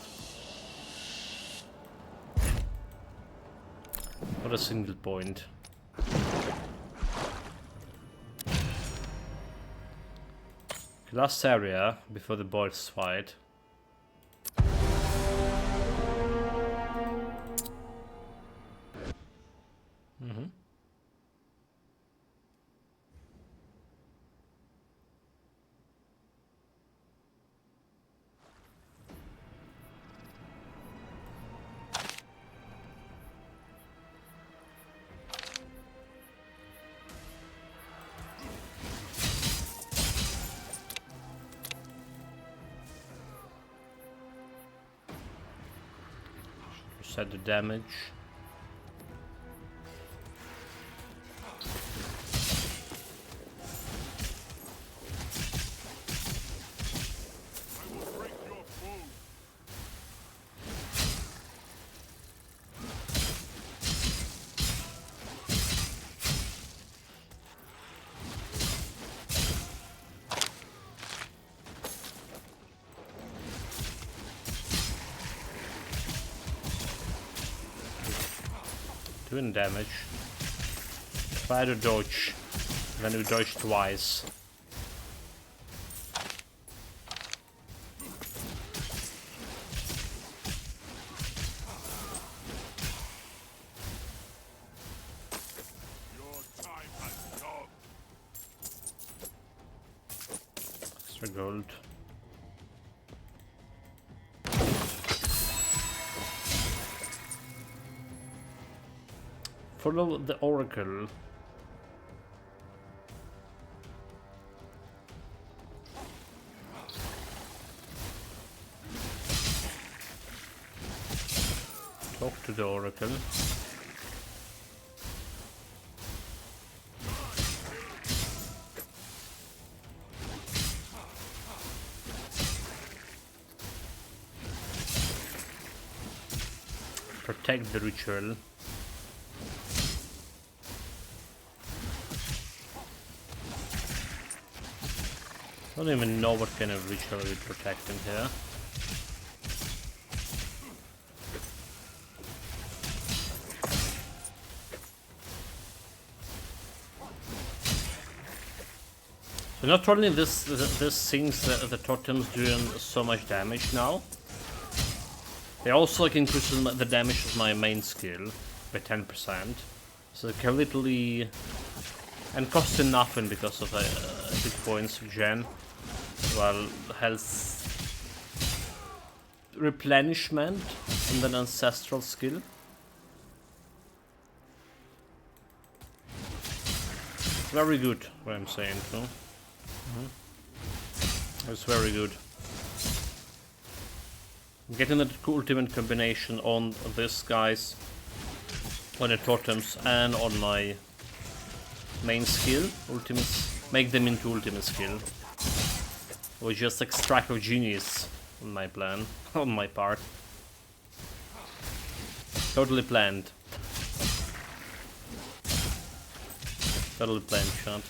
Speaker 1: What a single point. Last area before the boss fight. Set the damage. Doing damage. Try to dodge. Then we dodge twice. Extra gold. Follow the oracle. Talk to the oracle. Protect the ritual. I don't even know what kind of ritual we're protecting here. So not only this things the totems doing so much damage now, they also like increases the damage of my main skill by 10%. So it can literally and costing nothing because of hit points gen. Well, health replenishment and an ancestral skill. Very good, what I'm saying too. It's very good. Getting the ultimate combination on this guys, on the totems and on my main skill, make them into ultimate skill. Was just like strike of genius on my plan, on my part. Totally planned. Totally planned, chat.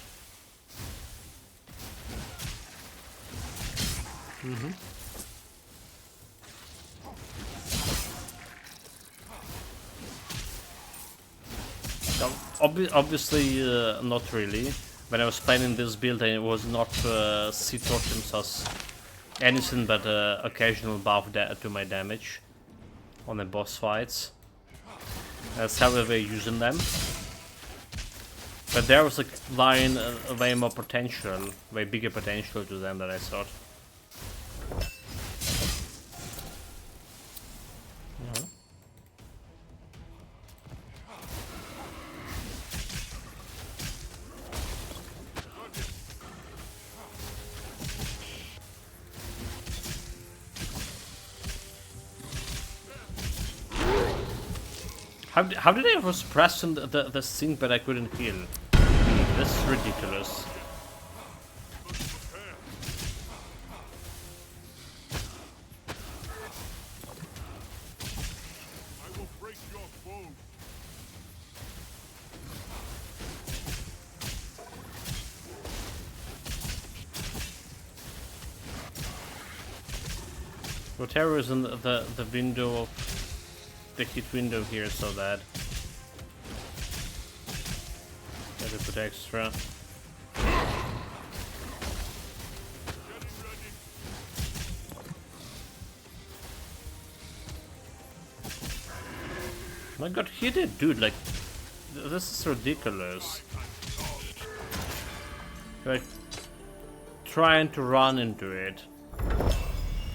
Speaker 1: Obviously, not really. When I was planning this build, I was not see totems as anything but occasional buff to my damage on the boss fights. That's how we're using them. But there was like lying way more potential, way bigger potential to them than I thought. How did I was pressing the thing but I couldn't heal? This is ridiculous.
Speaker 2: I will break your bones.
Speaker 1: Whatever is in the window of the hit window here is so bad. Gotta put extra. My god, he did, dude, like, this is ridiculous. Like, trying to run into it.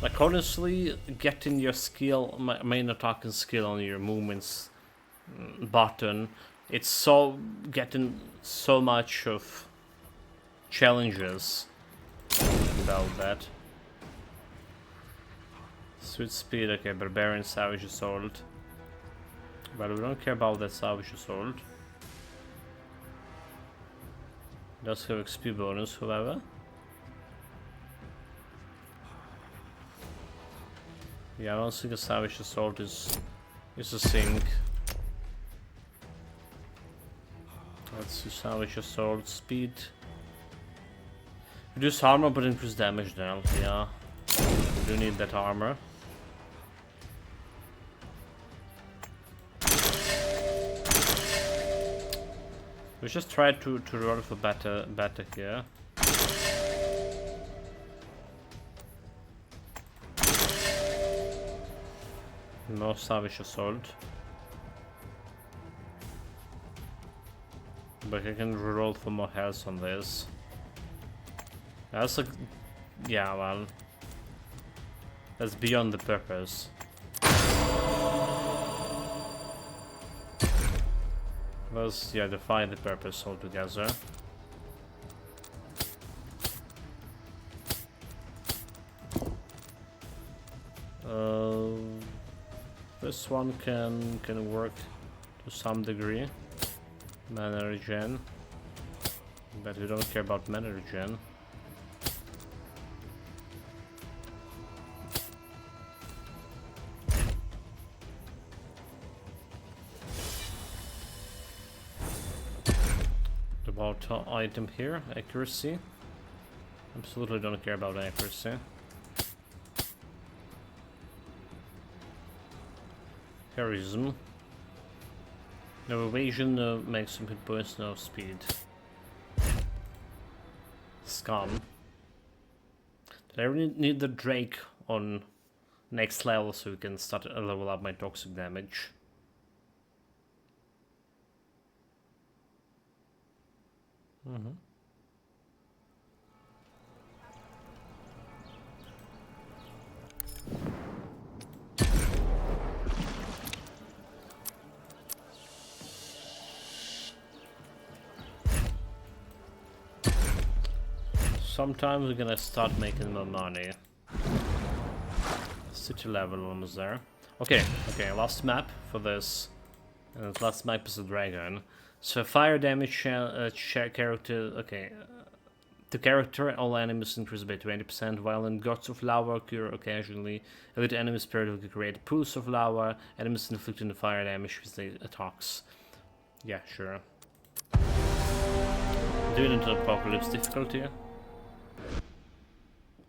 Speaker 1: Like, honestly, getting your skill, main attacking skill on your movements button, it's so, getting so much of challenges without that. Sweet speed, okay, Barbarian, Savage Assault. But we don't care about that Savage Assault. Does have XP bonus, however. Yeah, I don't think a Savage Assault is a thing. Let's see, Savage Assault, speed. Reduce armor but increase damage now, yeah. We do need that armor. We just try to roll for better here. No savage assault. But I can reroll for more health on this. That's like, yeah, well, that's beyond the purpose. Let's, yeah, defy the purpose altogether. This one can work to some degree. Mana regen, but we don't care about mana regen. About item here, accuracy. Absolutely don't care about accuracy. Charisma. No evasion, no maximum hit points, no speed. Scum. Did I really need the Drake on next level so we can start to level up my toxic damage? Sometimes we're gonna start making more money. City level almost there. Okay, last map for this. And the last map is a dragon. So fire damage character, okay. The character, all enemies increase by 20%. Violent gods of lava occur occasionally. Elite enemy spirit will create pools of lava. Enemies inflicting fire damage with the attacks. Yeah, sure. Doing it in apocalypse difficulty.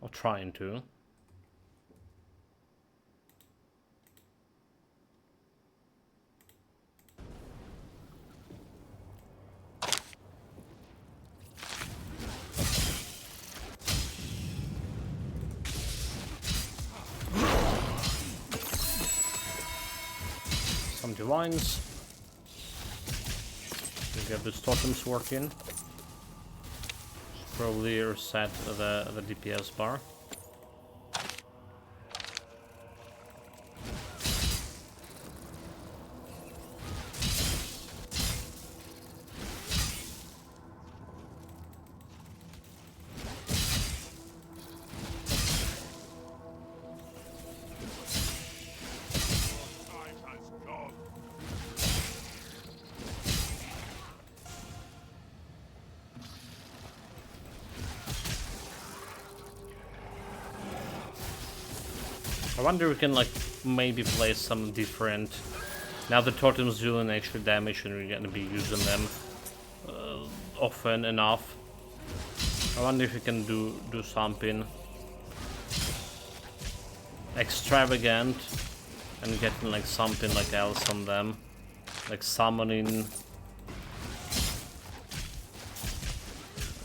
Speaker 1: Or trying to. Some divines. We get the totems working. Probably reset the DPS bar. I wonder if we can like maybe play some different. Now the totems do an extra damage and we're gonna be using them often enough. I wonder if we can do something extravagant and getting like something like else on them, like summoning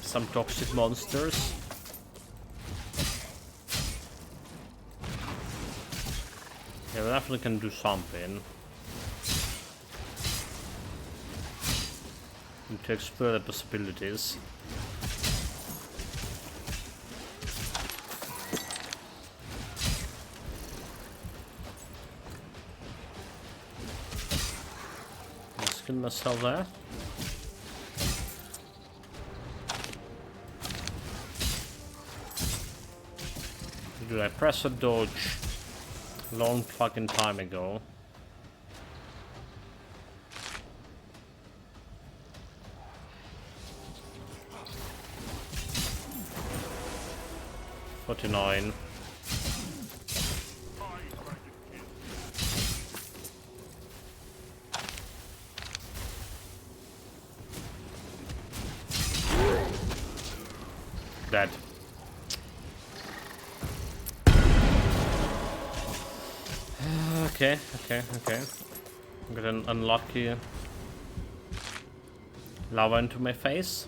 Speaker 1: some toxic monsters. Yeah, we definitely can do something. And to explore the possibilities. Let's kill myself there. Did I press a dodge? Long fucking time ago. $49. Dead. Okay. Got an unlucky Lava into my face.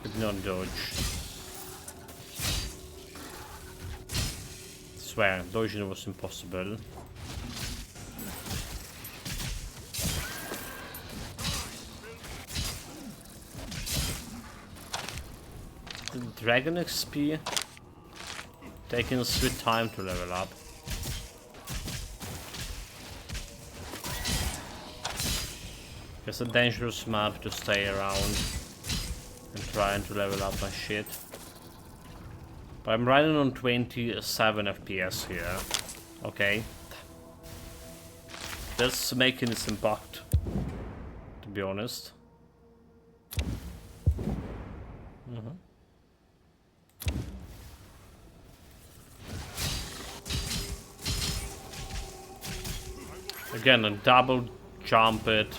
Speaker 1: Could not dodge. Swear, dodging was impossible. The Dragon XP taking a sweet time to level up. It's a dangerous map to stay around and trying to level up my shit. But I'm riding on 27 FPS here. Okay. That's making its impact, to be honest. Again, a double jump it.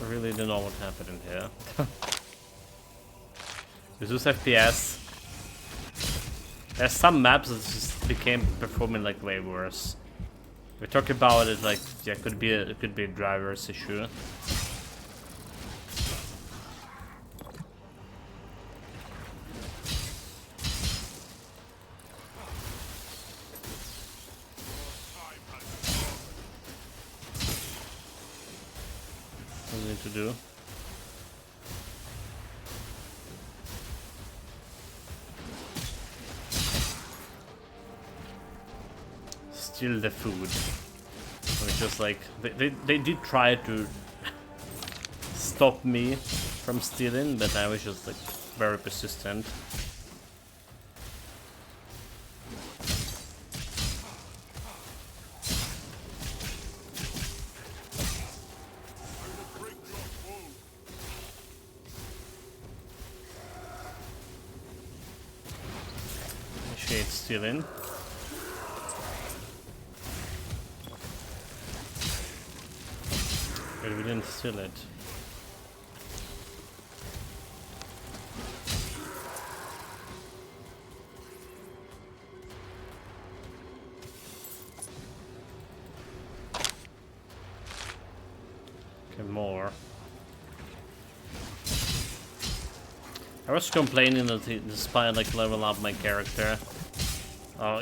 Speaker 1: Really don't know what happened in here. This is FPS. There's some maps that just became performing like way worse. We talk about it like yeah, it could be a driver's issue. What do we need to do? Steal the food. It's just like they did try to stop me from stealing, but I was just like very persistent. Initiate stealing. But we didn't steal it. Okay, more. I was complaining that despite like level up my character,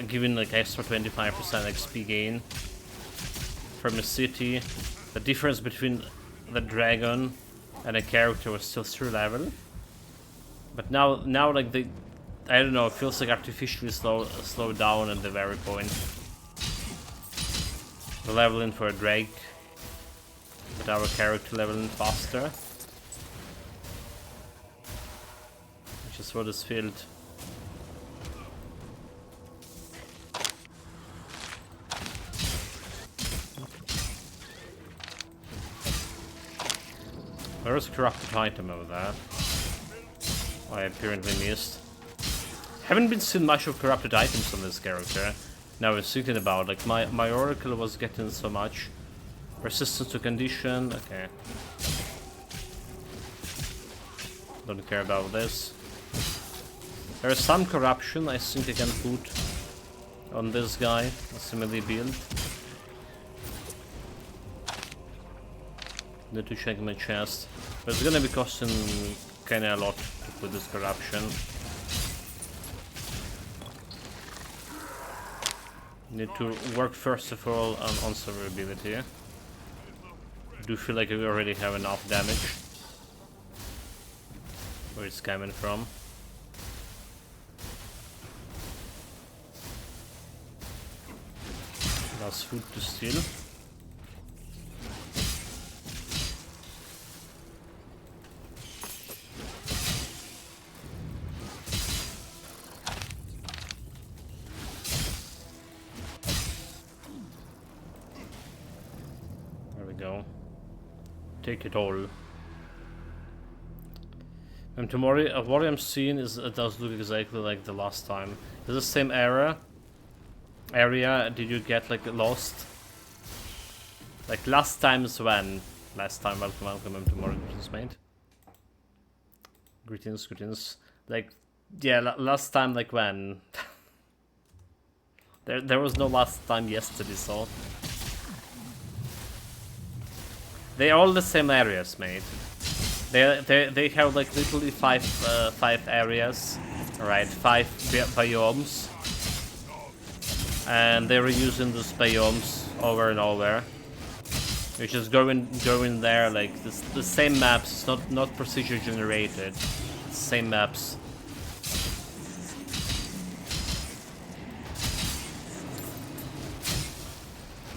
Speaker 1: giving like extra 25% XP gain from a city, the difference between the dragon and a character was still 3 level. But now like I don't know, it feels like artificially slow down at the very point. The leveling for a drake, but our character leveling faster. Which is what is filled. There is a corrupted item over there. I apparently missed. Haven't been seeing much of corrupted items on this character. Now I was thinking about like my oracle was getting so much resistance to condition. Okay. Don't care about this. There is some corruption I think I can put on this guy, a similar build. Need to check my chest. But it's gonna be costing kinda a lot to put this corruption. Need to work first of all on survivability. I do feel like we already have enough damage. Where it's coming from. Last food to steal. Go. Take it all. And tomorrow, what I'm seeing is it does look exactly like the last time. Is the same area? Did you get like lost? Like last time's when? Last time, welcome to more greetings, mate. Greetings. Like, yeah, last time, like when? there was no last time yesterday, so. They're all the same areas, mate. They have like literally five areas, right? 5 biomes, and they're using those biomes over and over. You're just going there like the same maps. It's not procedure generated. Same maps.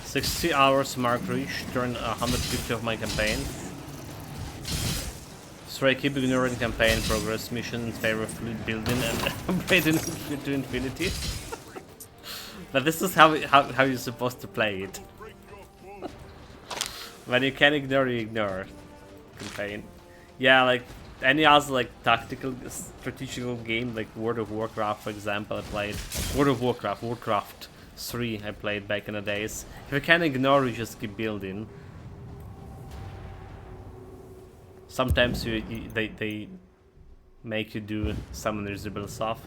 Speaker 1: $60 hours mark reached. Turn 150 of my campaign. Sorry, keep ignoring campaign progress mission in favor of fleet building and upgrading to infinity. But this is how you're supposed to play it. When you can ignore, you ignore. Campaign. Yeah, like any other like tactical, strategical game, like World of Warcraft, for example, I played. Warcraft 3 I played back in the days. If you can ignore, you just keep building. Sometimes they make you do some unreasonable stuff.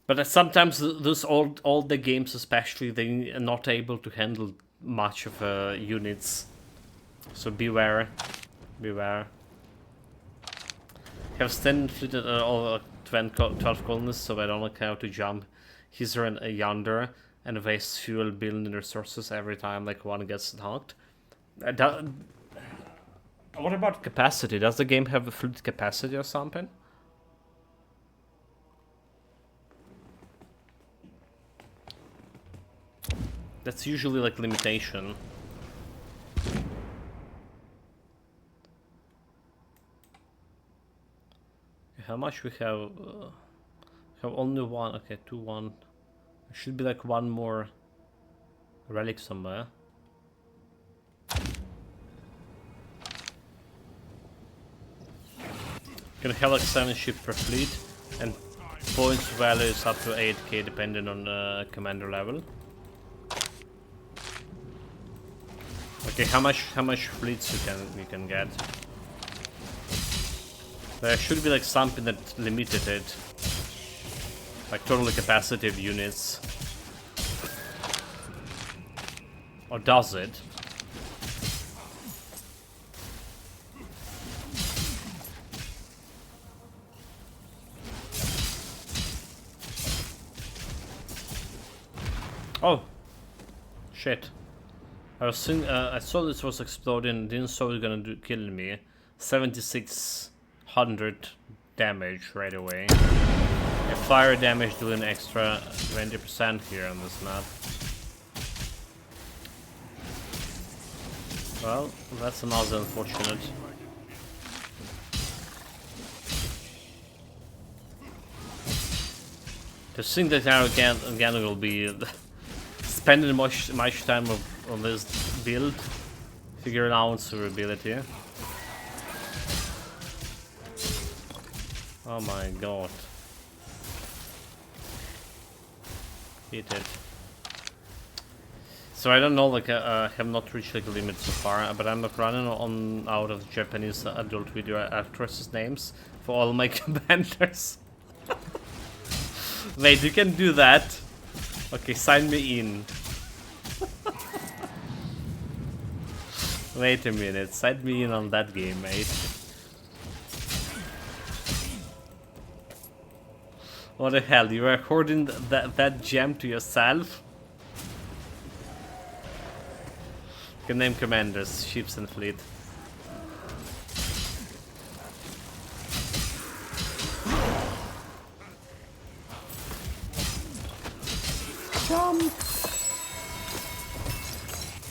Speaker 1: But sometimes those all the games, especially, they are not able to handle much of units. So beware. Have Sten fleeted all 12 colonists, so I don't know how to jump. He's yonder and waste fuel building resources every time like one gets knocked. What about capacity? Does the game have a fleet capacity or something? That's usually like limitation. How much we have? Have only one. Okay, 2-1. There should be like one more relic somewhere. Can have like 7 ships per fleet, and points value is up to 8k depending on commander level. Okay, how much fleets you can get? There should be like something that limited it, like total capacity of units. Or does it? Oh, shit! I saw this was exploding. Didn't saw it gonna kill me. 7600 damage right away. And fire damage doing extra 20% here on this map. Well, that's another unfortunate. To think that now again will be spending much time on this build, figuring out survivability. Oh my god. Hit it. So I don't know, like I have not reached like a limit so far, but I'm running on out of Japanese adult video actresses' names for all my commanders. Wait, you can do that? Okay, sign me in. Wait a minute, sign me in on that game, mate. What the hell, you are hoarding that gem to yourself? You can name commanders, ships and fleet. Jump!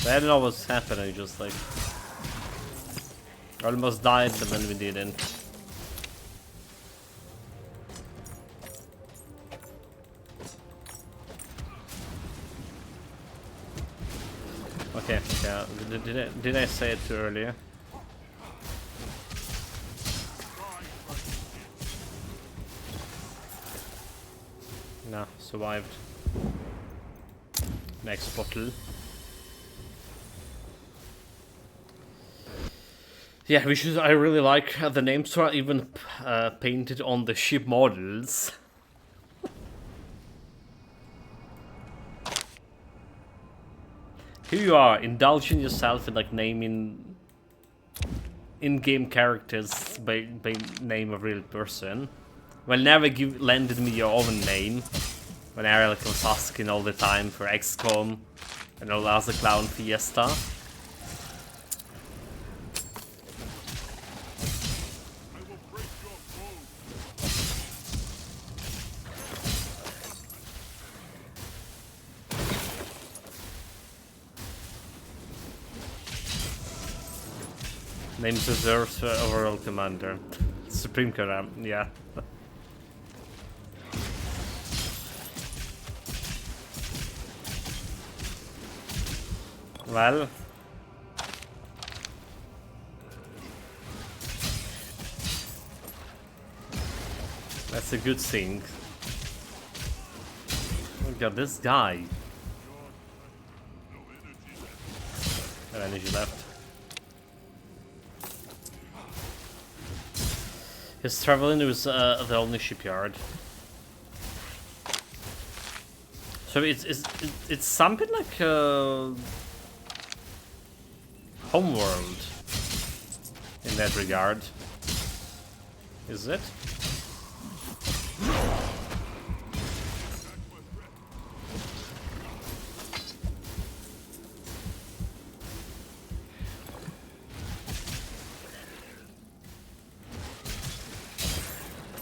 Speaker 1: I don't know what's happening, just like... almost died, but then we didn't. Okay, yeah, did I say it too earlier? survived. Next bottle. Yeah, we should. I really like the names are even painted on the ship models. Here you are, indulging yourself in like naming in-game characters by name of real person. Well, never lended me your own name. When Ariel was asking all the time for XCOM and all the other clown fiesta. Names reserved for overall commander. Supreme Command, yeah. Well. That's a good thing. Look at this guy. No energy left. He's traveling to the only shipyard. So it's something like Homeworld in that regard. Is it?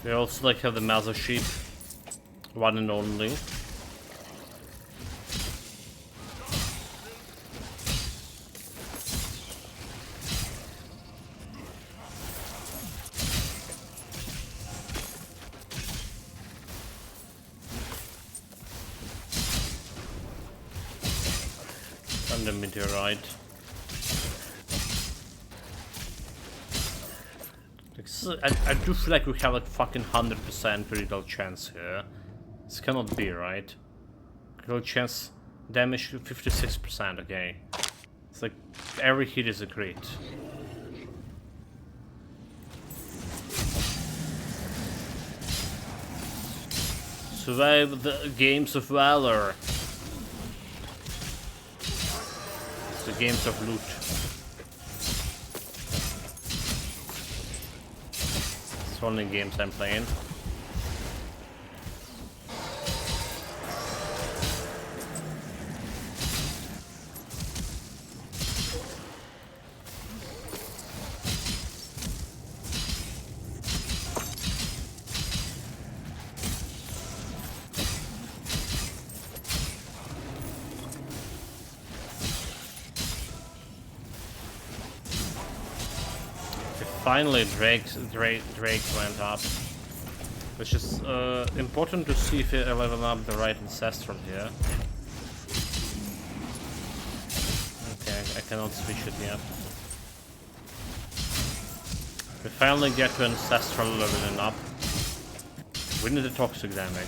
Speaker 1: They also like have the mother ship, one and only. And the meteorite. I do feel like we have like fucking 100% critical chance here. This cannot be, right? Critical chance damage 56%, okay. It's like every hit is a crit. Survive the games of valor. The games of loot. It's only games I'm playing. Finally, Drake went up. Which is important to see if I level up the right ancestral here. Okay, I cannot switch it yet. We finally get to ancestral leveling up. We need the toxic damage.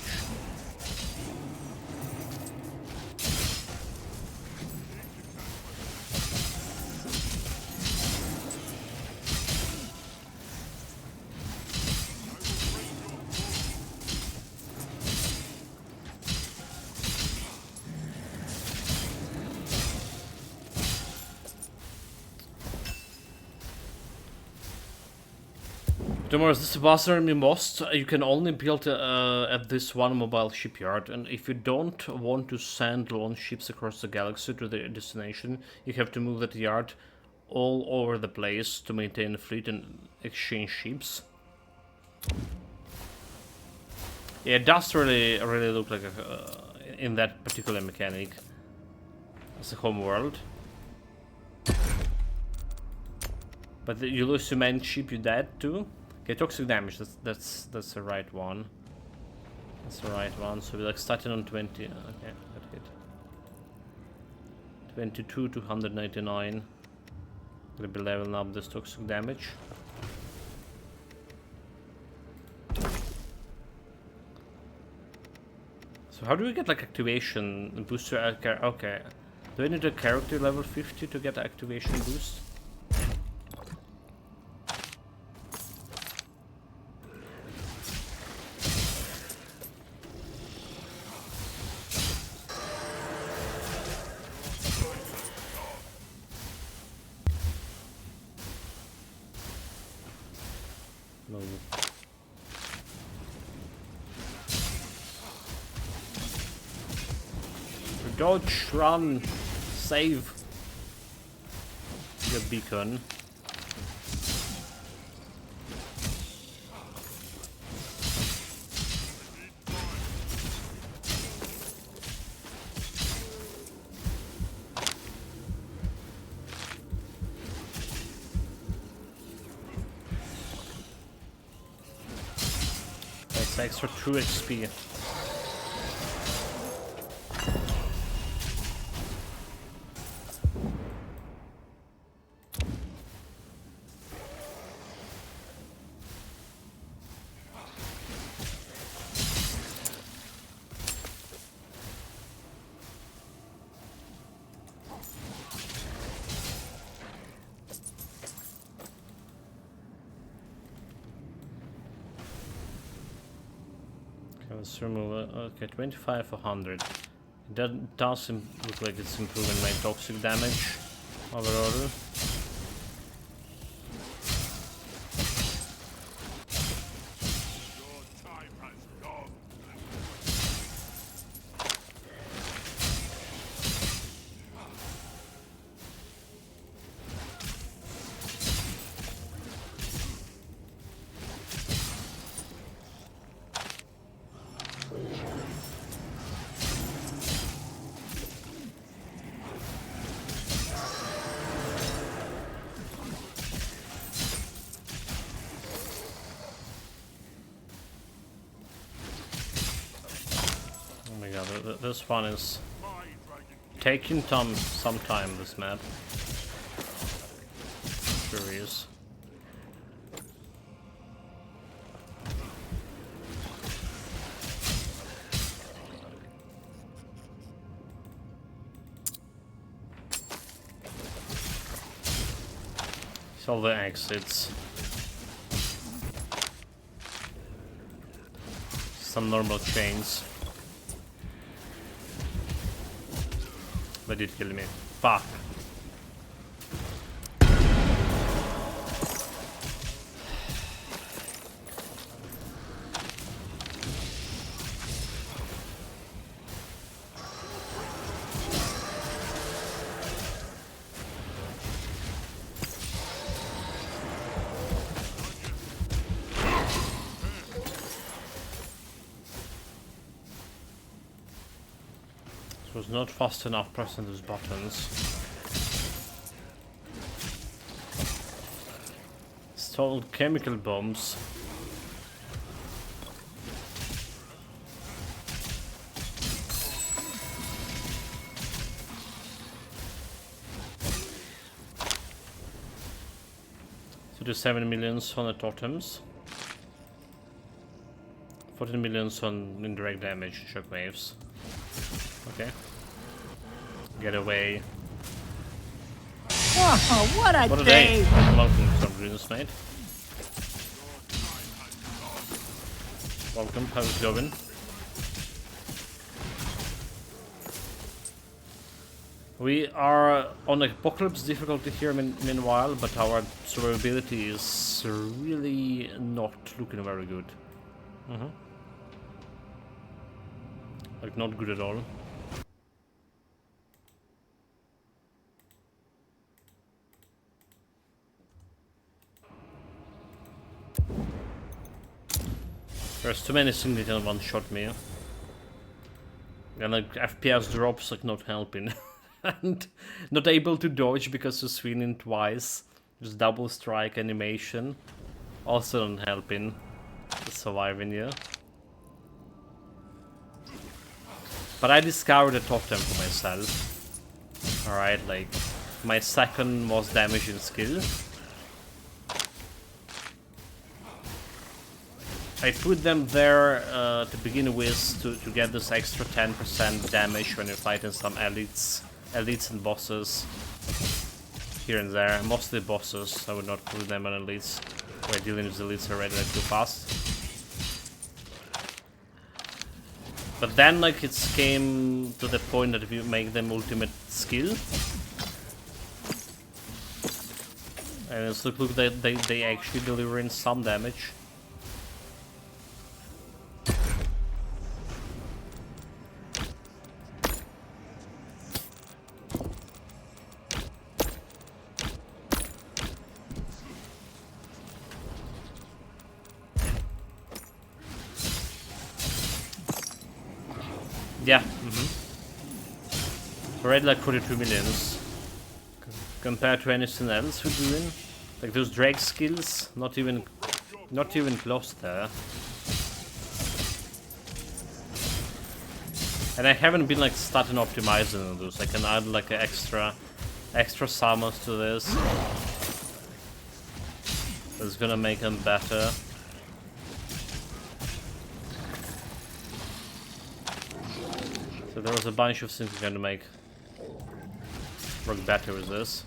Speaker 1: Tomorrow, this bothering me most. You can only build at this one mobile shipyard, and if you don't want to send launch ships across the galaxy to their destination, you have to move that yard all over the place to maintain a fleet and exchange ships. Yeah, it does really look like in that particular mechanic as a home world. But you lose your main ship, you dead too. Okay, toxic damage. That's the right one. That's the right one. So we like starting on 20. Okay, that hit. 22 to 199. Gonna be leveling up this toxic damage. So So how do we get like activation booster? Okay. Do I need a character level 50 to get activation boost? No. Dodge, run, save your beacon. That's extra true XP. Let's remove it. Okay, 25 for 100. That does look like it's improving my toxic damage overall.
Speaker 2: Your time has come.
Speaker 1: Oh my god, this one is
Speaker 2: My Dragonkin.
Speaker 1: taking some time, this map. Sure is. So the exits. Some normal chains. They did kill me. Fuck. It was not fast enough pressing those buttons. Stole chemical bombs. So do 7 millions on the totems. 14 millions on indirect damage, shockwaves. Okay. Get away.
Speaker 3: Oh, what a
Speaker 1: What a
Speaker 3: day!
Speaker 1: day! Welcome to some runes, mate. Welcome, how's it going? We are on Apocalypse difficulty here meanwhile, but our survivability is really not looking very good. Like, not good at all. There's too many things that one-shot me. And like FPS drops like not helping. And not able to dodge because of swinging twice. Just double strike animation. Also not helping. Surviving you. But I discovered a totem for myself. Alright, like my second most damaging skill. I put them there to begin with to get this extra 10% damage when you're fighting some elites and bosses here and there. Mostly bosses. I would not put them on elites. We're dealing with elites already like too fast. But then like it came to the point that if you make them ultimate skill, and it's look they actually delivering some damage. Yeah, already like 42 millions compared to anything else we're doing. Like those drag skills, not even close there. And I haven't been like starting optimizing those. I can add like extra summons to this. That's gonna make them better. So there was a bunch of things we're going to make work better with this.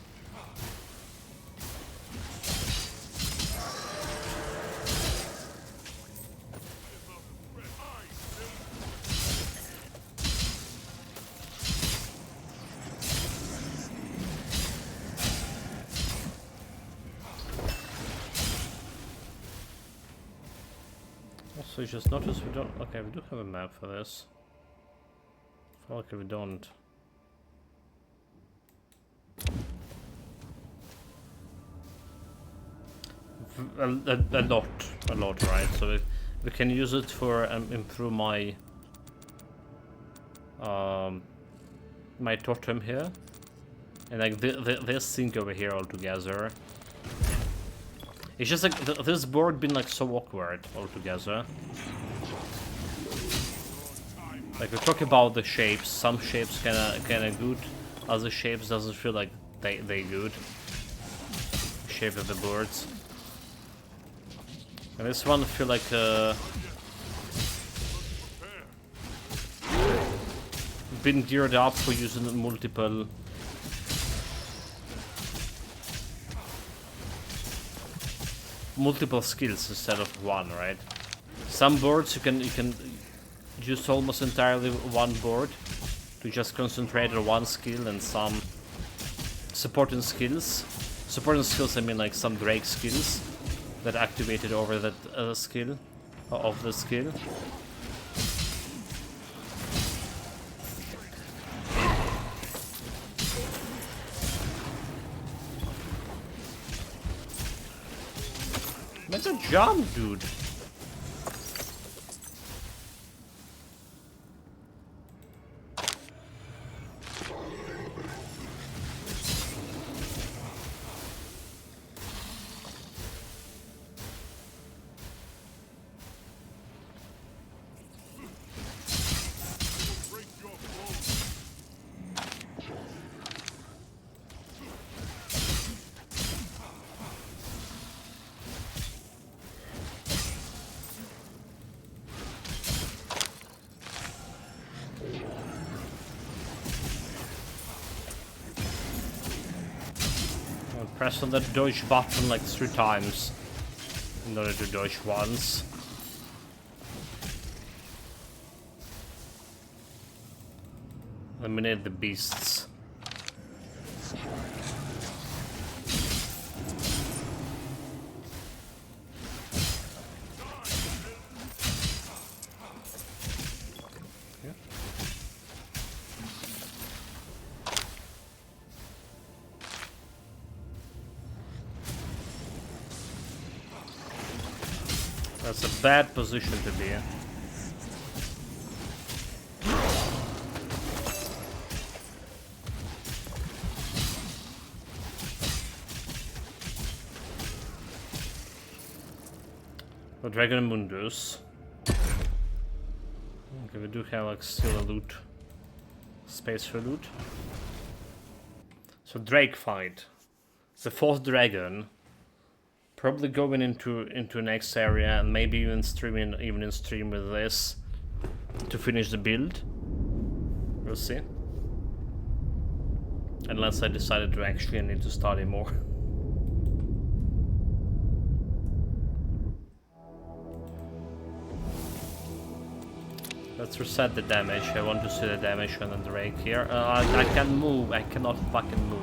Speaker 1: Also, you just notice we don't... Okay, we do have a map for this. Okay, we don't. A lot, right? So we can use it for improve my my totem here, and like this thing over here altogether. It's just like this board been like so awkward altogether. Like we talk about the shapes, some shapes kinda good, other shapes doesn't feel like they good. Shape of the boards. And this one feel like been geared up for using multiple skills instead of one, right? Some boards you can use almost entirely one board to just concentrate on one skill, and some supporting skills. Supporting skills, I mean like some Drake skills that activated over that skill, of the skill. Make a jump, dude. Press on that dodge button like 3 times in order to dodge once. Eliminate the beasts. That's a bad position to be in. The Dragon Mundus. Okay, we do have like still a loot. Space for loot. So Drake fight. It's the 4th dragon. Probably going into next area and maybe even in stream with this to finish the build. We'll see. Unless I decided to actually need to study more. Let's reset the damage. I want to see the damage on the Drake here. I can move. I cannot fucking move.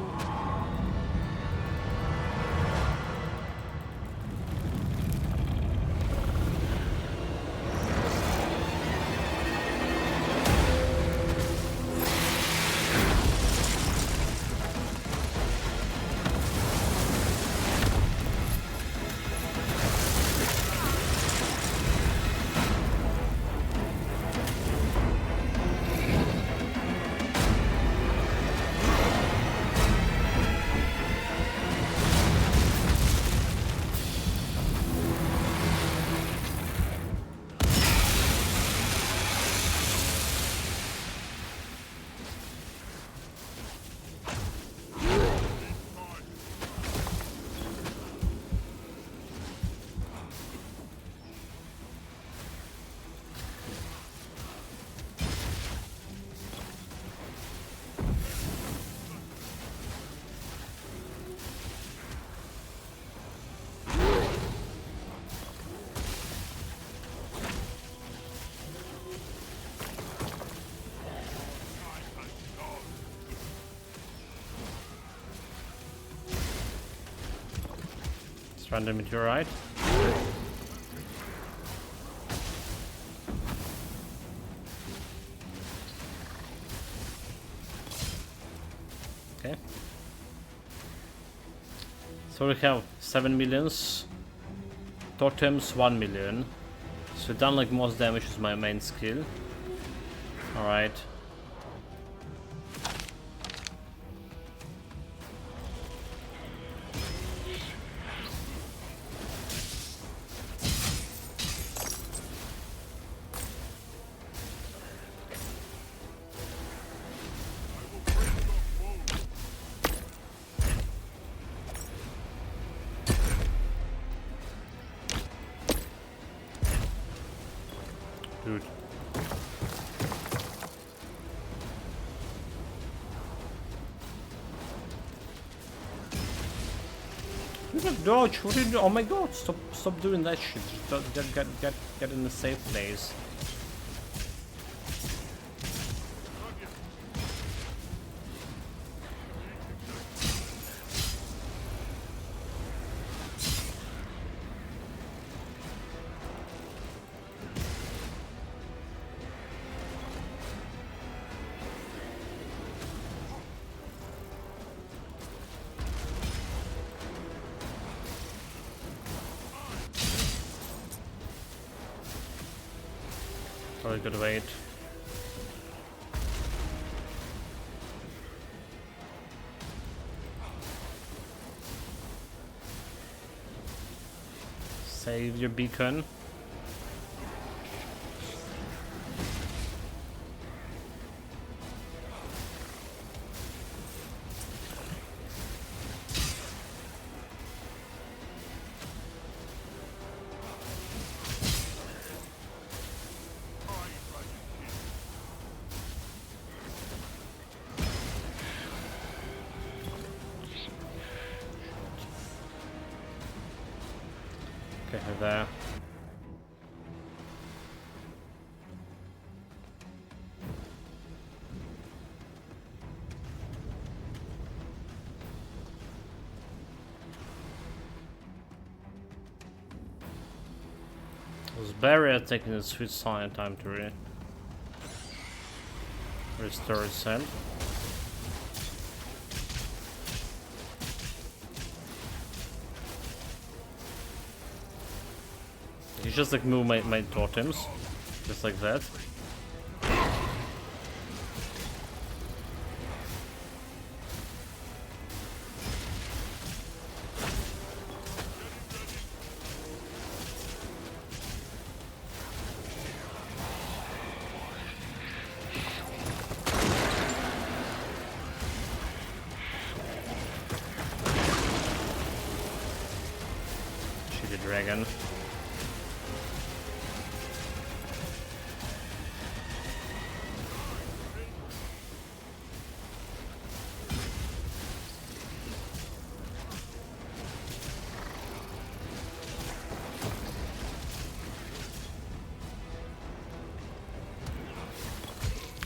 Speaker 1: Random meteorite. Okay. So we have 7 millions. Totems 1 million. So done like most damage is my main skill. Alright. Dude. You can dodge. What did you do? Oh my god! Stop doing that shit. Just get in a safe place. Probably could wait. Save your beacon. Okay, there. Was Barrier taking a sweet sign time to restore itself? You just like move my totems, just like that. Thank you, dragon.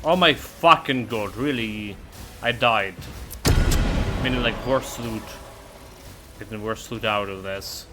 Speaker 1: Oh my fucking god, really? I died. Meaning like worse loot. Getting worse loot out of this.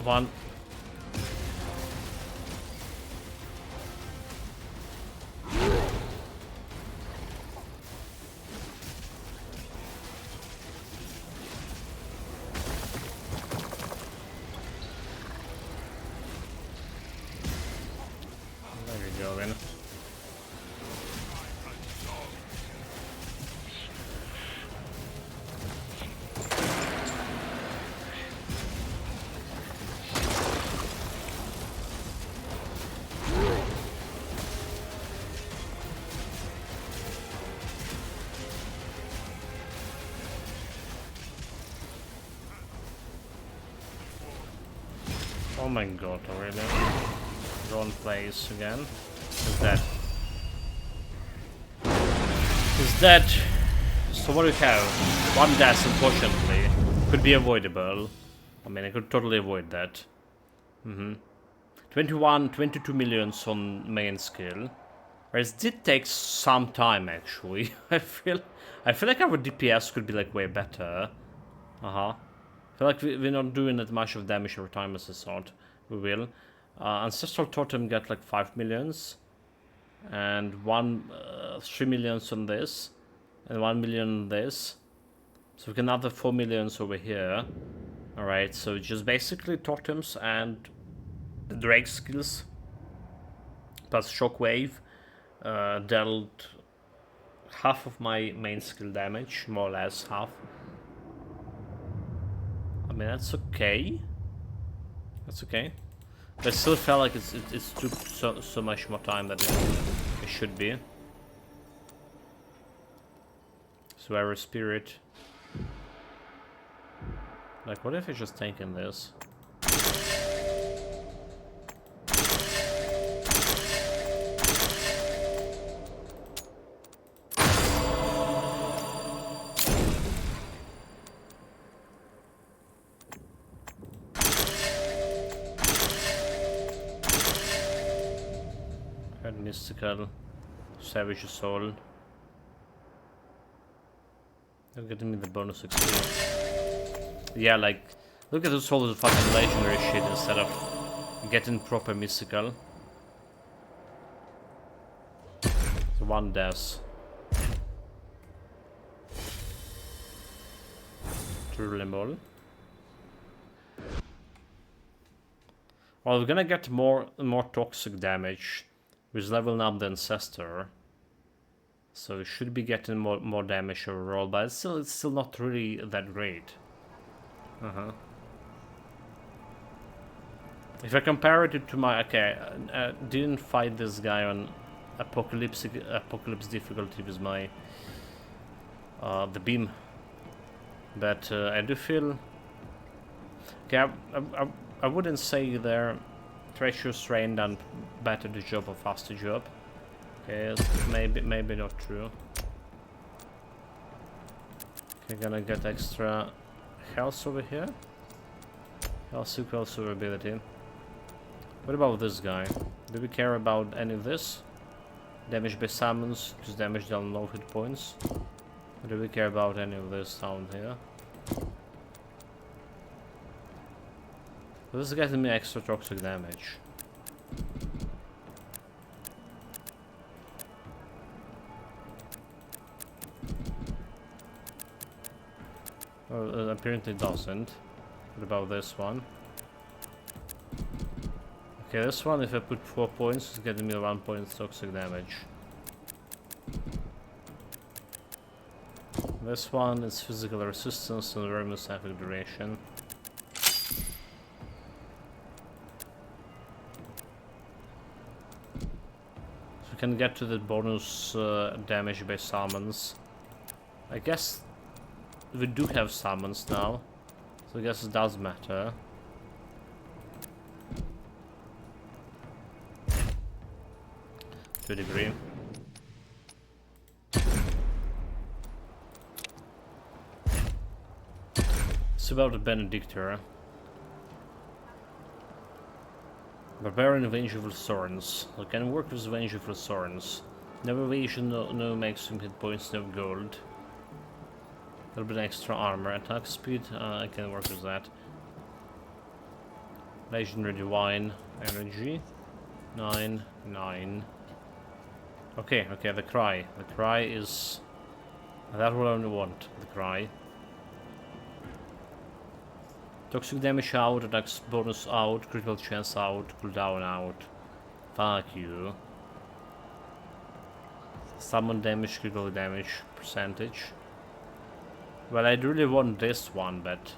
Speaker 1: One. There we go then. Oh my god, already. Wrong place again. Is that? Is that? So what do we have? One death, unfortunately. Could be avoidable. I mean, I could totally avoid that. 22 millions on main skill. Whereas it did take some time, actually. I feel like our DPS could be like way better. I feel like we're not doing that much of damage every time as I thought we will. Ancestral Totem get like 5 millions. And 3 millions on this. And 1 million on this. So we can have the 4 millions over here. Alright, so just basically totems and the Drake skills. Plus Shockwave. Dealt half of my main skill damage. More or less half. I mean, that's okay. That's okay. But I still felt like it's took so much more time than it should be. Swearer Spirit. Like, what if I just taken this? Mystical, Savage Soul. They're getting me the bonus XP. Yeah, like, look at this all the fucking legendary shit instead of getting proper mystical. So one death. Truly all. Well, we're gonna get more toxic damage. With leveling up the Ancestor, so we should be getting more damage overall, but it's still not really that great. If I compare it to my didn't fight this guy on Apocalypse difficulty with my the beam, but I do feel I wouldn't say they're Treacherous Rain done better the job or faster job. Okay, maybe not true. Okay, gonna get extra health over here. Health equals survivability. What about this guy? Do we care about any of this? Damage by summons, just damage down low hit points. Or do we care about any of this down here? This is getting me extra toxic damage. Apparently it doesn't. What about this one? Okay, this one, if I put 4 points, it's getting me 1 point toxic damage. This one is physical resistance and very specific duration. So we can get to the bonus damage by summons. I guess we do have summons now, so I guess it does matter. To a degree. It's about the Benedictor. Barbarian Vengeful Thorns. So can work with Vengeful Thorns. No evasion, no maximum hit points, no gold. A little bit extra armor. Attack speed, I can work with that. Legendary Divine Energy. 9, 9. Okay, the cry. The cry is... That will only want, the cry. Toxic damage out, attacks bonus out, critical chance out, cooldown out. Fuck you. Summon damage, critical damage percentage. Well, I really want this one, but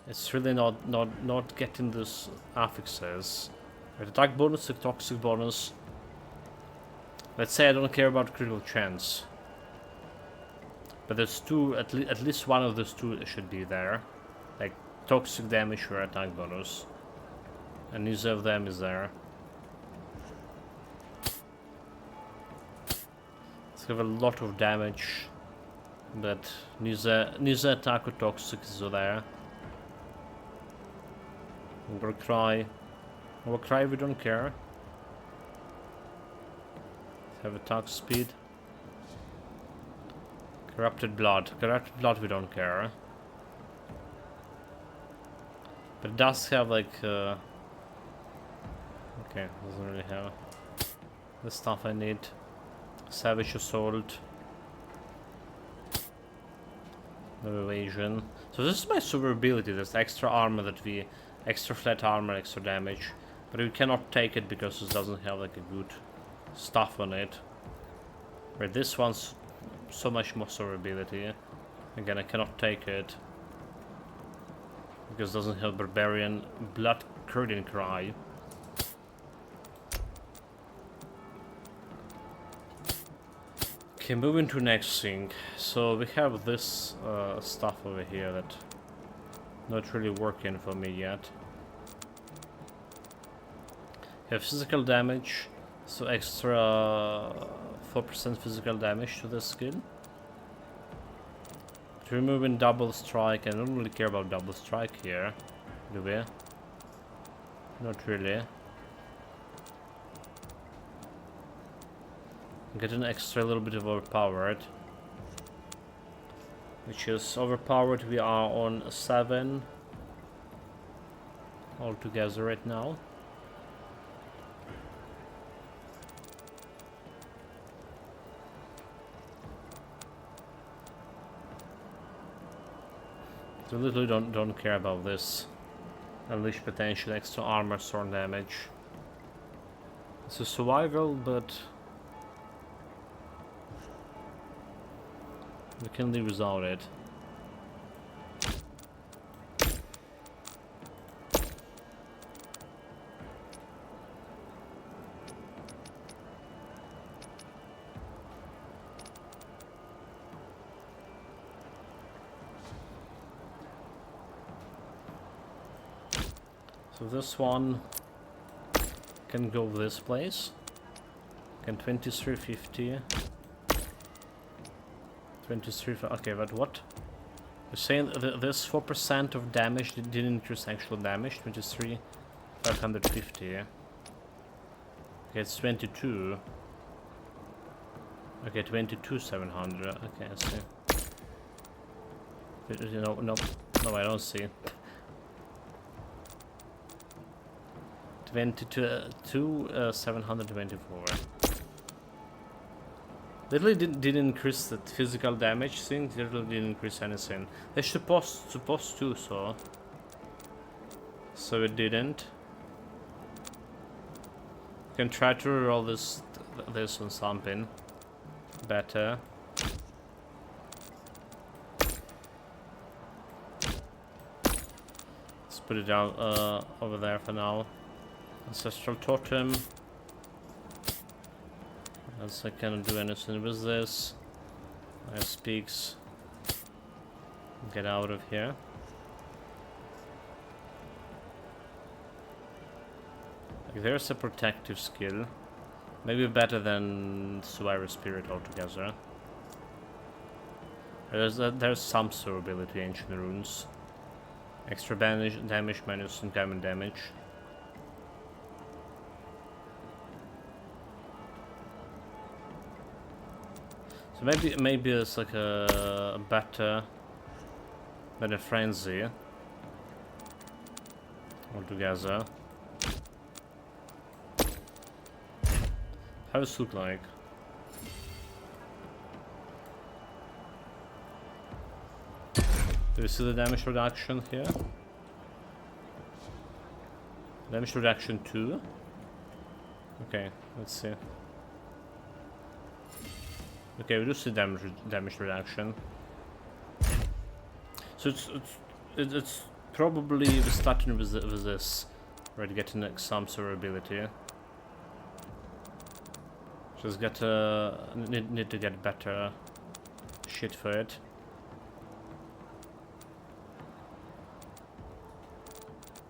Speaker 1: it's really not getting those affixes. Right, attack bonus, toxic bonus. Let's say I don't care about critical chance. But there's two, at least one of those two should be there. Like toxic damage or attack bonus. And neither of them is there. Let's have a lot of damage. But neither attack or toxic is there. Overcry. Overcry we don't care. Have attack speed. Corrupted blood. Corrupted blood we don't care. But it does have like okay, doesn't really have the stuff I need. Savage Assault. No evasion. So this is my survivability, this extra armor that we extra flat armor, extra damage. But we cannot take it because it doesn't have like a good stuff on it. Where this one's so much more survivability. Again, I cannot take it because it doesn't have Barbarian Blood Curdling Cry. Okay, moving to next thing. So we have this stuff over here that not really working for me yet. We have physical damage. So extra 4% physical damage to this skill. Removing double strike, I don't really care about double strike here, do we? Not really. Get an extra little bit of overpowered. Which is overpowered, we are on 7 altogether right now. So literally don't care about this. Unleash potential extra armor, sword damage. It's a survival, but we can live without it. So this one can go this place. Can 2350. 23. Okay, but what? You're saying this 4% of damage didn't increase actual damage. 23, 550. Okay, it's 22. Okay, 22, 700. Okay, I see. No, I don't see. 22, 724. Literally didn't increase the physical damage thing. Literally didn't increase anything. They're supposed to, so it didn't. You can try to roll this on something better. Let's put it down over there for now. Ancestral totem. As I cannot do anything with this. I have speaks. Get out of here. Like, there's a protective skill. Maybe better than Survivor Spirit altogether. There's some survivability, Ancient Runes. Extra damage minus uncommon damage. So maybe it's like a better frenzy altogether. How does it look like? Do you see the damage reduction here? Damage reduction 2. Okay, let's see. Okay, we do see damage reduction. So it's probably starting with this, right? Getting like some survivability. Just need to get better shit for it.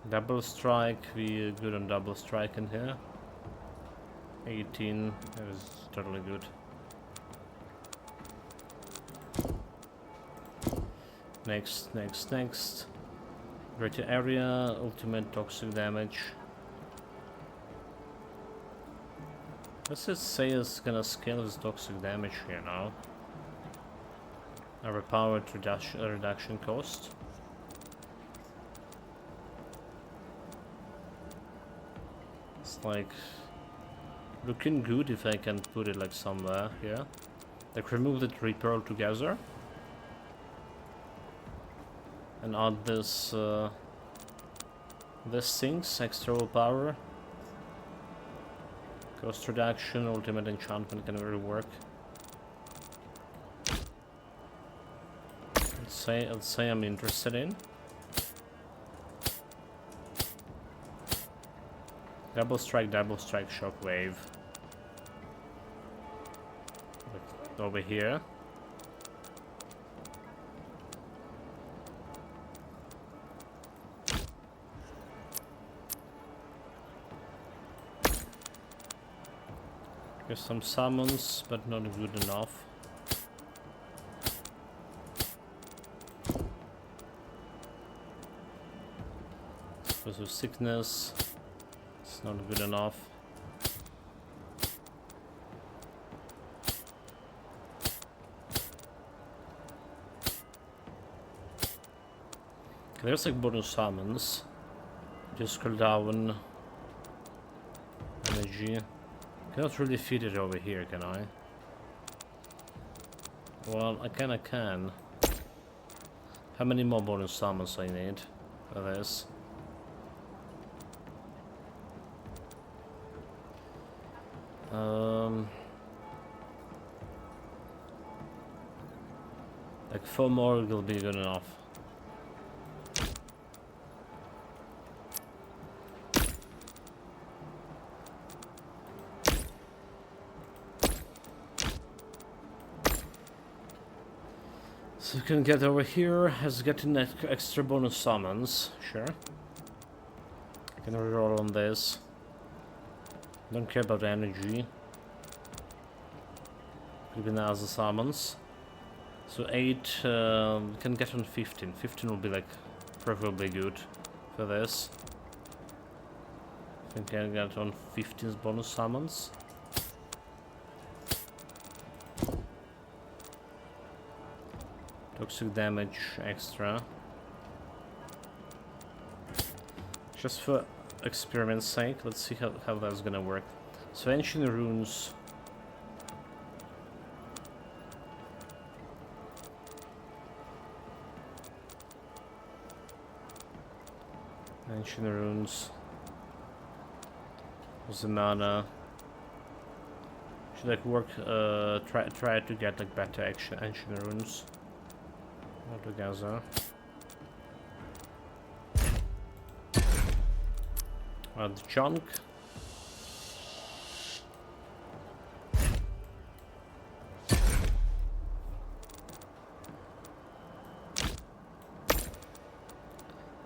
Speaker 1: Double strike, we good on double strike in here. 18, that is totally good. Next. Greater area, ultimate toxic damage. Let's just say it's gonna scale this toxic damage here now. Overpowered reduction cost. It's like looking good if I can put it like somewhere here. Like remove the Reaper altogether. And add this things, extra power. Cost reduction, ultimate enchantment can really work. Let's say I'm interested in. Double strike, shockwave. Like over here. There's some summons, but not good enough. Because of sickness, it's not good enough. Okay, there's like bonus summons. Just scroll down. Energy. Cannot really feed it over here, can I? Well, I kinda can. How many more bonus summons I need for this? Like 4 more will be good enough. So you can get over here as getting extra bonus summons, sure. I can reroll on this. Don't care about energy. Even as the summons. So 8 can get on 15. 15 will be like preferably good for this. I think I can get on 15 bonus summons. Toxic damage extra. Just for experiment's sake, let's see how that's gonna work. So Ancient Runes. Ancient runes. What's the mana? Should like work try to get like better ancient runes altogether. The junk.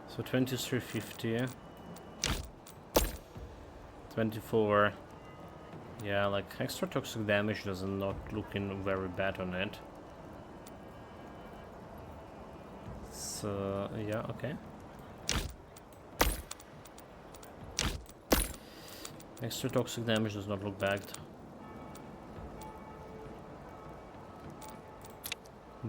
Speaker 1: So 2350, 24. Yeah, like extra toxic damage doesn't not looking very bad on it. So yeah, okay. Extra toxic damage does not look bad.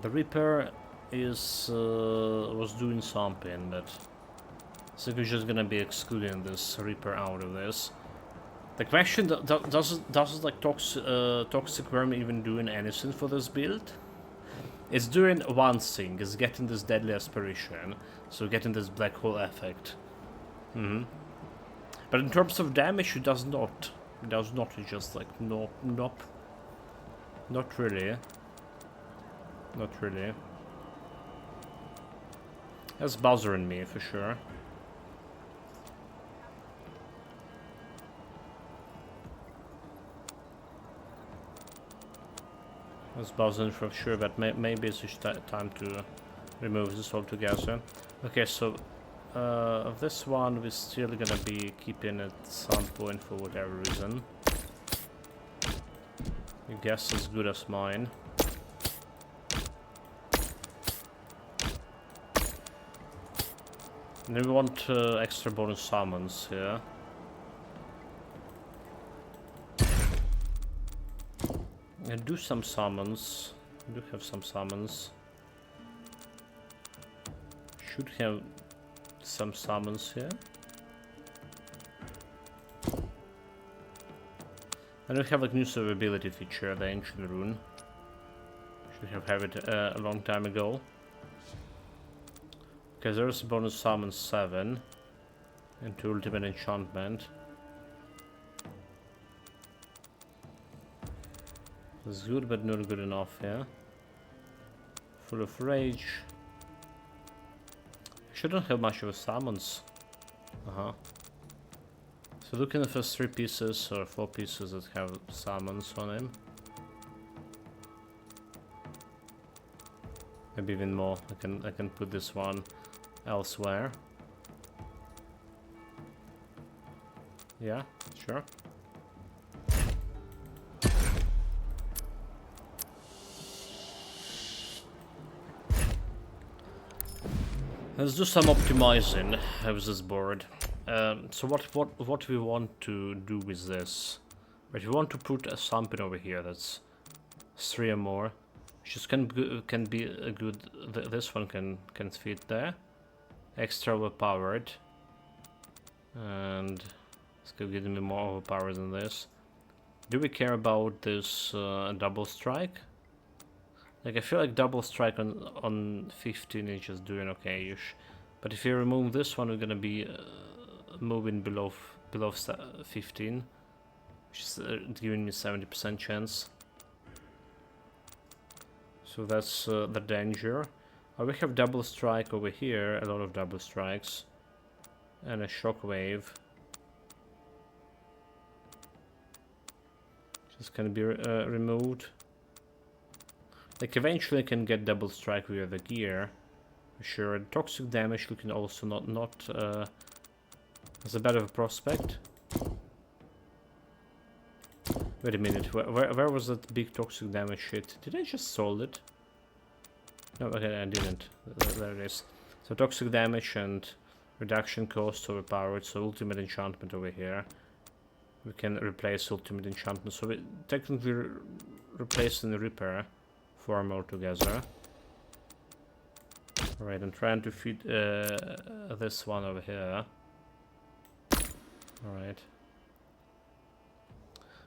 Speaker 1: The Reaper is was doing something, but I think we're just gonna be excluding this Reaper out of this. The question does like toxic worm even doing anything for this build? It's doing one thing, it's getting this deadly aspiration, so getting this black hole effect. But in terms of damage, it does not. It does not. It's just like nope. Not really. Not really. That's bothering me for sure. That's bothering for sure, but maybe it's just time to remove this altogether. Okay, so this one we're still gonna be keeping at some point for whatever reason. Your guess is as good as mine. And then we want extra bonus summons here. I do some summons. I do have some summons. Should have some summons here. And we have like new survivability feature, the ancient rune. Should have it a long time ago. Okay, there's a bonus summon 7 into ultimate enchantment. It's good, but not good enough, yeah. Full of rage. I shouldn't have much of a summons. So look in the first 3 pieces or 4 pieces that have summons on him. Maybe even more. I can put this one elsewhere. Yeah, sure. Let's do some optimizing of this board. So what we want to do with this? Right, we want to put something over here that's 3 or more. Just can be a good. This one can fit there. Extra overpowered, and it's gonna give me more overpowered than this. Do we care about this double strike? Like I feel like double strike on 15 is just doing okay-ish, but if you remove this one, we're gonna be moving below 15, which is giving me 70% chance. So that's the danger. We have double strike over here, a lot of double strikes, and a shockwave. Just can be removed. Like eventually I can get double strike via the gear, for sure. Toxic damage looking also not as a bad of a prospect. Wait a minute, where was that big toxic damage hit? Did I just solve it? No, okay, I didn't. There it is. So toxic damage and reduction cost overpowered, so ultimate enchantment over here. We can replace ultimate enchantment, so we technically replacing the repair form altogether. Alright, I'm trying to feed this one over here. Alright.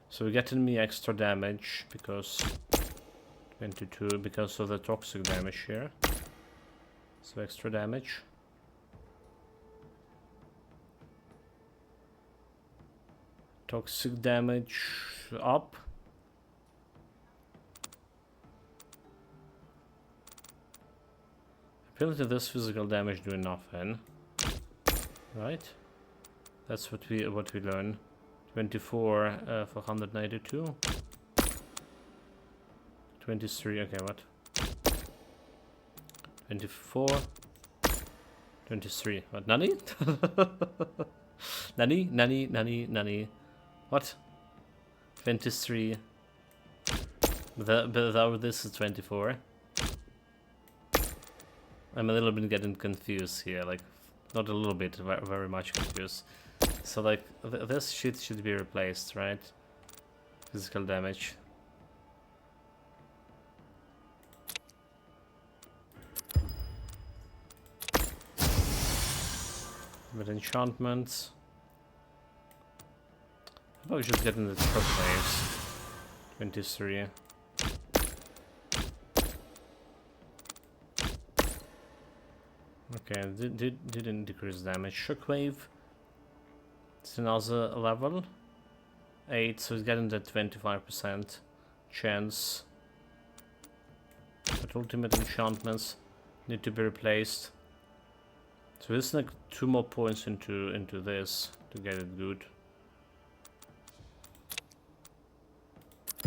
Speaker 1: So we're getting me extra damage because 22 because of the toxic damage here. So extra damage. Toxic damage up. Apparently this physical damage doing nothing. Right? That's what we learn. 24 for 192. 23, okay, what? 24. 23. What? Nani? Nani? What? 23. Without this is 24. I'm a little bit getting confused here, like, not a little bit, very much confused. So, like, this shit should be replaced, right? Physical damage. With enchantments. How about we just get in the shockwaves? 23. Okay, didn't decrease damage. Shockwave. It's another level. 8, so it's getting the 25% chance. But ultimate enchantments need to be replaced. So this is like 2 more points into this to get it good.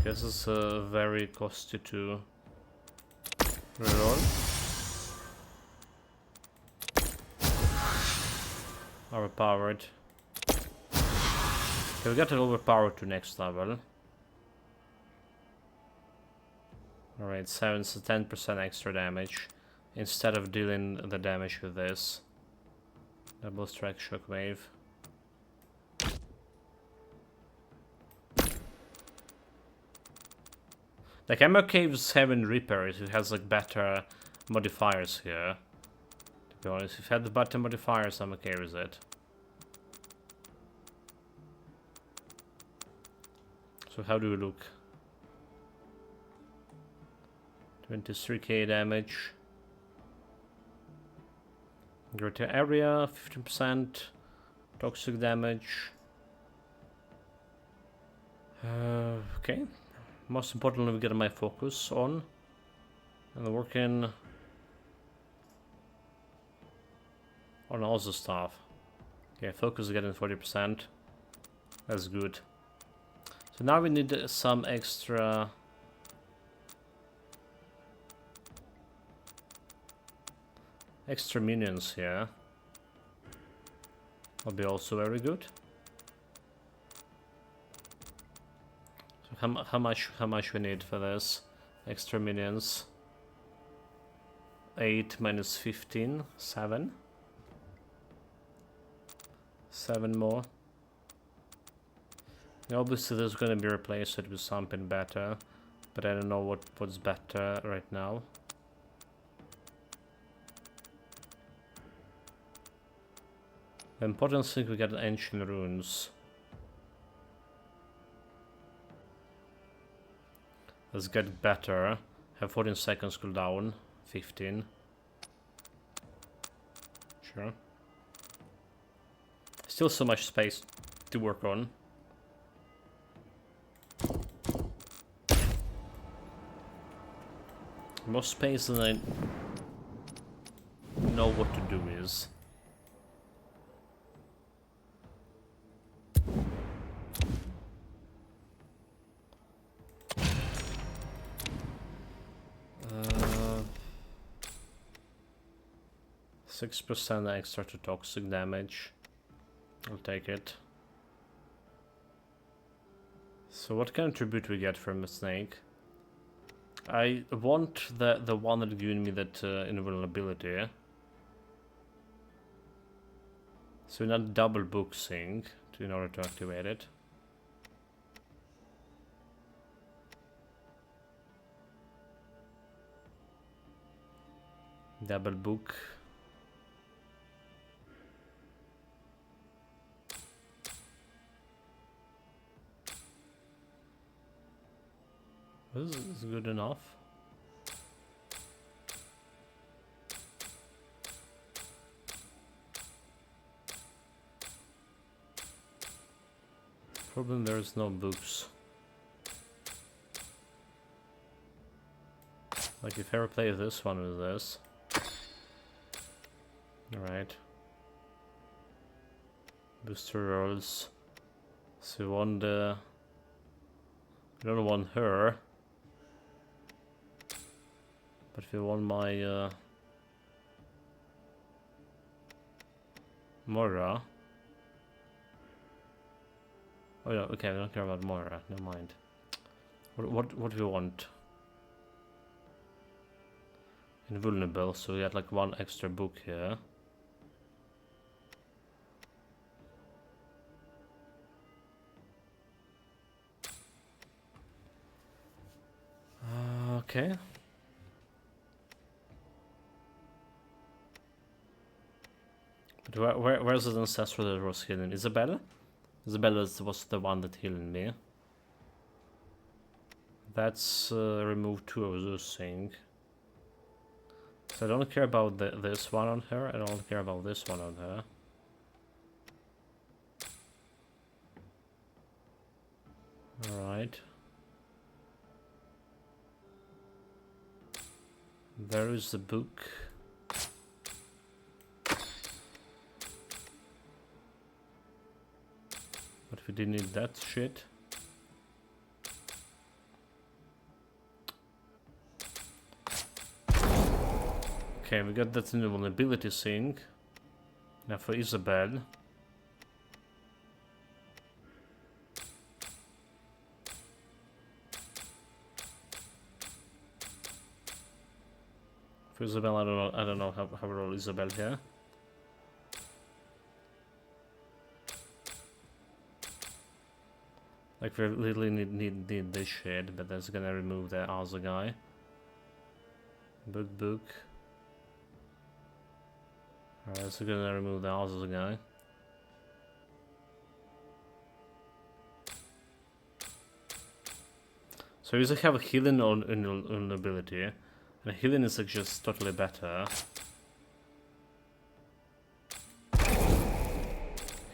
Speaker 1: This is very costly to reroll. Overpowered. Okay, we got it overpowered to next level. Alright, 7, so 10% extra damage. Instead of dealing the damage with this. Double strike shockwave. Like, I'm okay with having repairs, it has like better modifiers here. To be honest, if it had the better modifiers, I'm okay with it. So how do we look? 23k damage. Greater area, 15%. Toxic damage. Okay. Most importantly, we get my focus on. And working on all the stuff. Okay, focus is getting 40%. That's good. So now we need some extra minions here. Will be also very good. So how much we need for this? Extra minions. 8 minus 15, 7. 7 more. Obviously this is gonna be replaced with something better, but I don't know what's better right now. The important thing, we get ancient runes. Let's get better. Have 14 seconds cooldown. 15. Sure. Still so much space to work on. More space than I know what to do is. Uh, 6% extra to toxic damage. I'll take it. So what kind of tribute we get from the snake? I want the one that giving me that invulnerability. So not double boxing in order to activate it. Double book. This is good enough. Problem there's no books. Like if I replace this one with this. Alright. Booster rolls. So we want the... I don't want her. But if you want my Mora. Oh yeah, okay, I don't care about Mora, never mind. What do you want? Invulnerable, so we had like one extra book here. Okay. But where's the ancestor that was healing? Isabella? Isabella was the one that healed me. That's remove 2 of those things. So I don't care about this one on her. I don't care about this one on her. Alright. There is the book. But we didn't need that shit. Okay, we got that invulnerability thing. Now for Isabel. For Isabel, I don't know how to roll Isabel here. Like we really need this shit, but that's gonna remove the other guy. Book. Alright, so gonna remove the other guy. So you have a healing on ability, and healing is like just totally better.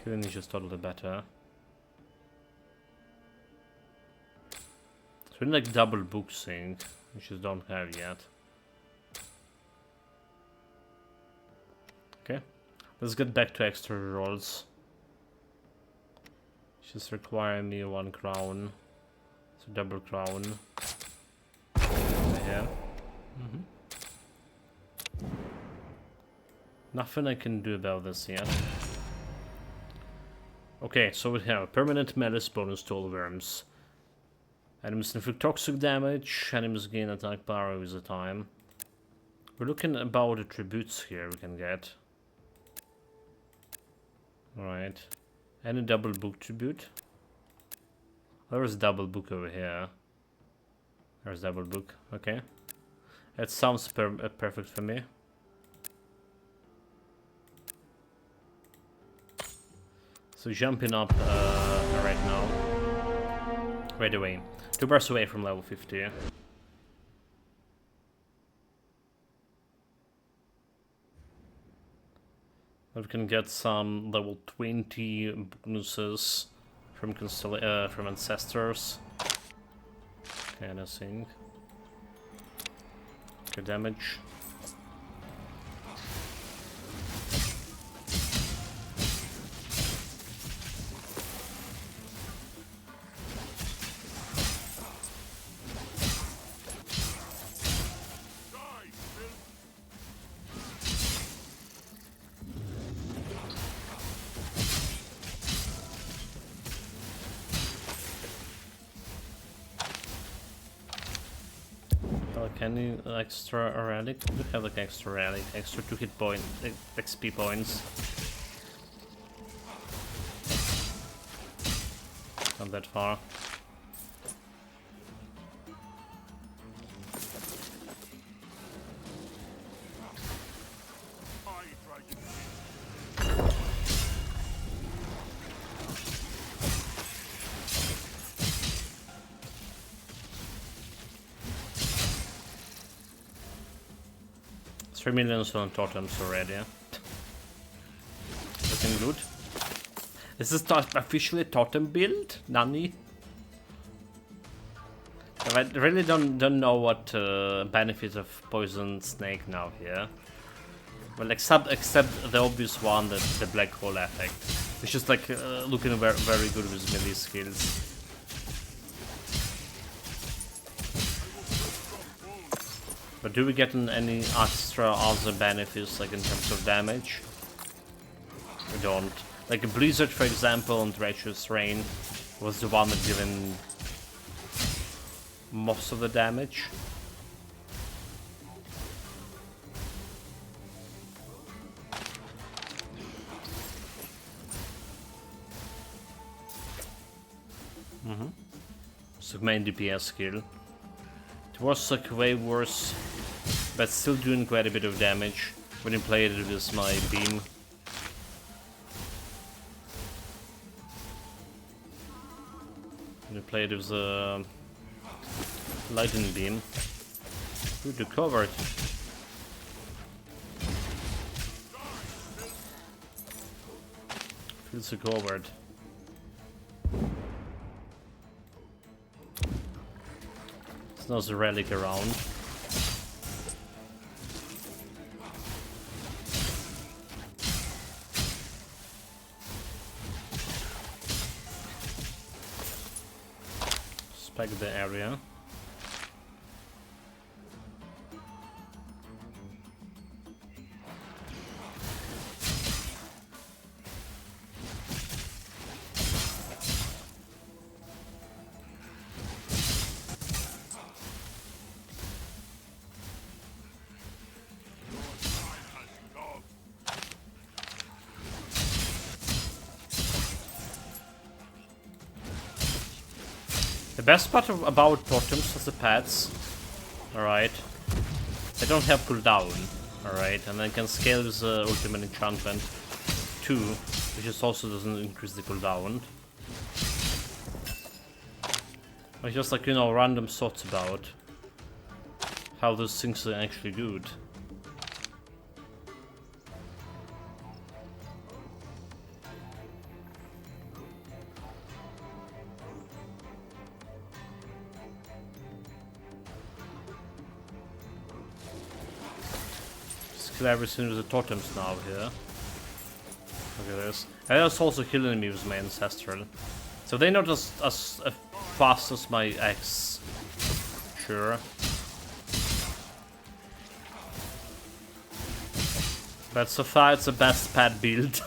Speaker 1: Healing is just totally better. So we need like double book sync, which we don't have yet. Okay, let's get back to extra rolls. Just require me 1 crown. So double crown. Yeah. Nothing I can do about this yet. Okay, so we have permanent menace bonus to all worms. Enemies inflict toxic damage, enemies gain attack power with the time. We're looking about the tributes here we can get. Alright. Any double book tribute? There's double book over here. There's double book, okay. That sounds perfect for me. So jumping up right now. Right away. 2 bars away from level 50. We can get some level 20 bonuses from ancestors. Kind of thing. Okay, damage. Any extra relic? We have like extra relic, extra 2 hit point, XP points. Not that far. $3 million on totems already. Looking good. Is this officially a totem build? Nani? I really don't know what benefit of poison snake now here. Well, except the obvious one, the black hole effect. It's just like looking very good with melee skills. But do we get any extra other benefits, like in terms of damage? We don't. Like a blizzard, for example, and treacherous rain was the one that given most of the damage. So main DPS skill. It was like way worse, but still doing quite a bit of damage when you play it with my beam. When you play it with the lightning beam. Good, you covered. Feels so covered. There's a relic around. Spec the area. The best part about totems as the pets, alright, they don't have cooldown, alright, and I can scale with the ultimate enchantment too, which just also doesn't increase the cooldown. It's just like, you know, random thoughts about how those things are actually good. Kill everything with the totems now here. Look at this. And that's also killing me with my ancestral. So they're not as fast as my ex. Sure. But so far it's the best pet build.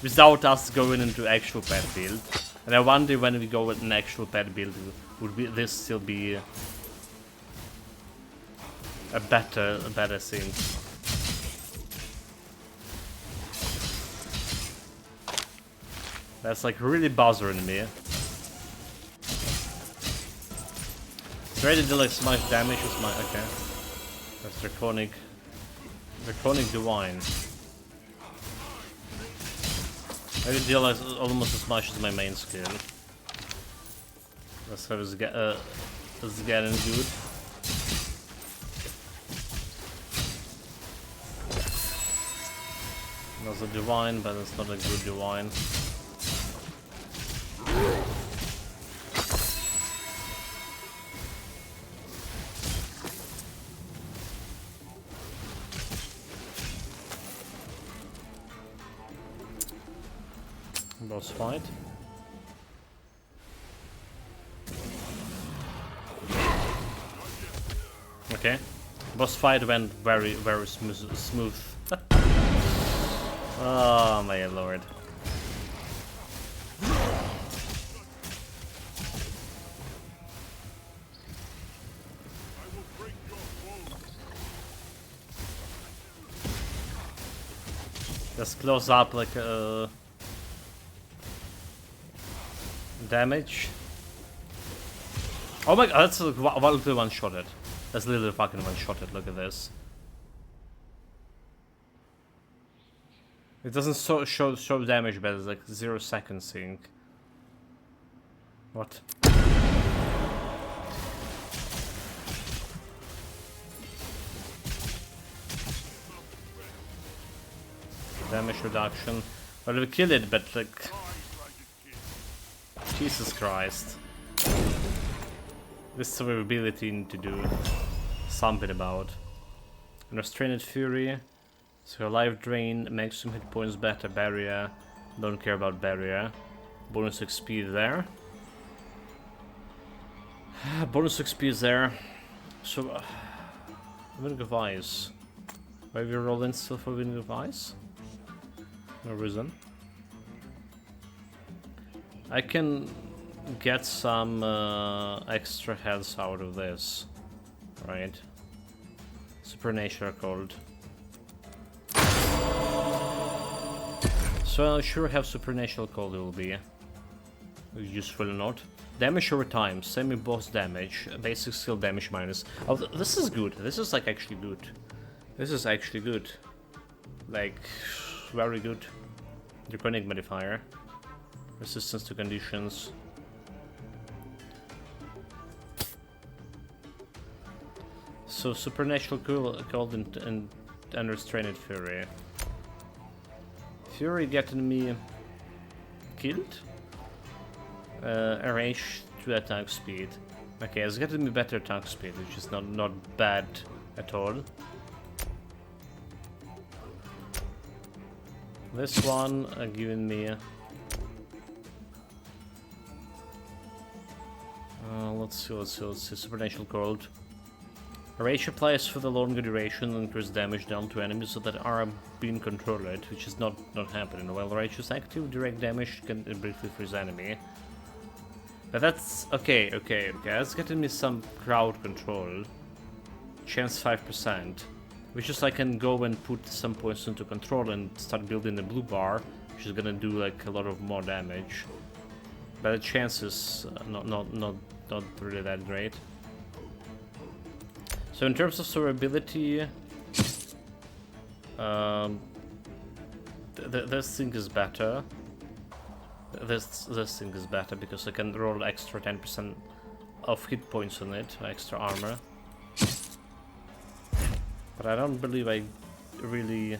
Speaker 1: Without us going into actual pet build. And I wonder when we go with an actual pet build, would this still be a better thing? That's like really bothering me. It's ready to do like smash damage with my okay. That's draconic divine. I deal like almost as much as my main skill. That's how it's getting good. That's a divine, but it's not a good divine. Boss fight. Okay. Boss fight went very smooth. Oh my lord. Just close up like damage. Oh my god, that's literally one-shotted. That's literally fucking one-shotted, look at this. It doesn't show damage, but it's like 0 seconds thing. What? Damage reduction. Well, we killed it, but like,
Speaker 2: Die, Dragonkin.
Speaker 1: Jesus Christ. This survivability need to do something about. And Restrained Fury. So life drain, maximum hit points better, barrier. Don't care about barrier. Bonus XP there. Bonus XP is there. So Wind of Ice. Why we rolling still for Wind of Ice? No reason. I can get some extra health out of this. Right. Supernatural Cold. So I'll sure have Supernatural Cold will be useful or not. Damage over time, semi-boss damage, basic skill damage minus. Oh, this is good. This is like actually good. This is actually good. Like, very good. Draconic modifier. Resistance to conditions. So Supernatural Cold and Unrestrained Fury. Fury getting me killed? Arrange to attack speed. Okay, it's getting me better attack speed, which is not bad at all. This one giving me let's see, Supernatural Cold. Rage applies for the longer duration and increase damage down to enemies so that are being controlled, which is not happening. While Rage is active, direct damage can briefly freeze enemy. But that's okay. That's getting me some crowd control. Chance 5%. Which is I can go and put some points into control and start building the blue bar, which is gonna do like a lot of more damage. But the chance is not really that great. So in terms of survivability, this thing is better. This thing is better because I can roll extra 10% of hit points on it, extra armor. But I don't believe I really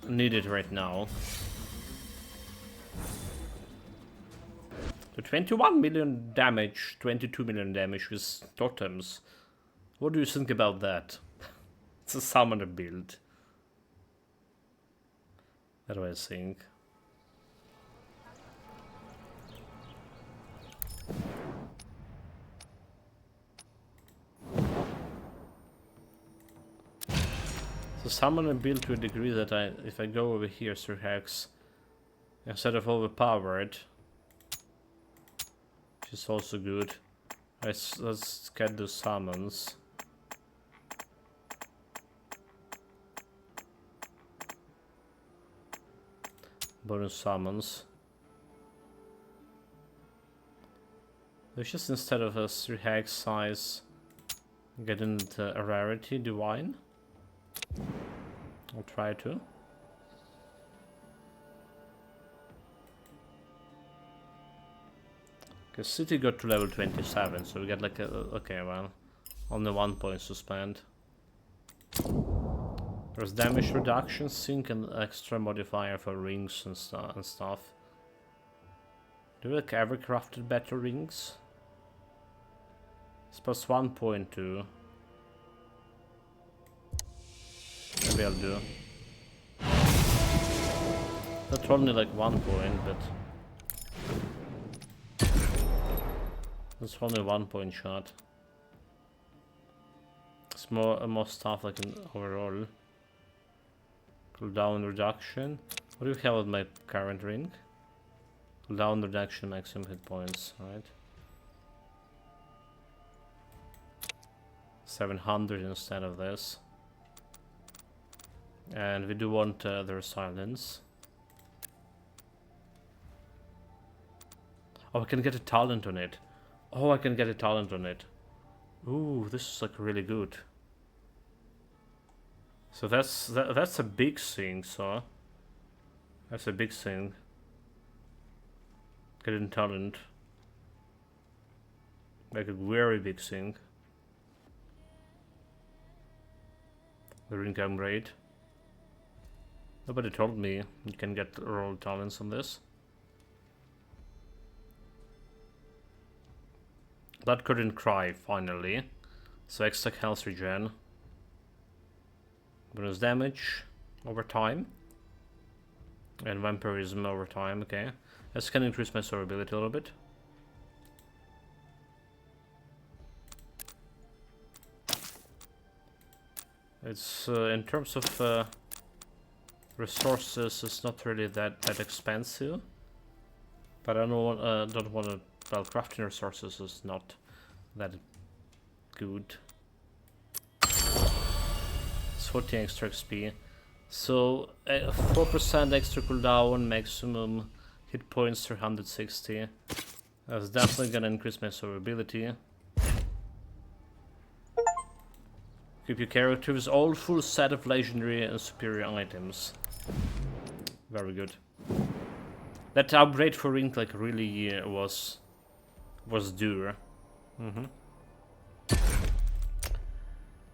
Speaker 1: need it right now. So 21 million damage, 22 million damage with totems. What do you think about that? It's a summoner build. What do I think? So summoner build to a degree that if I go over here through Hex, instead of overpowered, which is also good. Let's get the summons. Bonus summons. It's just instead of a 3 hex size, getting the rarity divine. I'll try to. Because City got to level 27, so we get like a... okay, well, only 1 point to spend. There's damage reduction, sync, and extra modifier for rings and stuff. Do we like ever crafted better rings? It's plus 1.2. Maybe I'll do. That's only like 1 point, but... That's only 1 point shot. It's more stuff like in overall. Cooldown reduction. What do you have with my current ring? Cooldown reduction, maximum hit points, right? 700 instead of this. And we do want their silence. Oh, I can get a talent on it. Oh, I can get a talent on it. Ooh, this is like really good. So that's a big thing, so that's a big thing. Getting talent. Like a very big thing. The income rate. Nobody told me you can get roll talents on this. Blood couldn't cry, finally. So extra health regen. Bonus damage over time. And vampirism over time, okay. This can increase my survivability a little bit. It's in terms of resources, it's not really that expensive. But I don't want to. Well, crafting resources is not that good. It's 14 extra XP. So 4% extra cooldown, maximum hit points 360. That's definitely gonna increase my survivability. Equip your character with all full set of legendary and superior items. Very good. That upgrade for Ring like really was due.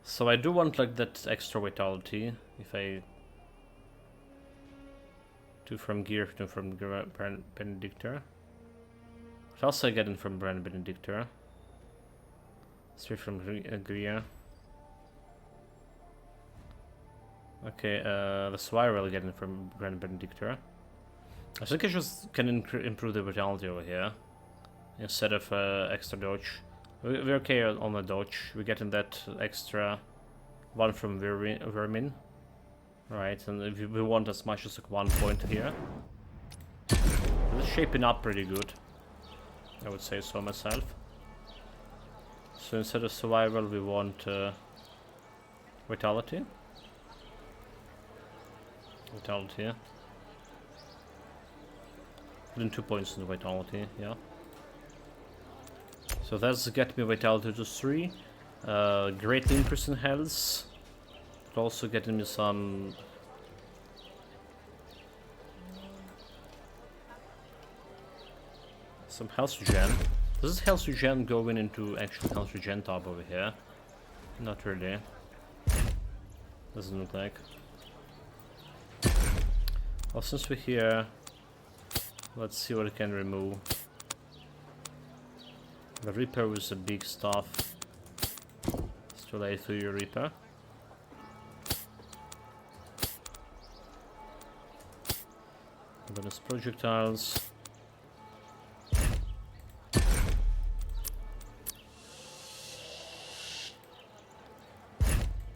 Speaker 1: So I do want like that extra vitality if I do from gear to from Benedictor. What else I get in from Brand Benedictor? Straight from gear. Okay, the Spiral getting from Grand Benedictor. I think I just can improve the vitality over here instead of extra dodge. We're okay on the dodge. We're getting that extra one from Vermin. Right, and if we want as much as like 1 point here. It's shaping up pretty good. I would say so myself. So instead of survival, we want vitality. Vitality. Put in 2 points in the vitality, yeah. So that's get me vitality to 3. Great increase in health. But also getting me some health regen. Does this health regen going into actual health regen tab over here? Not really. Doesn't look like. Well, since we're here, let's see what it can remove. The Reaper was a big stuff. It's too late for your Reaper. Bonus projectiles.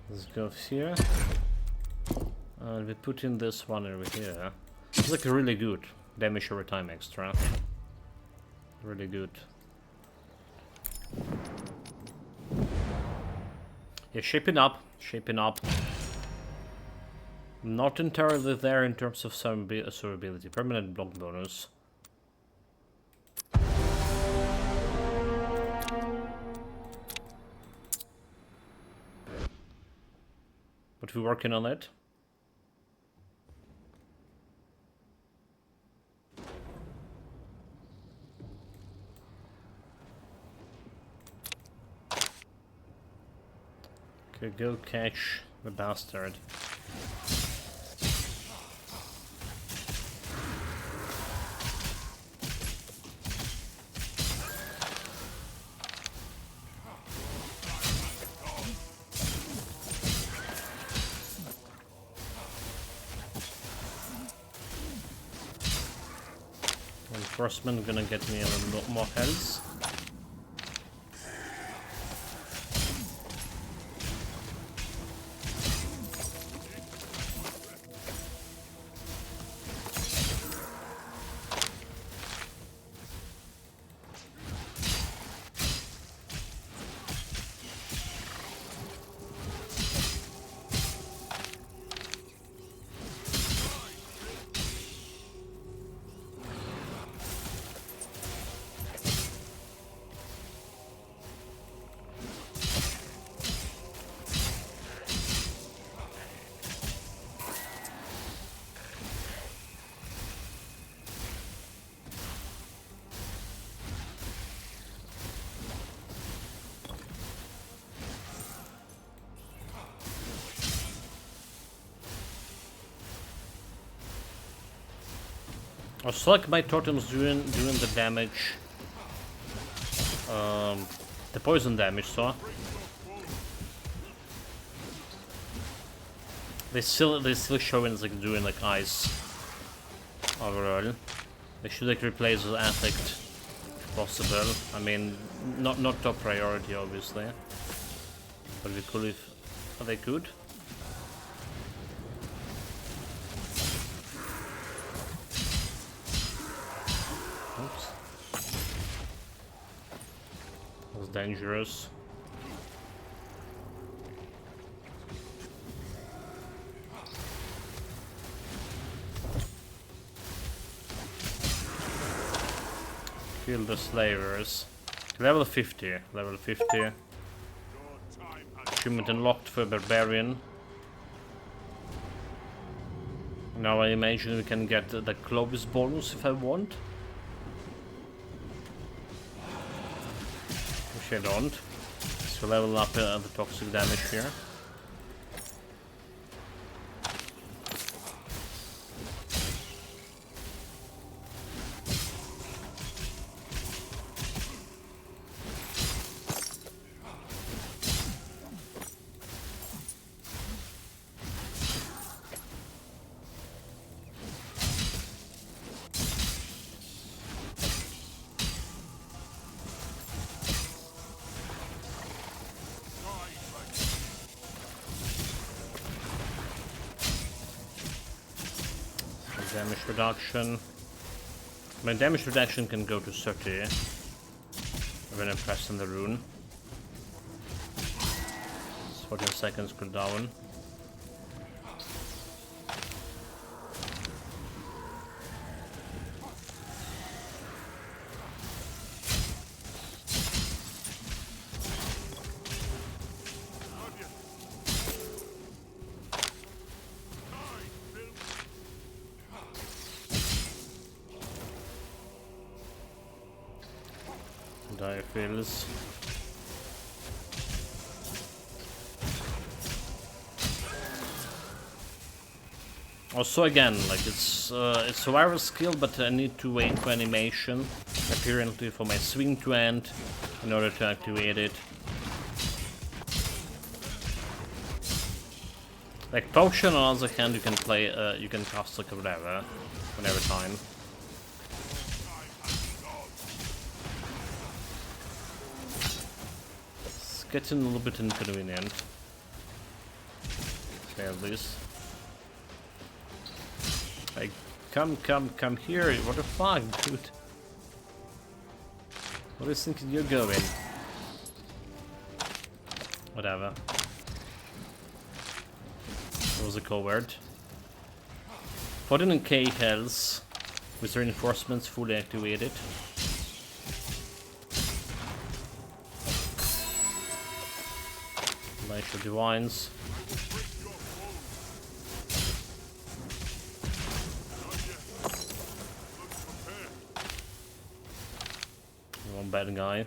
Speaker 1: Let's go here. And we put in this one over here. It's like really good. Damage over time extra. Really good. Yeah, shaping up. Shaping up. Not entirely there in terms of survivability. Permanent block bonus. But we're working on it. Okay, go catch the bastard. Reinforcement gonna get me a little bit more health. Also, like my totems doing the damage, the poison damage. So they still showing as like doing like ice overall. They should like replace the affect if possible. I mean, not top priority obviously, but we could if they could. Oops. That was dangerous. Kill the slavers. Level 50. Level 50. Achievement unlocked for Barbarian. Now I imagine we can get the Clovis bonus if I want. Which I don't. So level up the toxic damage here. Damage reduction. My damage reduction can go to 30 when I'm pressing the rune. It's 14 seconds cooldown. Die fills. Also again, like it's survival skill, but I need to wait for animation, apparently for my swing to end, in order to activate it. Like potion, on the other hand, you can play, you can cast like whatever, whenever time. It's getting a little bit inconvenient. Say at least. Like, come here! What the fuck, dude? Where do you think you're going? Whatever. That was a coward. 14k health with reinforcements fully activated. Banished divines. One bad guy.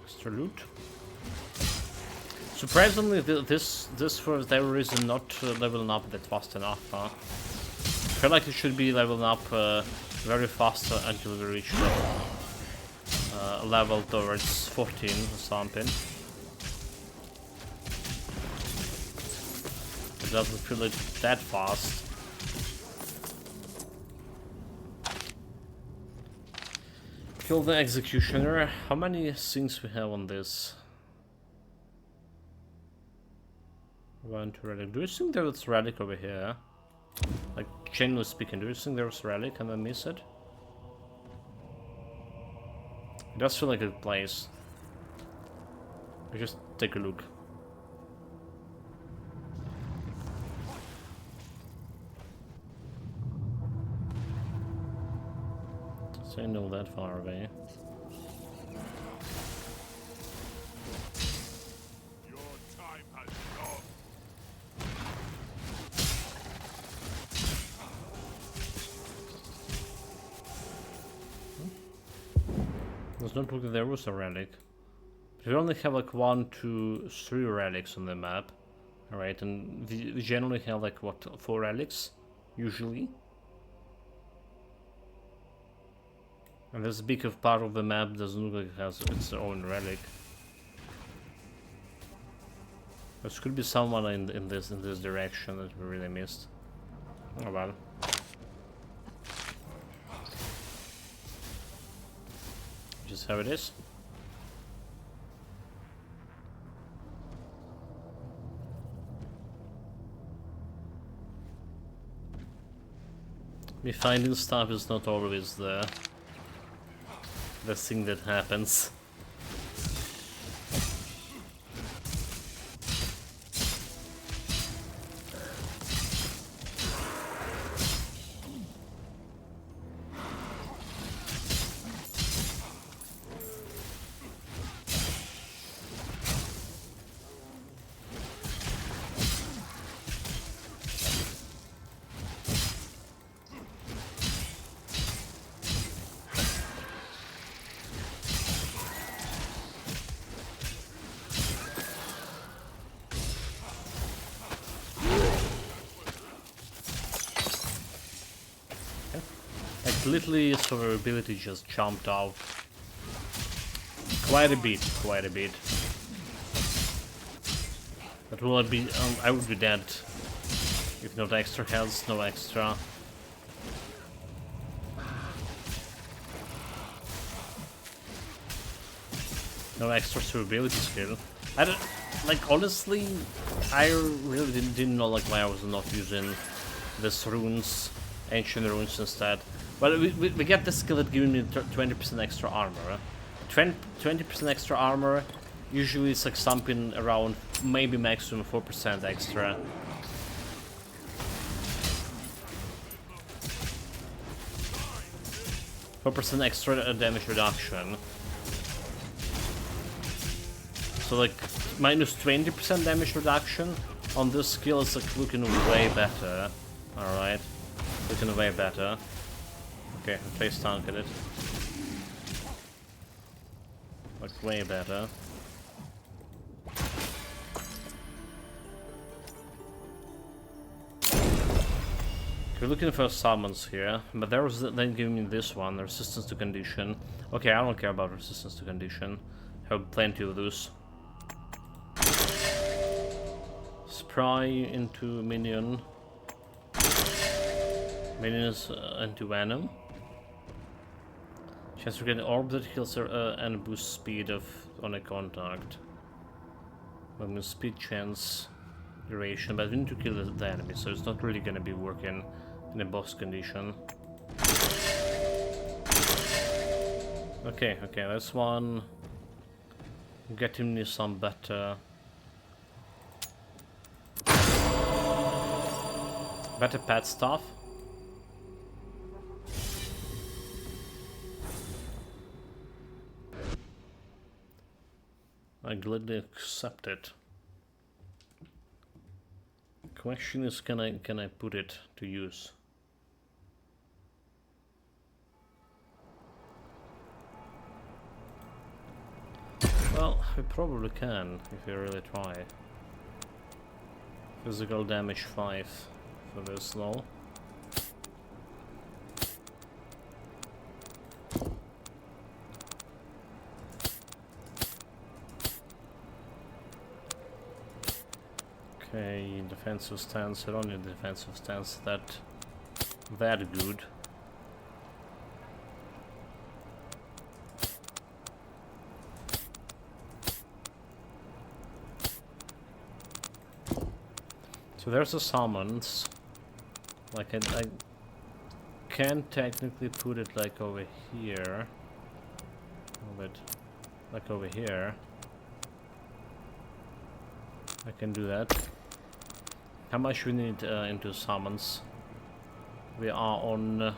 Speaker 1: Extra loot. Surprisingly, this for whatever reason not leveling up that fast enough. Huh? I feel like it should be leveling up very fast until we reach a level towards 14 or something. It doesn't feel like that fast. Kill the executioner. How many things we have on this? One to relic. Do you think there was relic over here? Like, genuinely speaking, do you think there was relic and I miss it? It does feel like a place. I just take a look. So I know that far away.
Speaker 2: Your time has come.
Speaker 1: Does not look like there was a relic. We only have like 1, 2, 3 relics on the map. Alright, and we generally have like what, 4 relics? Usually. And this big of part of the map doesn't look like it has its own relic. There could be someone in this direction that we really missed. Oh well. Just how it is. Me finding stuff is not always the thing that happens. Literally, survivability just jumped out quite a bit. But will I be? I would be dead if not extra health, no extra. No extra survivability skill. I don't like. Honestly, I really didn't know like why I was not using this runes, ancient runes instead. Well, we get the skill that gives me 20% extra armor. 20% extra armor, usually it's like something around maybe maximum 4% extra. %4 extra damage reduction. So like minus 20% damage reduction on this skill is like looking way better. Alright, looking way better. Okay, face tank at it. Like way better. We're looking for summons here, but there was then giving me this one, resistance to condition. Okay, I don't care about resistance to condition. Have plenty of those. Spray into minion. Minions into venom. Chance to get an orb that kills and boosts speed on a contact. Movement speed chance duration, but we need to kill the enemy, so it's not really gonna be working in a boss condition. Okay, that's one. Getting me some better pet stuff. I gladly accept it. Question is, can I put it to use? Well, we probably can if we really try. Physical damage 5 for this low. Okay, defensive stance. I don't need defensive stance that good. So there's a summons. Like I can technically put it like over here. But like over here. I can do that. How much we need into summons? We are on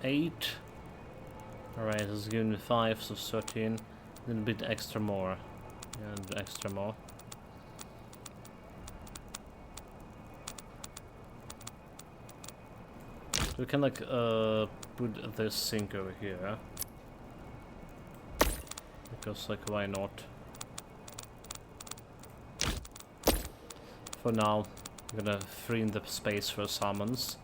Speaker 1: 8. Alright, it's giving me 5, so 13. A little bit extra more. And extra more. We can like put this sink over here. Because like why not? for now. I'm gonna free in the space for summons.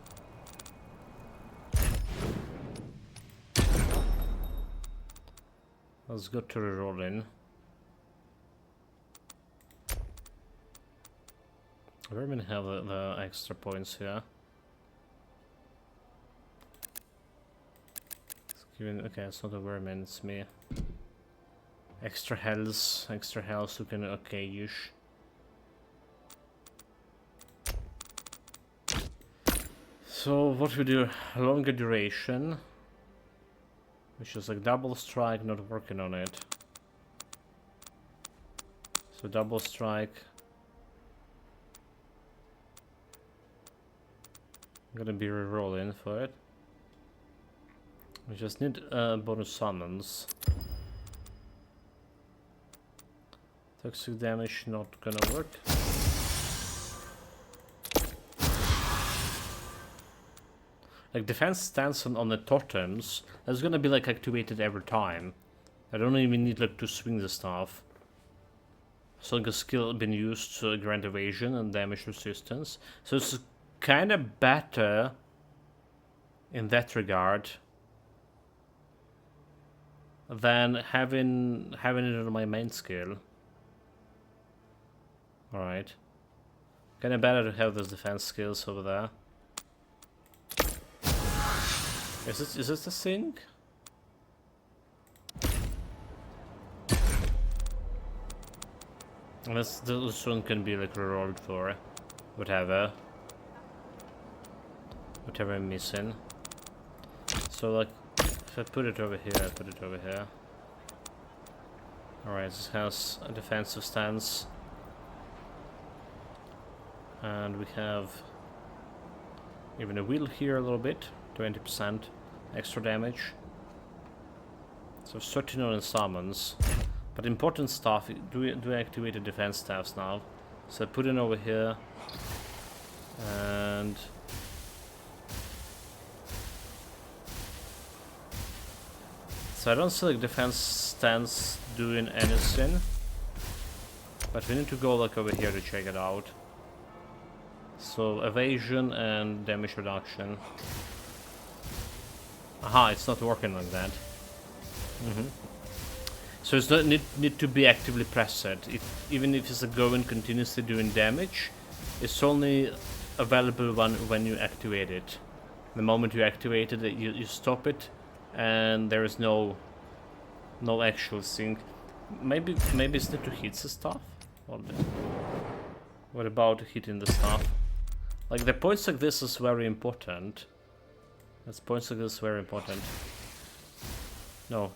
Speaker 1: Let's go to reroll in. Where we have the extra points here? It's given, okay, it's not a vermin, it's me. Extra health you can okay use. So what we do, longer duration, which is like double strike, not working on it. So double strike. I'm gonna be rerolling for it. We just need bonus summons. Toxic damage not gonna work. Like defense stance on the totems, that's gonna be like activated every time. I don't even need like to swing the stuff. So like a skill been used to grant evasion and damage resistance. So it's kinda better in that regard than having it on my main skill. Alright. Kinda better to have those defense skills over there. Is this the thing? Unless this one can be like rerolled for whatever I'm missing. So like if I put it over here, I put it over here. Alright, this has a defensive stance. And we have even a wheel here a little bit, 20% extra damage. So 13 on summons. But important stuff, do I activate the defense staffs now? So I put it over here. And so I don't see like defense stance doing anything. But we need to go like over here to check it out. So evasion and damage reduction. Aha, it's not working like that. So it's not need to be actively pressed. Even if it's going continuously doing damage, it's only available when you activate it. The moment you activate it, you stop it, and there is no actual thing. Maybe it's not to hit the stuff. What about hitting the stuff? Like the points like this is very important. That's points like this very important. No.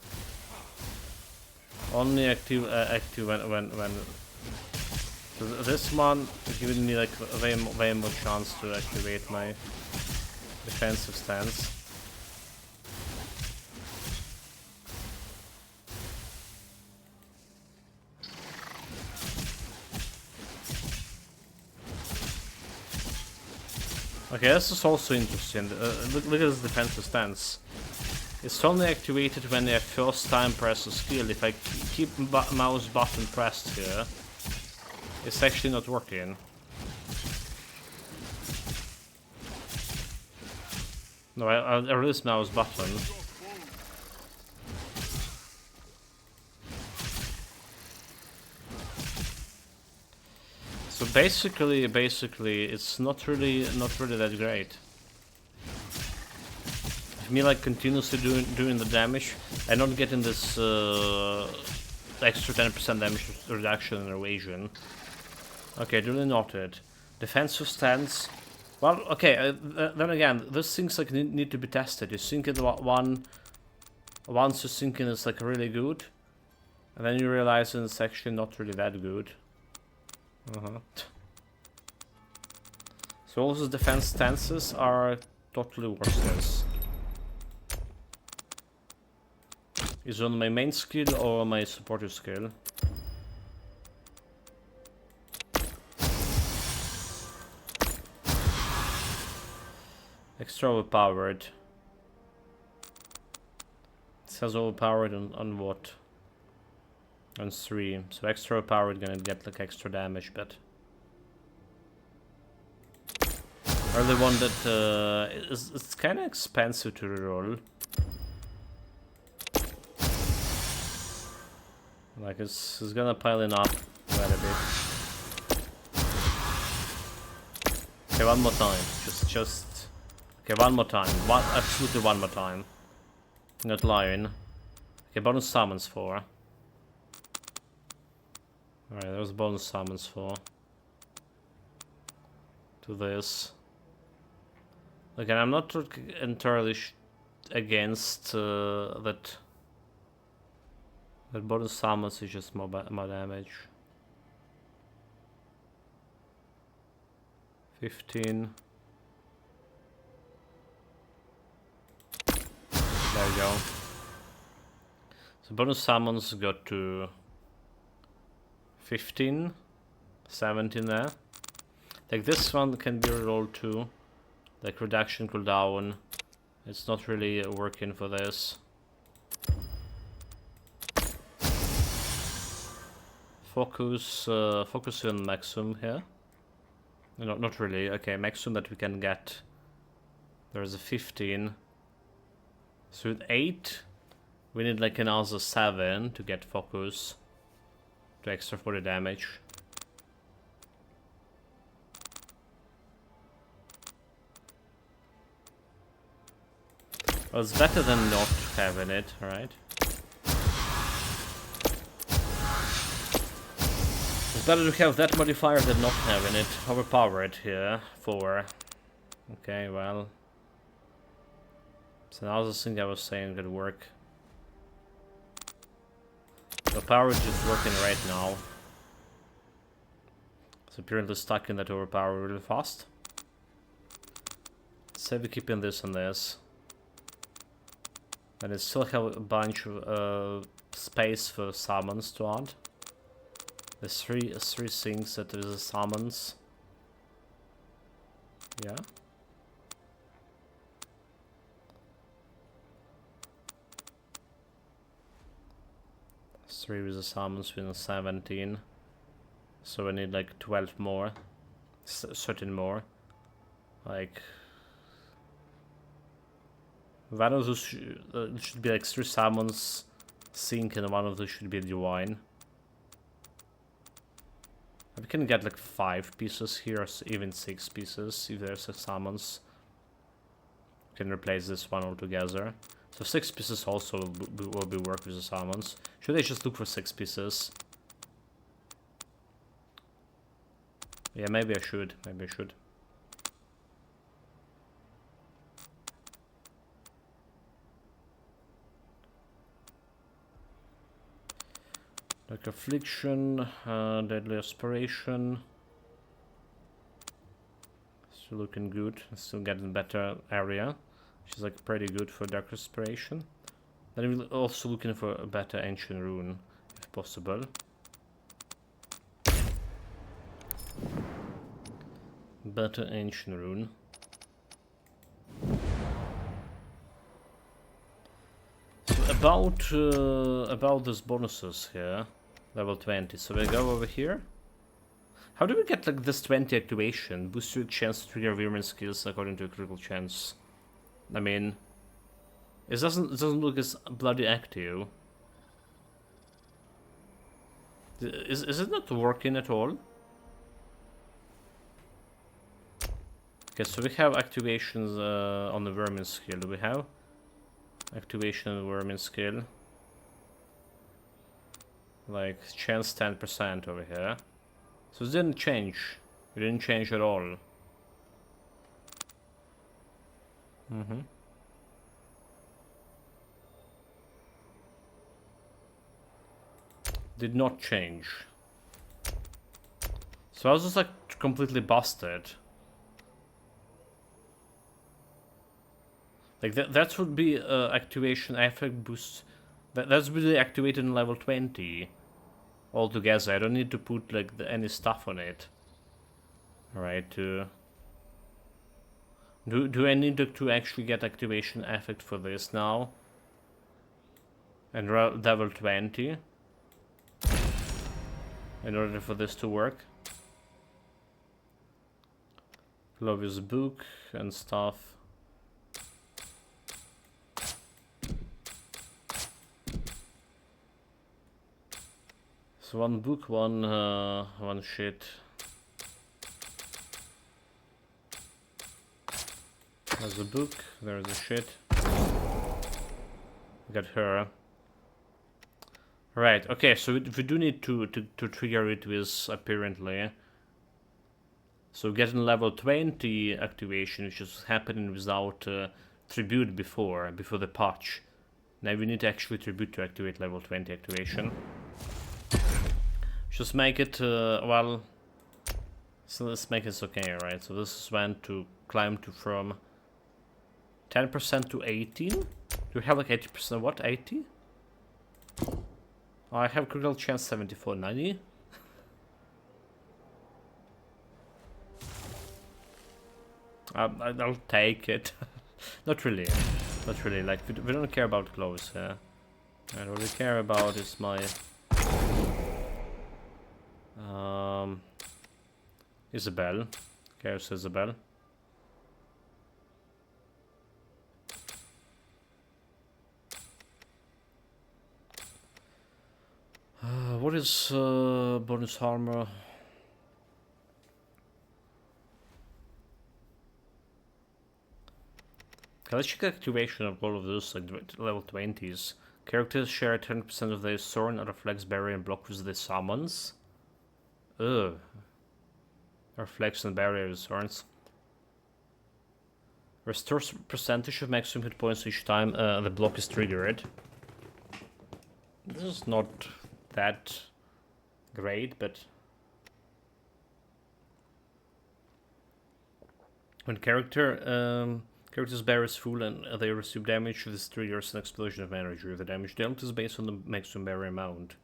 Speaker 1: Only active when so this one is giving me like way more chance to activate my defensive stance. Okay, this is also interesting. Look at this defensive stance. It's only activated when I first time press a skill. If I keep mouse button pressed here, it's actually not working. No, I release mouse button. So basically, it's not really that great. If me like continuously doing the damage, I'm not getting this extra 10% damage reduction and evasion. Okay, duly noted. Defensive stance. Well, okay. Then again, those things like need to be tested. You think it once you think it's like really good, and then you realize it's actually not really that good. So all those defense stances are totally worthless. Is it on my main skill or my supporter skill? Extra overpowered. It says overpowered on what? On 3. So extra overpowered gonna get like extra damage, but Or the one that it's kind of expensive to reroll. Like it's gonna pile in up quite a bit. Okay, one more time. Just. Okay, one more time. Absolutely one more time. Not lying. Okay, bonus summons 4. Alright, there's bonus summons 4. To this. Again, I'm not entirely against that. That bonus summons is just more damage. 15. There we go. So bonus summons got to 15, 17 there. Like this one can be rerolled too. Like reduction cooldown. It's not really working for this. Focus on maximum here. No, not really. Okay, maximum that we can get. There's a 15. So with 8, we need like another 7 to get focus. To extra for the damage. Well, it's better than not having it, right? It's better to have that modifier than not having it. Overpower it here. 4. Okay, well. So now the thing I was saying could work. Overpower is just working right now. It's apparently stuck in that overpower really fast. So we're keeping this on this. And it still have a bunch of space for summons to add. There's three things that there's a summons. Yeah. 3 with the summons with 17. So we need like 12 more. 13 more. Like... one of those should be like 3 summons sync and one of those should be divine. We can get like 5 pieces here, or even 6 pieces if there's a summons. We can replace this one altogether. So 6 pieces also will be work with the summons. Should I just look for 6 pieces? Yeah, maybe I should. Maybe I should. Like Affliction, Deadly Aspiration. Still looking good. Still getting better area. Which is like pretty good for Dark Aspiration. Then we're also looking for a better Ancient Rune, if possible. Better Ancient Rune. So about these bonuses here, level 20. So we go over here. How do we get like this 20 activation? Boost your chance to trigger Weirman skills according to a critical chance. I mean, it doesn't look as bloody active. Is it not working at all? Okay, so we have activations on the Vermin skill. Do we have activation on the Vermin skill? Like chance 10% over here. So it didn't change. It didn't change at all. Did not change. So I was just like completely busted. Like that would be activation effect boost. That's really activated in level 20 altogether. I don't need to put like any stuff on it. Alright, do I need to actually get activation effect for this now? And level 20? In order for this to work? Love his book and stuff. So one book, one shit. There's a book, there's a shit. Got her. Right, okay, so we do need to trigger it with, apparently. So getting level 20 activation, which is happening without tribute before the patch. Now we need to actually tribute to activate level 20 activation. Just make it, well... So let's make this okay, right? So this is when to climb to from 10% to 18? Do we have like 80%? What? 80? Oh, I have critical chance 74, 90? I'll take it. Not really. Not really. Like, we don't care about clothes here. And what we care about is my... Isabel. Chaos Isabel. What is bonus armor? Okay, let's check activation of all of those, like level 20s. Characters share 10% of their sword and reflex barrier and block with the summons. Ugh. Reflex and barrier swords. Restores percentage of maximum hit points each time the block is triggered. This is not that great, but when character's barrier is full and they receive damage, this triggers an explosion of energy. The damage dealt is based on the maximum barrier amount.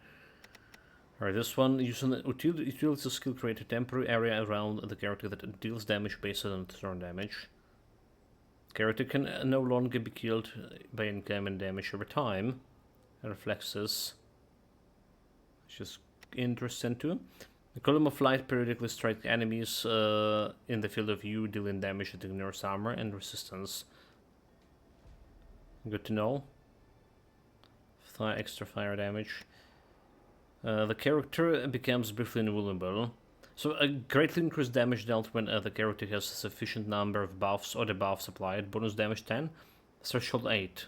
Speaker 1: Alright, this one, using the utility skill, create a temporary area around the character that deals damage based on turn damage. Character can no longer be killed by incoming damage over time. Reflexes. Which is interesting too. The column of light periodically strikes enemies in the field of view, dealing damage that ignores armor and resistance. Good to know. Extra fire damage. The character becomes briefly invulnerable. So a greatly increased damage dealt when the character has a sufficient number of buffs or debuffs applied. Bonus damage 10. Threshold 8.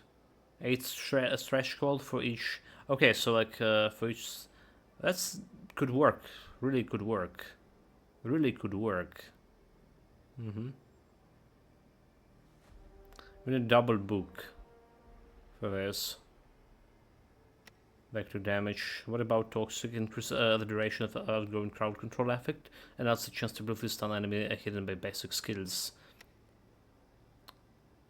Speaker 1: 8 threshold for each. Okay, so like for each. That's could work. Really could work. Really could work. We need a double book for this. Back to damage. What about toxic? Increase the duration of the outgoing crowd control effect, and adds a chance to briefly stun enemy hidden by basic skills.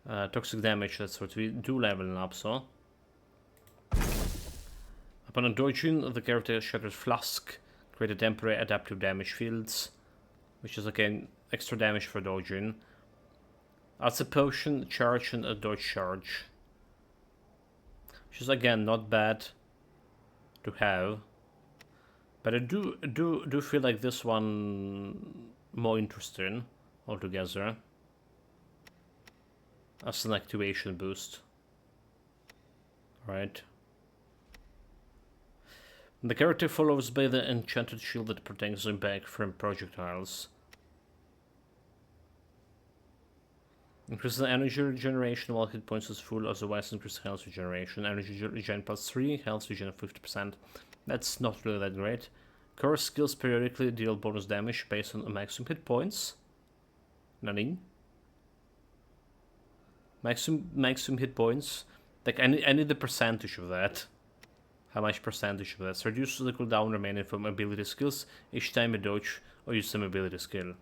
Speaker 1: Toxic damage, that's what we do leveling up, so. Upon dodging, the character shatters flask, create a temporary adaptive damage fields, which is again extra damage for dodging. Adds a potion, charge, and a dodge charge. Which is again not bad to have, but I do feel like this one more interesting altogether as an activation boost. Right. The character follows by the enchanted shield that protects him back from projectiles. Increases the energy regeneration while hit points is full, otherwise increase health regeneration. Energy regen plus 3, health regen 50%. That's not really that great. Core skills periodically deal bonus damage based on maximum hit points. Nani? Maximum hit points. Like I need the percentage of that. How much percentage of that? So reduces the cooldown remaining from ability skills each time you dodge or use some ability skill.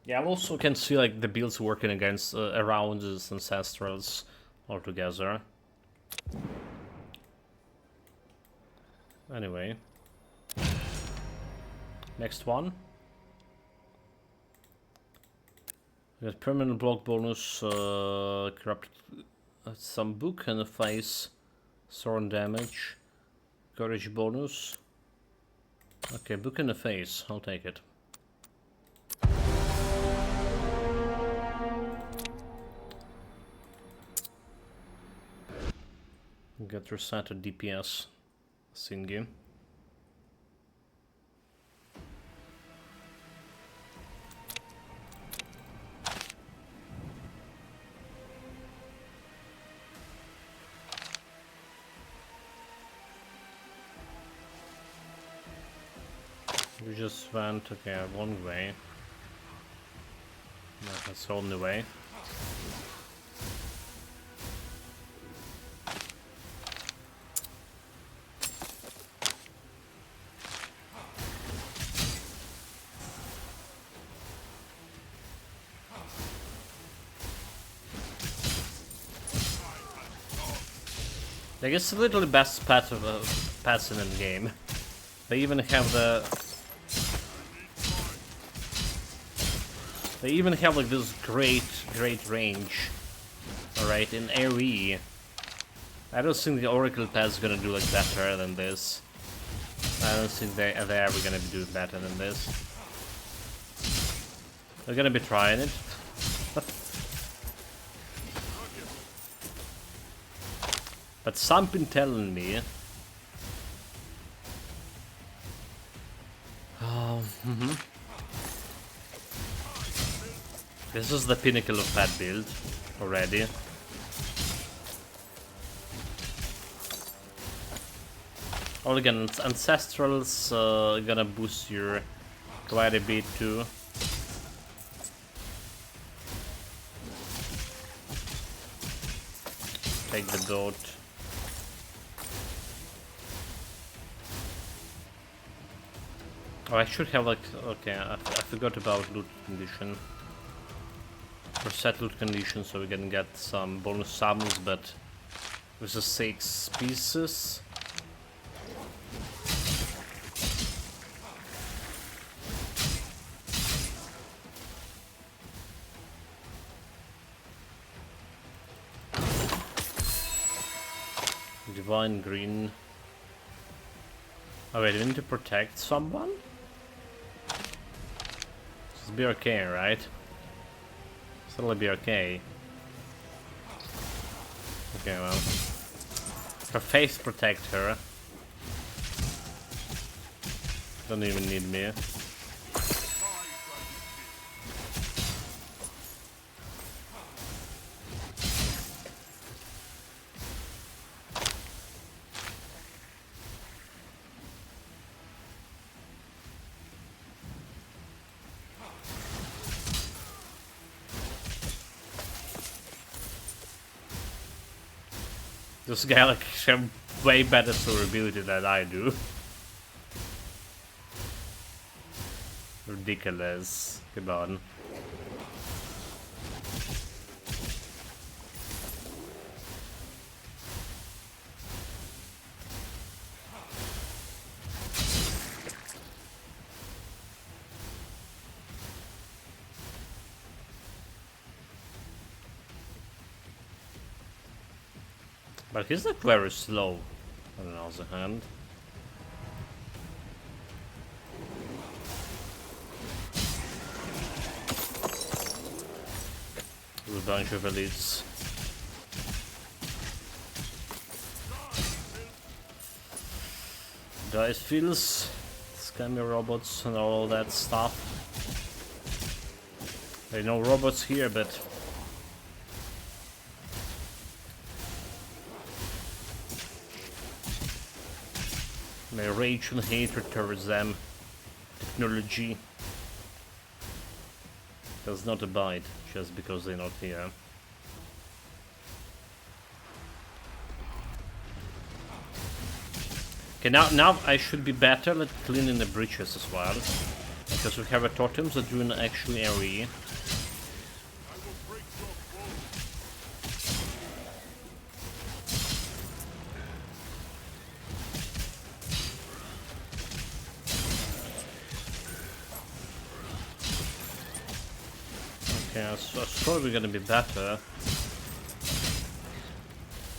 Speaker 1: Yeah, I also can see like the builds working against around his ancestrals altogether. Anyway, next one. We got permanent block bonus, corrupt some book and a face, sword damage, courage bonus. Okay, book in the face. I'll take it. Get reset to DPS thingy. We just went, okay, one way. No, that's the only way. I guess literally best pet of pets in the game. They even have the. They even have like this great range. Alright, in AoE. I don't think the Oracle pet's gonna do like better than this. I don't think they're ever gonna do better than this. They're gonna be trying it. But something telling me. This is the pinnacle of pet build already. All again, Ancestral's gonna boost your quite a bit too. Take the dot. Oh, I should have like, okay, I forgot about loot condition. For set loot condition, so we can get some bonus summons, but with the 6 pieces. Divine green. Oh wait, we need to protect someone? It's BRK, right? It'll be okay. Okay, well. Her face protect her. Don't even need me. This guy like have way better survivability than I do. Ridiculous. Come on. But he's like very slow on the other hand. With a bunch of elites. Dice fields, scammy robots and all that stuff. There are no robots here, but my rage and hatred towards them, technology, does not abide just because they're not here. Okay, now I should be better at cleaning the breaches as well, because we have a totems that do an actual AoE. So it's probably gonna be better,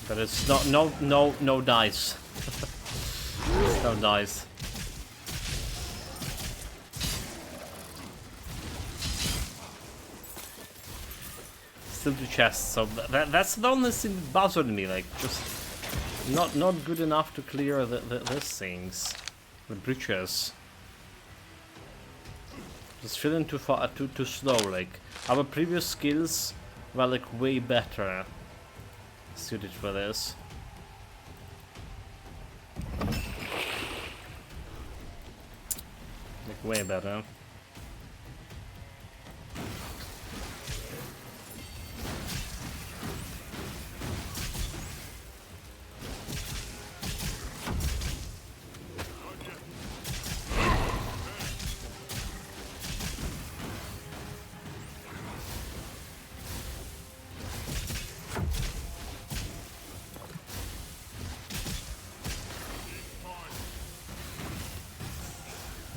Speaker 1: but it's not no dice. No dice. still 2 chests, so that's the only thing that bothered me, like, just not good enough to clear these things. The breaches. Just feeling too slow, like, our previous skills were, like, way better suited for this. Like, way better.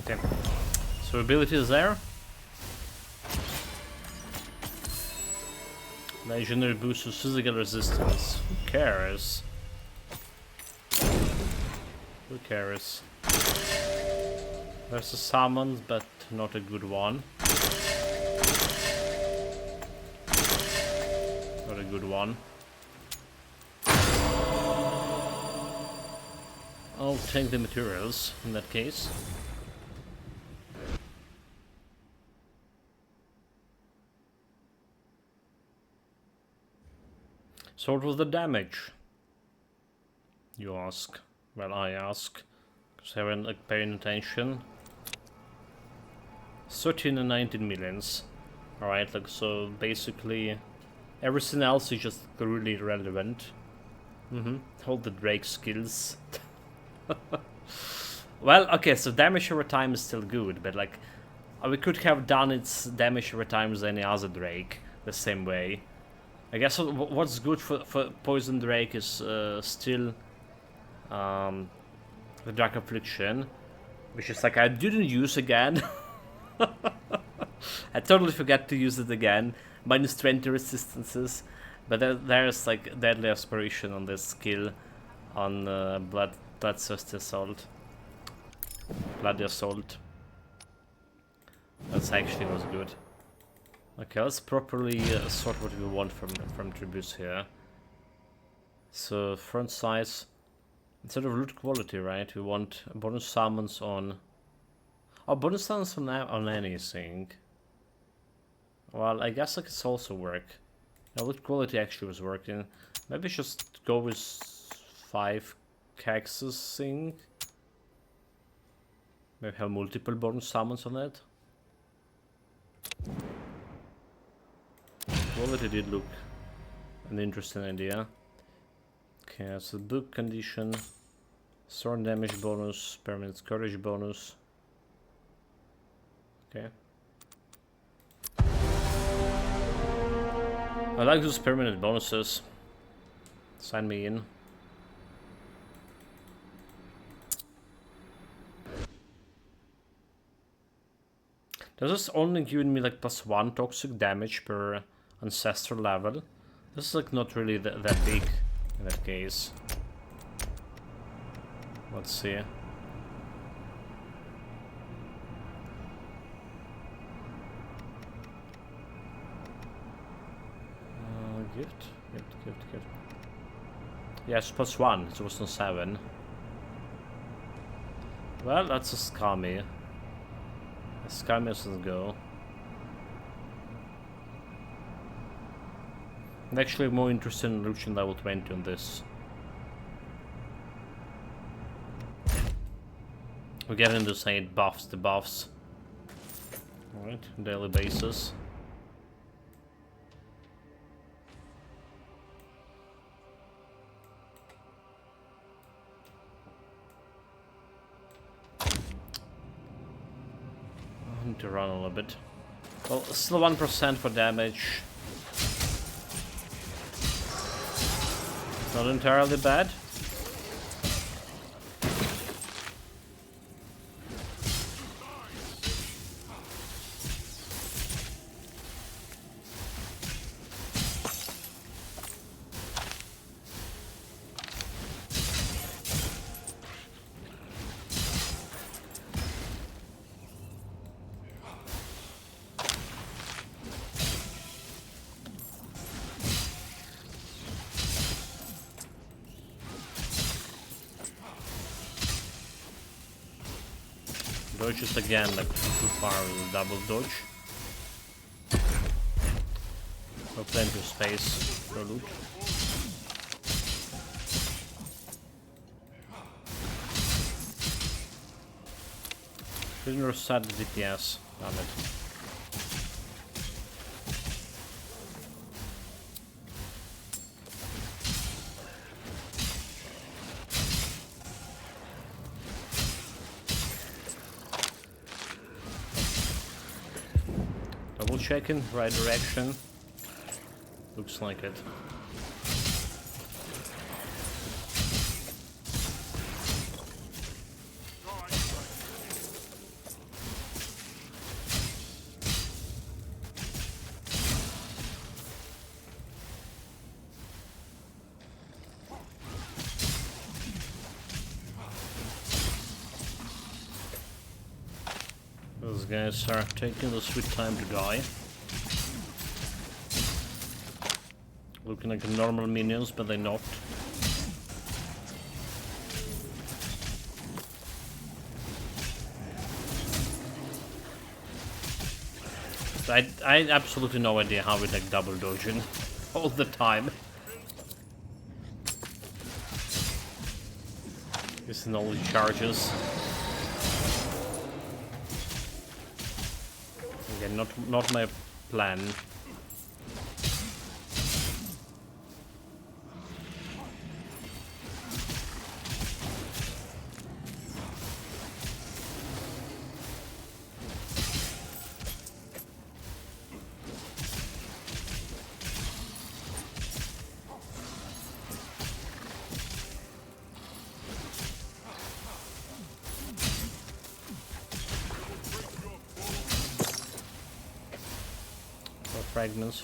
Speaker 1: Okay, so ability is there. Legendary boosts physical resistance. Who cares? Who cares? There's a summon, but not a good one. Not a good one. I'll take the materials in that case. So what was the damage? You ask. Well, I ask. Because I haven't like paying attention. 13 and 19 millions. Alright, like so basically everything else is just really irrelevant. All the Drake skills. Well, okay, so damage over time is still good, but like we could have done its damage over time as any other Drake the same way. I guess what's good for Poison Drake is still the Dark Affliction, which is like I didn't use again. I totally forgot to use it again. Minus 20 resistances, but there's like Deadly Aspiration on this skill on Bloodthirsty Assault. Bloody Assault. That's actually was good. Okay, let's properly sort what we want from tributes here. So front size, instead of loot quality, right? We want bonus summons on. Oh, bonus summons on anything. Well, I guess that could also work. Now, loot quality actually was working. Maybe just go with 5 Caxes thing. Maybe have multiple bonus summons on it. Quality did look an interesting idea. Okay, so book condition, sword damage bonus, permanent courage bonus. Okay. I like those permanent bonuses. Sign me in. Does this only giving me like +1 toxic damage per ancestral level? This is like not really that big in that case. Let's see. Gift. Yes, +1. It was on 7. Well, that's a scummy. A scummy doesn't go. I'm actually more interested in reaching level 20 on this. We're getting the same buffs, the buffs. Alright, daily basis. I need to run a little bit. Well, still 1% for damage. Not entirely bad. Dodge is again like too far with a double dodge. So plenty of space for loot. Prisoner set the DPS, damn it. Double checking, right direction. Looks like it. Those guys are taking the sweet time to die. Looking like normal minions, but they're not. I absolutely no idea how we like double dodging all the time. Using all the charges. Again, not my plan.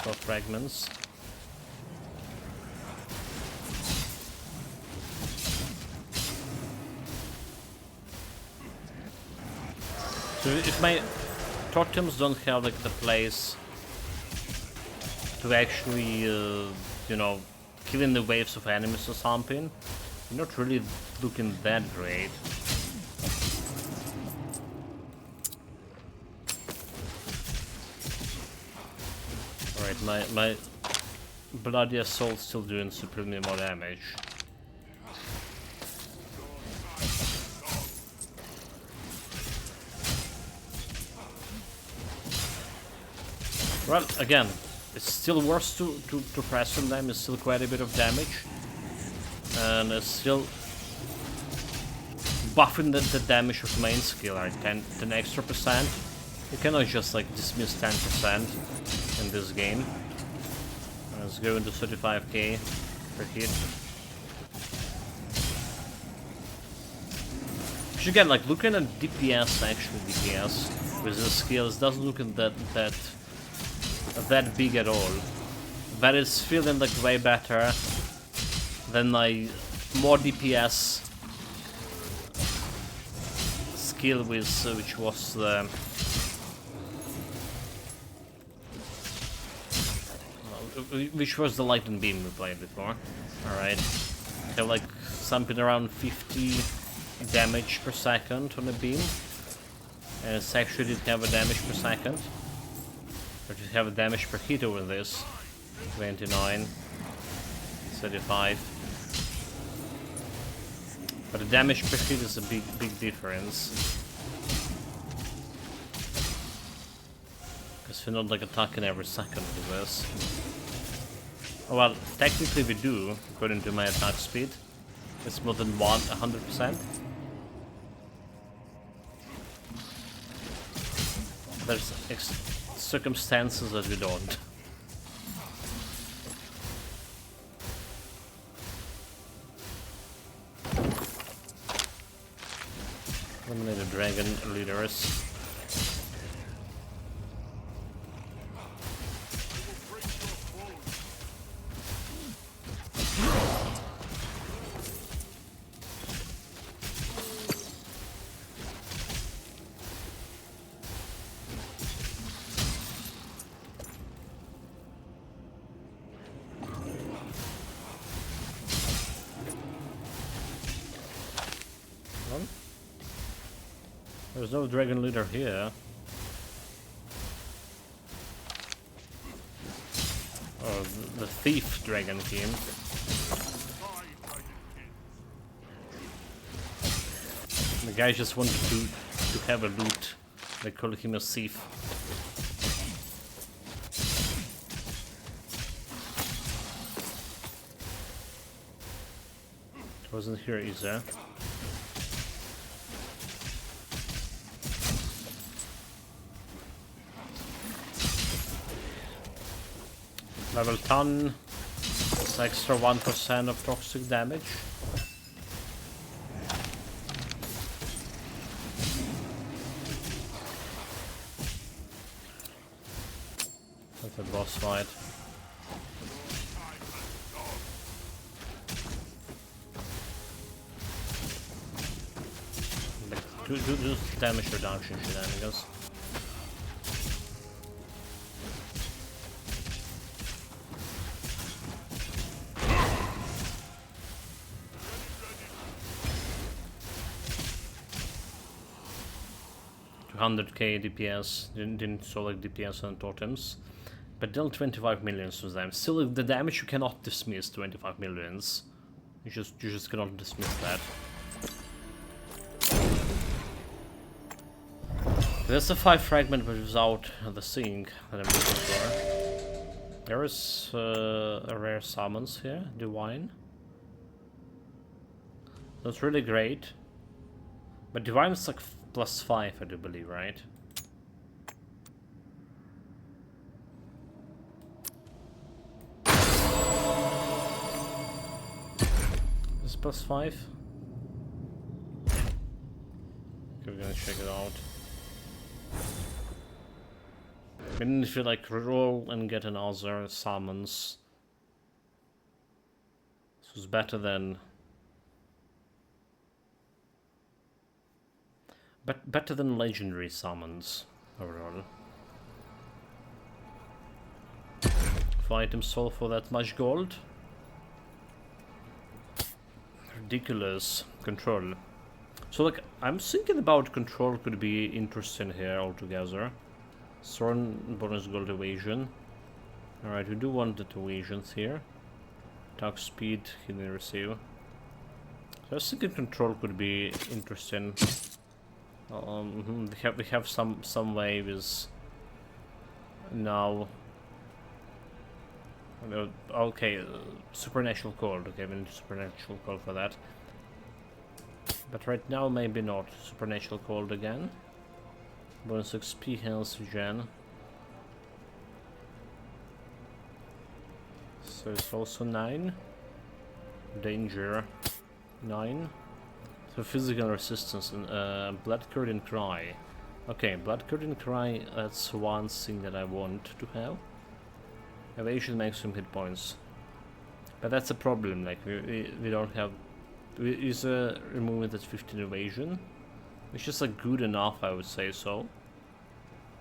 Speaker 1: For fragments. So if my totems don't have like the place to actually, you know, killing the waves of enemies or something, you're not really looking that great. My Bloody Assault's still doing supremely more damage. Well, again, it's still worse to press on them, it's still quite a bit of damage. And it's still buffing the damage of main skill, like 10 extra percent. You cannot just like dismiss 10% in this game. Let's go into 35k per hit. Which again, like looking at DPS, actual DPS with the skills doesn't look that big at all. But it's feeling like way better than my more DPS skill with which was the lightning beam we played before. Alright. Have like something around 50 damage per second on a beam. And it's actually didn't have a damage per second. But you have a damage per hit over this. 29. 35. But the damage per hit is a big difference. Because we're not like attacking every second with this. Oh, well, technically we do, according to my attack speed. It's more than 100%. There's circumstances that we don't. Eliminate the dragon leaders. There's no dragon leader here. Oh, the thief Dragonkin. The guy just wanted to have a loot. They call him a thief. It wasn't here either. Level 10. It's extra 1% of toxic damage. That's a boss fight. Do damage reduction shenanigans. $100k DPS, didn't select DPS on totems, but dealt 25 millions to them. Still, the damage you cannot dismiss 25 millions. You just cannot dismiss that. There's a 5 fragment, but without the thing that I'm looking for. There is a rare summons here, Divine. That's really great. But Divine is like +5, I do believe, right? Is it +5? Okay, we're gonna check it out. Even if you like reroll and get another summons, this is better than better than legendary summons overall. If items sold for that much gold, ridiculous. Control. So like I'm thinking about control could be interesting here altogether. Thorn bonus gold evasion. Alright, we do want the evasions here. Attack speed, hidden receive. So I was thinking control could be interesting. We have some way with now. Okay, supernatural cold. Okay, we need supernatural cold for that. But right now maybe not. Supernatural cold again. Bonus XP, health gen. So it's also 9. Danger 9. So physical resistance and blood curdling cry. Okay, blood curdling cry, that's one thing that I want to have. Evasion maximum hit points. But that's a problem, like we don't have we use a remove at 15 evasion. Which is like good enough, I would say so.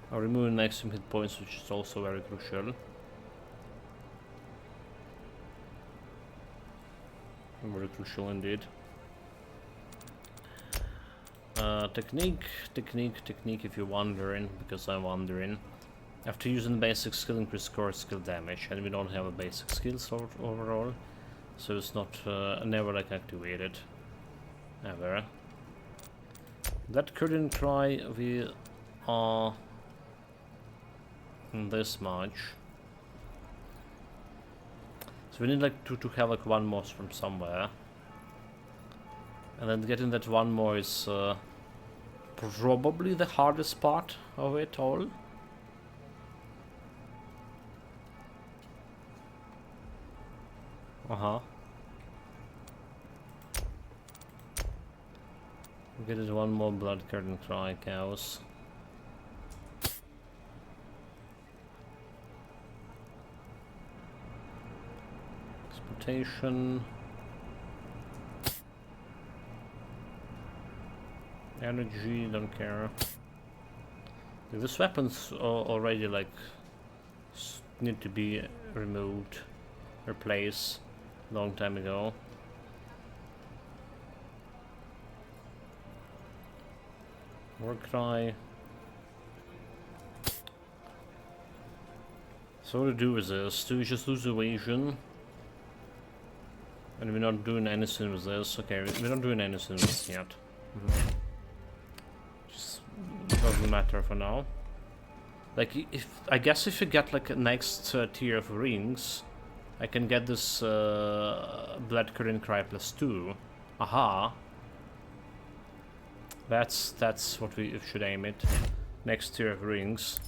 Speaker 1: Or removing maximum hit points, which is also very crucial. Very crucial indeed. Technique if you're wondering, because I'm wondering. After using basic skill, increase core skill damage, and we don't have a basic skill sort overall, so it's not never like activated, ever. That curtain cry, we are this much, so we need like to have like one more from somewhere, and then getting that one more is probably the hardest part of it all. Get it one more blood curtain cry cows. Exploitation. Energy, don't care. This weapon's already like need to be removed, replaced long time ago. Warcry. So what to do with this? Do we just lose evasion? And we're not doing anything with this. Okay, we're not doing anything with this yet. Just doesn't matter for now. Like, if I guess if you get like a next tier of rings, I can get this Blood Current Cry +2. Aha! That's what we should aim at. Next tier of rings.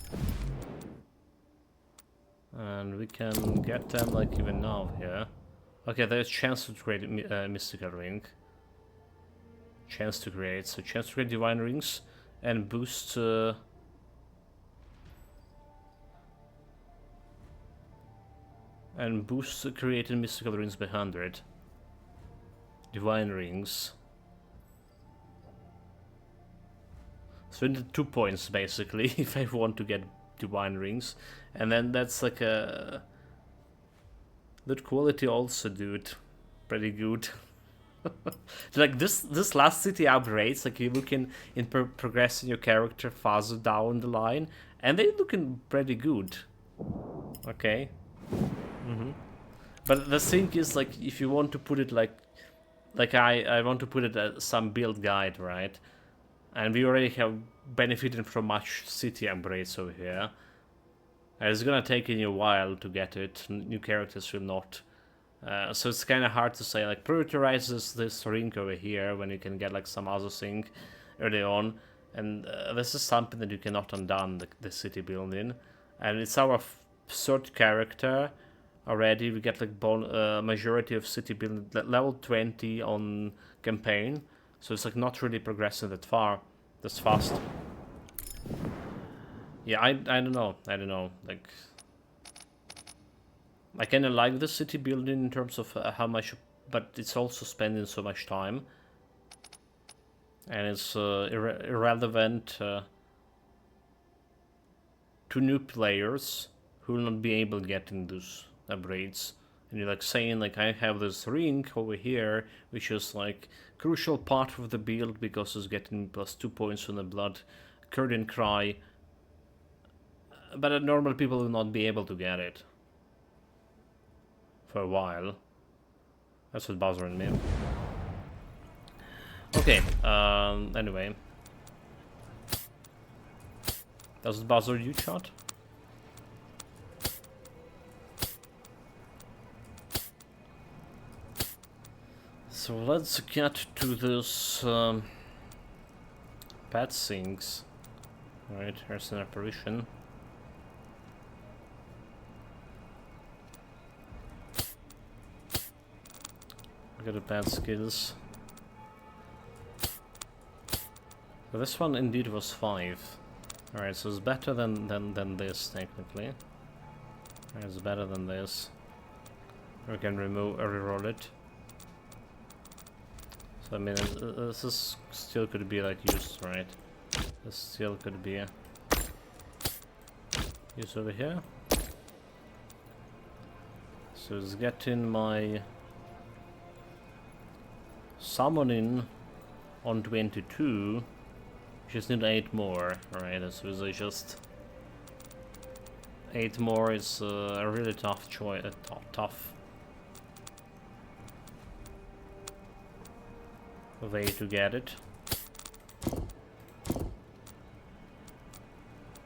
Speaker 1: And we can get them like even now here. Okay, there's chance to create a mystical ring. Chance to create. So chance to create divine rings and boost created mystical rings by 100. Divine rings. So I need 2 points basically if I want to get divine rings, and then that's like a good quality also, dude. Pretty good. Like this last city upgrades, like you looking in progressing your character farther down the line, and they looking pretty good. Okay. But the thing is, like, if you want to put it like I want to put it as some build guide, right? And we already have benefited from much city upgrades over here. And it's gonna take you a while to get it. New characters will not. So it's kind of hard to say, like, prioritize this ring over here when you can get like some other thing early on. And this is something that you cannot undone, the city building. And it's our third character already. We get like majority of city building level 20 on campaign. So it's like not really progressing that far, this fast. Yeah, I don't know. Like, I kind of like the city building in terms of how much, but it's also spending so much time, and it's irrelevant to new players who will not be able to get in those upgrades. And you're like saying, like, I have this ring over here, which is like crucial part of the build because it's getting +2 points on the Blood Current Cry, but normal people will not be able to get it for a while. That's what's bothering me. Okay, anyway. Does it bother you, chat? So let's get to this pet things. Alright, here's an apparition. Look at the bad skills. So this one indeed was 5. Alright, so it's better than this technically. It's better than this. We can reroll it. So I mean, this is still could be like used, right? This still could be used over here. So it's getting my summoning on 22. Just need 8 more, right? So it's just 8 more is a really tough choice. Tough way to get it.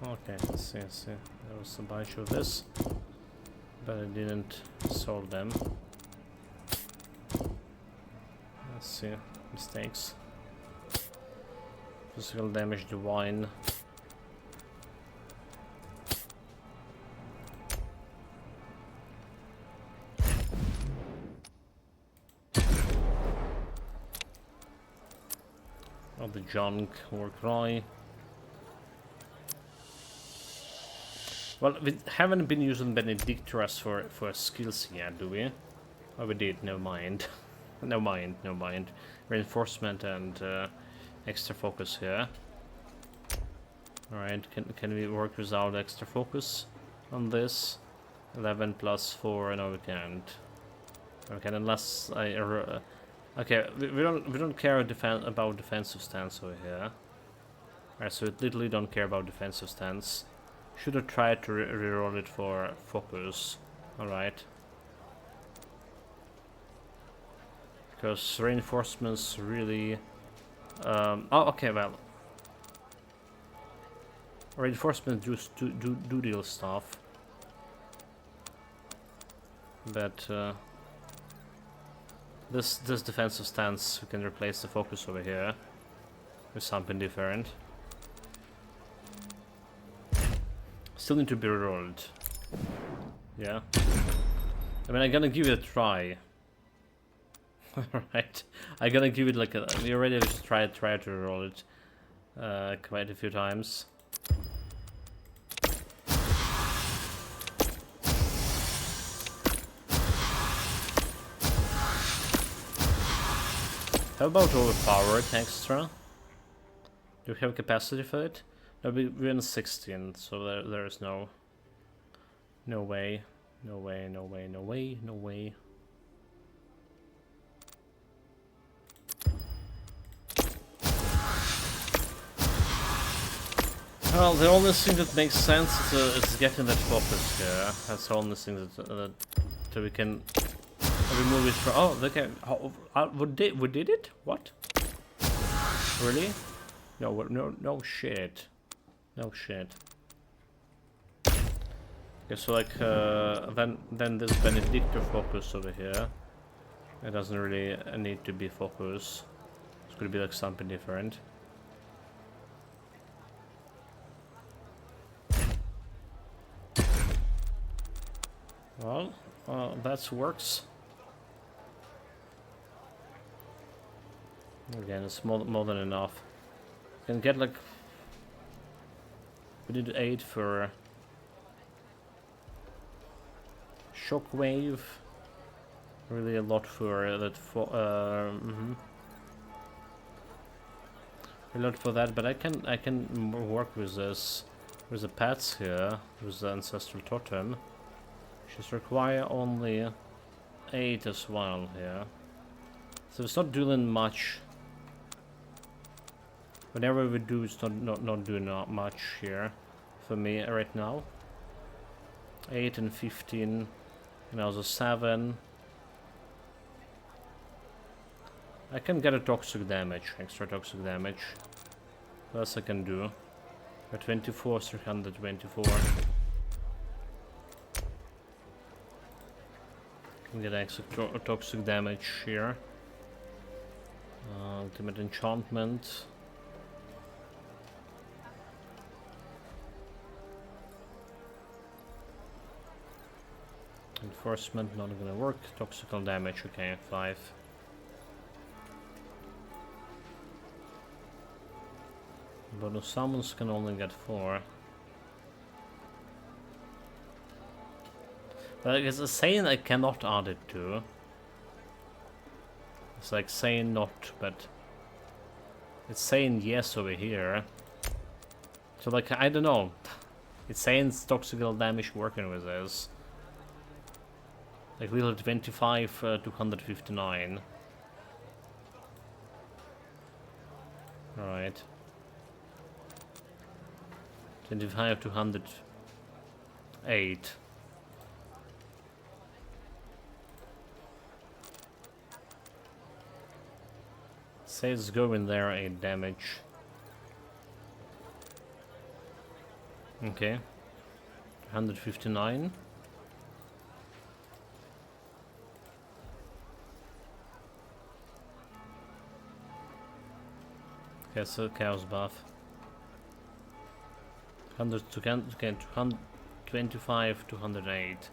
Speaker 1: Okay, let's see. There was a bunch of this, but I didn't solve them. Let's see, mistakes. Physical damage divine. Oh, the junk or cry. Well, we haven't been using Benedictus for skills yet, do we? Oh, we did. Never mind. Never mind. Reinforcement and extra focus here. Alright, can we work without extra focus on this? 11 plus 4, no we can't. Okay, unless I okay, we don't care about defensive stance over here. Alright, so it literally don't care about defensive stance. Should have tried to reroll it for focus. Alright. Because reinforcements really... oh, okay, well. Reinforcements do deal stuff. But this defensive stance, we can replace the focus over here with something different. Still need to be rolled. Yeah. I mean, I'm gonna give it a try. Alright. I'm gonna give it like a... We already try to roll it quite a few times. How about overpower it extra? Do we have capacity for it? No, we're in 16, so there is no way, no way, no way, no way, no way. Well, the only thing that makes sense is getting that focus here. That's the only thing that we can remove it from. Oh, okay. We did it? What? Really? No shit. No shit. Okay, so like then this Benedictor focus over here. It doesn't really need to be focus. It's gonna be like something different. Well, that works. Again, it's more than enough. You can get like... We did 8 for... Shockwave. Really a lot for that a lot for that, but I can work with this. With the pets here, with the Ancestral Totem. She's require only 8 as well here. So it's not doing much. Whatever we do is not doing much here for me right now. 8 and 15, and also 7. I can get a toxic damage, extra toxic damage. What else I can do? At 24, 324. Can get extra toxic damage here. Ultimate enchantment. Enforcement not gonna work. Toxical damage, okay, 5. Bonus summons can only get 4. But it's a saying I cannot add it to. It's like saying not, but it's saying yes over here. So like, I don't know. It's saying toxical damage working with this. Like we'll have 25 to 159. Alright. 25 to 108. Say it's going there, 8 damage. Okay. 159. Okay, so chaos buff. 100 to 125 to 108.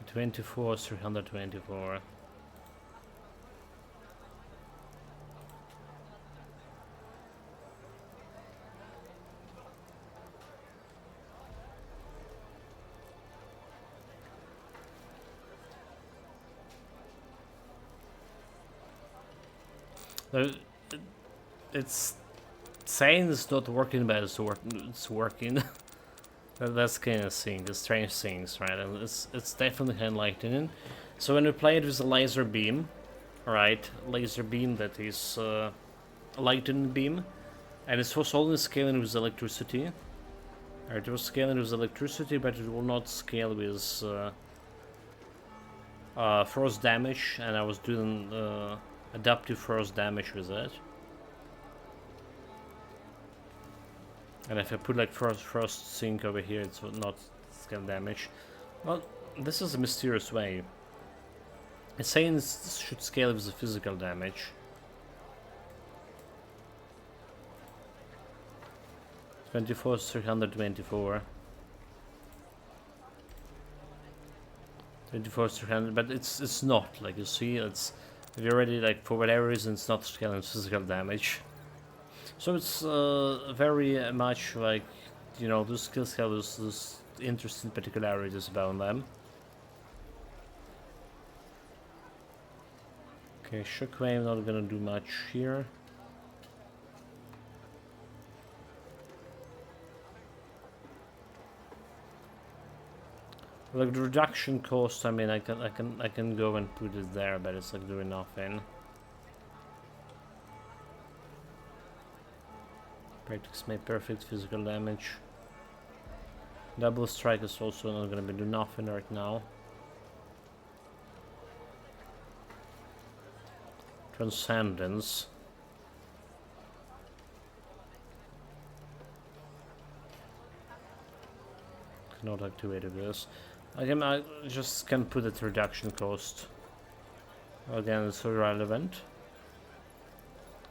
Speaker 1: Twenty-four, 324. It's saying it's not working, but it's working. That's kind of thing, the strange things, right? And it's definitely enlightening. So when we play it with a laser beam, Right, laser beam that is lightning beam, and it was only scaling with electricity. Alright, it was scaling with electricity, but it will not scale with force damage, and I was doing adaptive force damage with it. And if I put like first sync over here, it's not scale damage. Well, this is a mysterious way. It's saying this should scale with the physical damage. $24 324. 24 300, but it's not, like you see, it's if you're already, like, for whatever reason it's not scaling physical damage. So it's very much like, you know, those skills have this interesting particularities about them. Okay, shockwave not gonna do much here. Like the reduction cost, I mean, I can go and put it there, but it's like doing nothing. Practice made perfect physical damage. Double strike is also not gonna be do nothing right now. Transcendence. Cannot activate this. Again, I just can put it reduction cost. Again, it's irrelevant.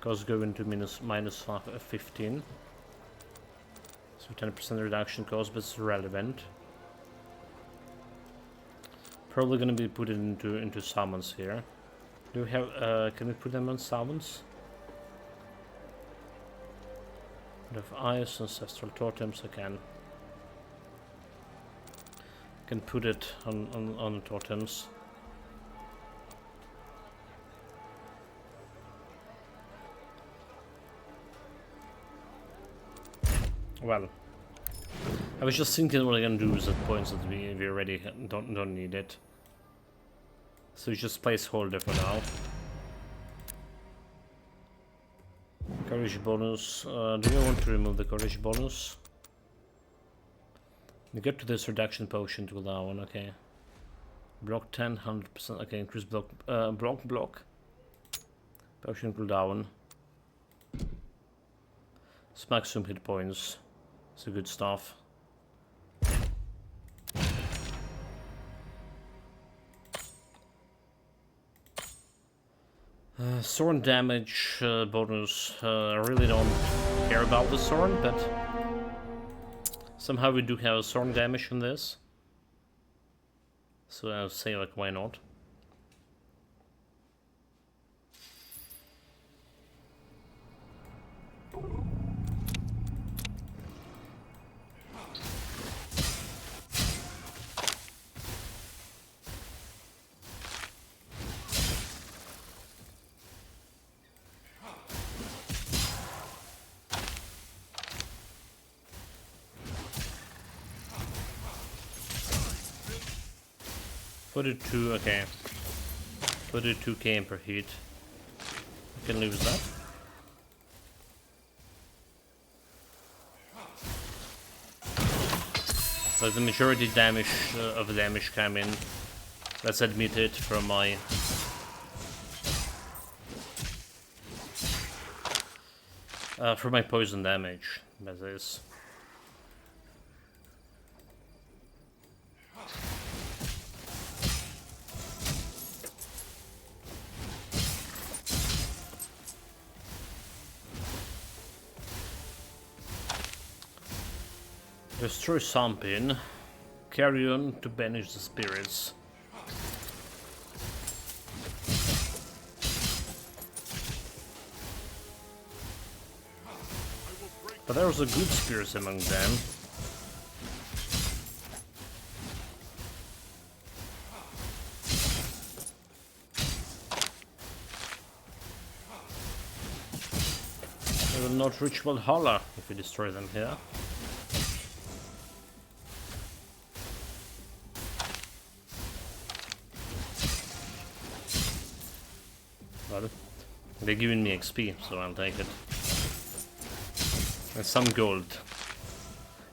Speaker 1: Cost going to minus 15. So 10% reduction cost, but it's relevant. Probably gonna be put into summons here. Do we have can we put them on summons? We have ice, ancestral totems, I can put it on totems. Well, I was just thinking what I'm gonna do is at points that we already don't need it. So just placeholder for now. Courage bonus. Do you want to remove the courage bonus? You get to this reduction potion to allow one, okay. Block 10, 100%, okay, increase block, block. Potion cooldown. It's maximum hit points. It's a good stuff. Sword damage bonus. I really don't care about the sword, but somehow we do have sword damage in this. So I'll say, like, why not? Put it to, okay. Put it 2 km per hit. You can lose that. But the majority damage of the damage came in. Let's admit it from my poison damage. That is. Destroy something. Carry on to banish the spirits. But there was a good spirits among them. They will not reach Valhalla if we destroy them here. They're giving me XP, so I'll take it. And some gold.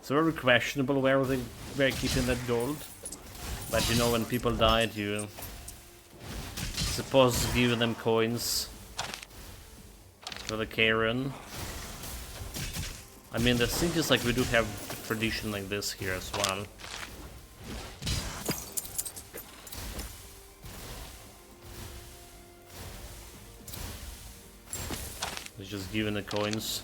Speaker 1: It's very questionable where they're keeping that gold. But you know, when people died, you supposed to give them coins for the Karen. I mean, the thing is, like, we do have a tradition like this here as well. It's just giving the coins.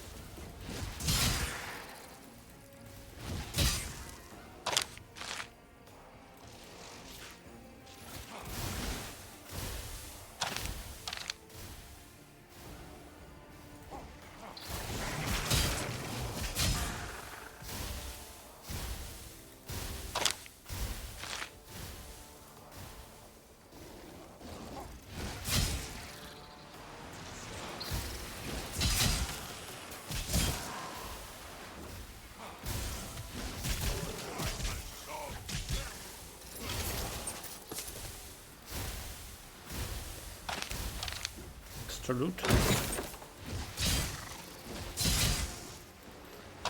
Speaker 1: Loot.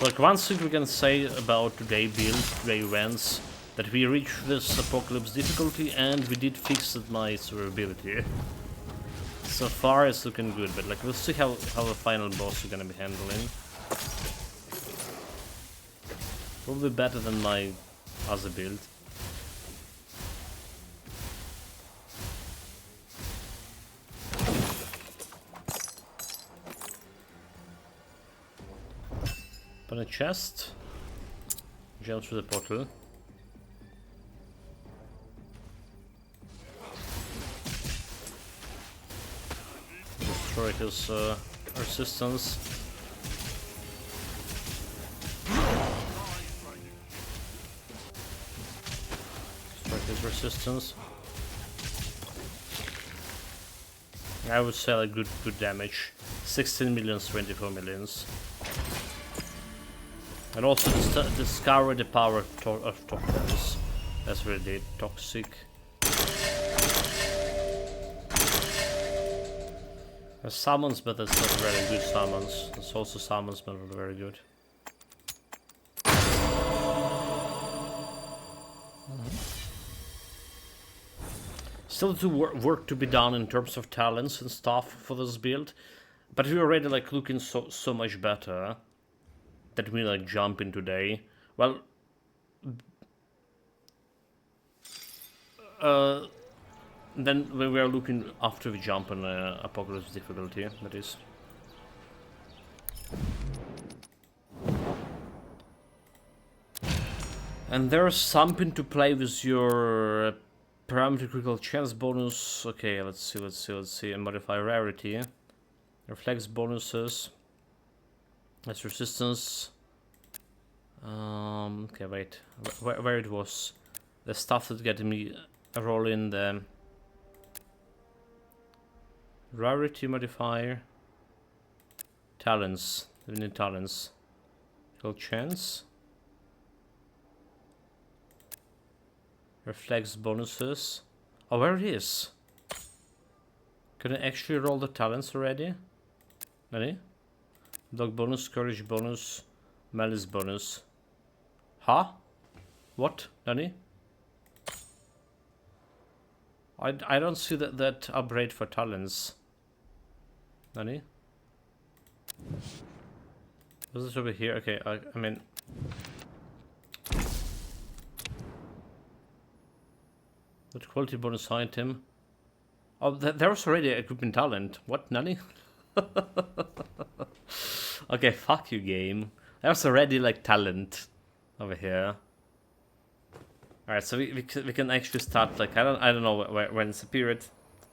Speaker 1: Like, one thing we can say about today build, today events, that we reached this apocalypse difficulty and we did fix my survivability. So far it's looking good, but like, we'll see how the final boss is gonna be handling. Probably better than my other build. Open a chest, jump through the portal. Destroy his resistance. Destroy his resistance. I would say like good damage. 16 millions, 24 millions. And also discover the power of tokens. That's really toxic. There's summons, but that's not very good summons. There's also summons, but not very good. Still work to be done in terms of talents and stuff for this build, but we're already like looking so much better. That we like jump in today. Well, then when we are looking after we jump on apocalypse difficulty, that is. And there's something to play with your parameter critical chance bonus. Okay, let's see. And modify rarity, reflex bonuses. That's resistance. Okay, wait. Where it was? The stuff that get me a roll in the rarity modifier. Talents. We need talents. Critical chance. Reflex bonuses. Oh, where it is? Can I actually roll the talents already? Ready? Dog bonus, courage bonus, malice bonus. Huh? What, Danny? I don't see that upgrade for talents. Danny? Was this over here? Okay, I mean... What quality bonus item? Oh, there was already equipment talent. What, Nanny? Okay, fuck you, game. There's already like talent over here. Alright, so we can actually start like I don't know when it's appeared.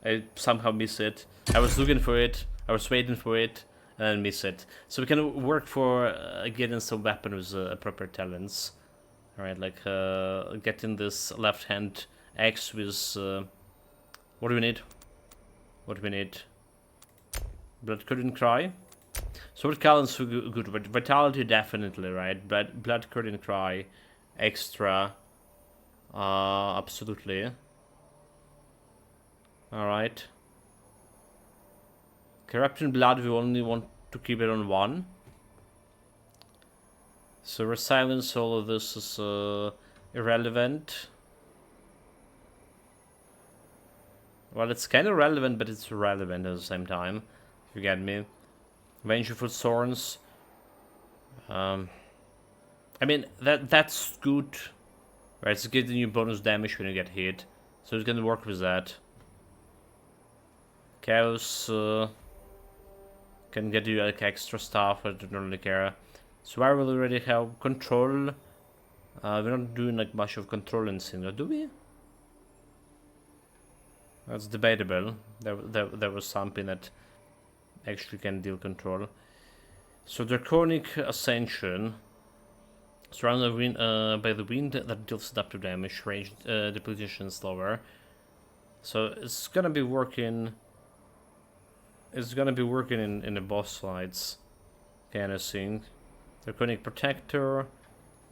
Speaker 1: I somehow miss it. I was looking for it. I was waiting for it and then miss it. So we can work for getting some weapons with proper talents. Alright, like getting this left hand axe with what do we need? What do we need? Blood Curtain Cry. Sword Callens good, but Vitality definitely, right? Blood Curtain Cry, extra, absolutely. All right. Corrupting Blood, we only want to keep it on 1. So Resilience, all of this is irrelevant. Well, it's kind of relevant, but it's irrelevant at the same time, if you get me. Vengeful Thorns. I mean, that's good. Right, it's giving you bonus damage when you get hit. So it's gonna work with that. Chaos can get you like extra stuff, I don't really care. Survival already have control. We're not doing like much of control in Single, do we? That's debatable. There was something that actually can deal control. So Draconic Ascension. Surrounded by the wind that deals adaptive damage, range depletion slower. So it's gonna be working. It's gonna be working in the boss fights, kind of thing. Draconic Protector,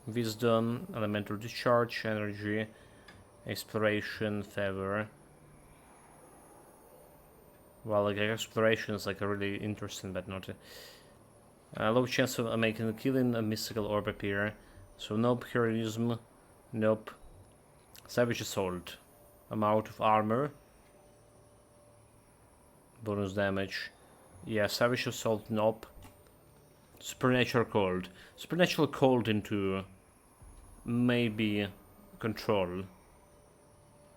Speaker 1: Wisdom, Elemental Discharge, Energy, Exploration, Favor. Well, like Exploration is like a really interesting, but not a low chance of making a killing a mystical orb appear. So nope, heroism, nope. Savage Assault, amount of armor, bonus damage. Yeah, Savage Assault, nope. Supernatural Cold. Supernatural Cold into maybe control.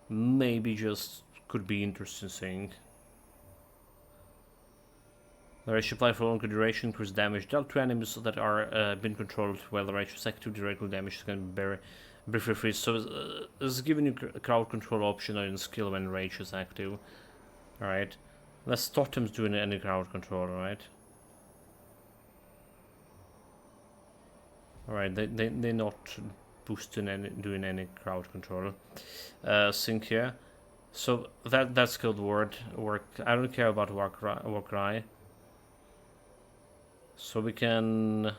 Speaker 1: Maybe just could be interesting thing. The Rage apply for longer duration, increase damage dealt to enemies that are being controlled, while the Rage active direct damage is going to be briefly freeze. So it's giving you a crowd control option in skill when Rage is active. Alright. Unless Totem's doing any crowd control, alright? Alright, they're not boosting any, doing any crowd control. Sync here. So that skilled word work. I don't care about Warcry. So we can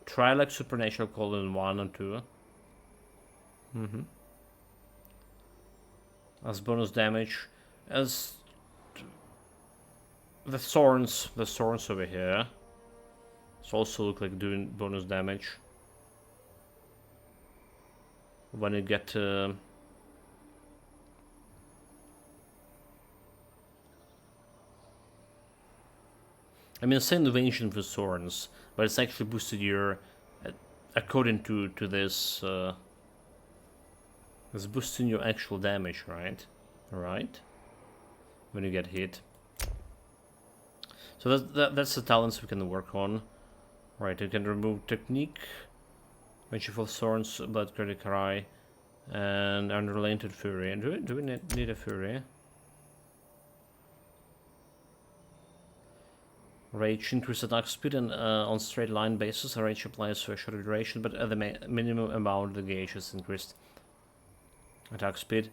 Speaker 1: try like Supernatural Cold in 1 and 2. As bonus damage. As the thorns over here. So also look like doing bonus damage. When you get I mean, same evasion for thorns, but it's actually boosted your, according to this, it's boosting your actual damage, right? Right? When you get hit. So that's the talents we can work on. Right, you can remove Technique, Vengeful Thorns, Blood Credit Cry, and Unrelented Fury. Do we need a Fury? Rage increase attack speed and on straight line basis. Rage applies for a shorter duration, but at the minimum amount the gauge is increased. Attack speed.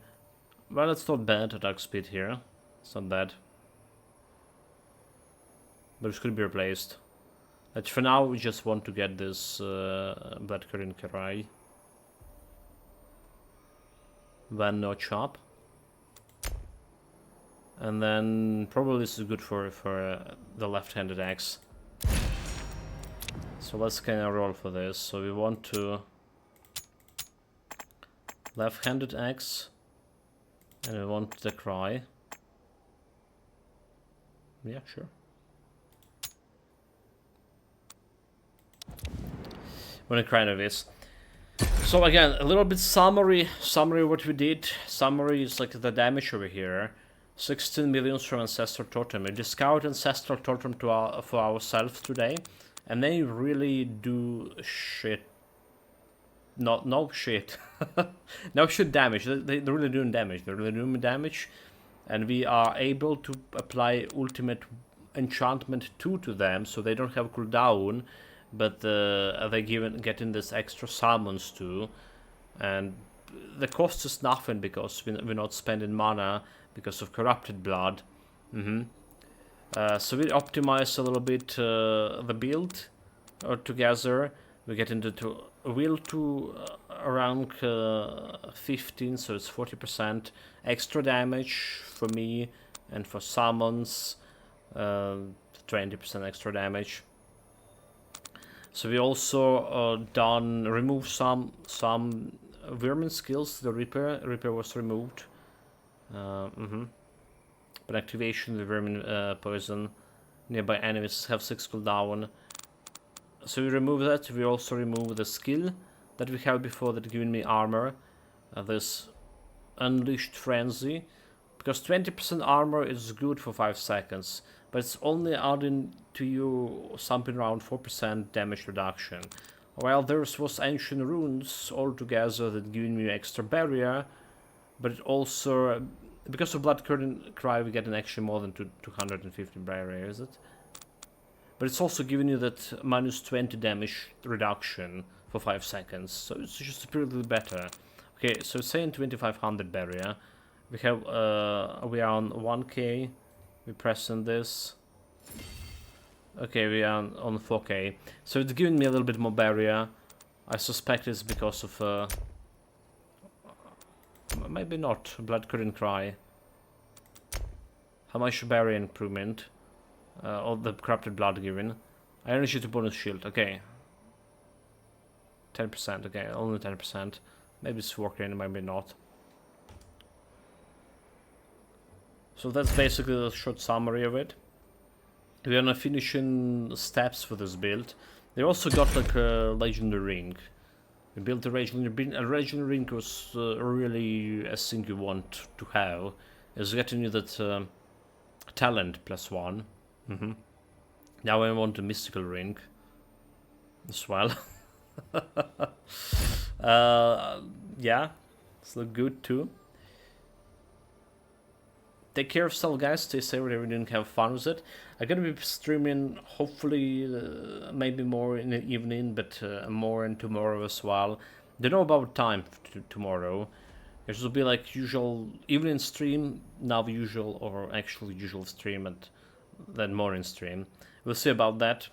Speaker 1: Well, it's not bad, attack speed here. It's not bad. But it could be replaced. But for now, we just want to get this Blood Current Karai. One notch up. And then probably this is good for the left-handed axe. So let's kind of roll for this. So we want to left-handed axe, and we want the cry. Yeah, sure. When a kind of is. So again, a little bit summary what we did. Summary is like the damage over here. 16 millions from Ancestral Totem. We discovered Ancestral Totem for ourselves today, and they really do shit. No shit. No shit damage. They're really doing damage. They're really doing damage, and we are able to apply Ultimate Enchantment 2 to them, so they don't have cooldown, but they getting this extra summons too, and the cost is nothing because we're not spending mana because of Corrupted Blood. So we optimize a little bit the build together. We get into will to rank 15, so it's 40% extra damage for me, and for summons 20% extra damage. So we also remove some vermin skills. The Reaper was removed. But activation, the vermin poison. Nearby enemies have 6 cooldown. So we remove that. We also remove the skill that we have before that giving me armor. This Unleashed Frenzy. Because 20% armor is good for 5 seconds. But it's only adding to you something around 4% damage reduction. While there was Ancient Runes altogether that giving me extra barrier. But it also, because of Blood Curtain Cry, we get an actually more than 250 barrier, is it? But it's also giving you that minus 20 damage reduction for 5 seconds, so it's just a little better. Okay, so saying 2500 barrier, we have we are on 1k. We press on this. Okay, we are on 4k. So it's giving me a little bit more barrier. I suspect it's because of maybe not Blood Curtain Cry. How much barrier improvement? Or the corrupted blood given. I energy to bonus shield. Okay. 10%. Okay, only 10%. Maybe it's working, maybe not. So that's basically the short summary of it. We're on a finishing steps for this build. They also got like a legendary ring. We built a legendary ring. A legendary ring was really a thing you want to have. It's getting you that talent +1. Now I want a mystical ring as well. Yeah, it's look good too. Take care of yourself, guys. Stay safe, whatever you didn't have fun with it. I'm gonna be streaming, hopefully, maybe more in the evening, but more in tomorrow as well. Don't know about time tomorrow. It will be like usual evening stream, now the usual, or actually usual stream, and then morning stream. We'll see about that.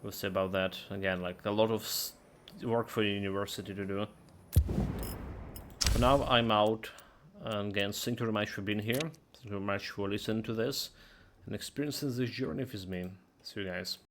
Speaker 1: We'll see about that. Again, like a lot of work for the university to do. For now, I'm out. And again, thank you very much for being here. Thank you very much for listening to this and experiencing this journey with me. See you guys.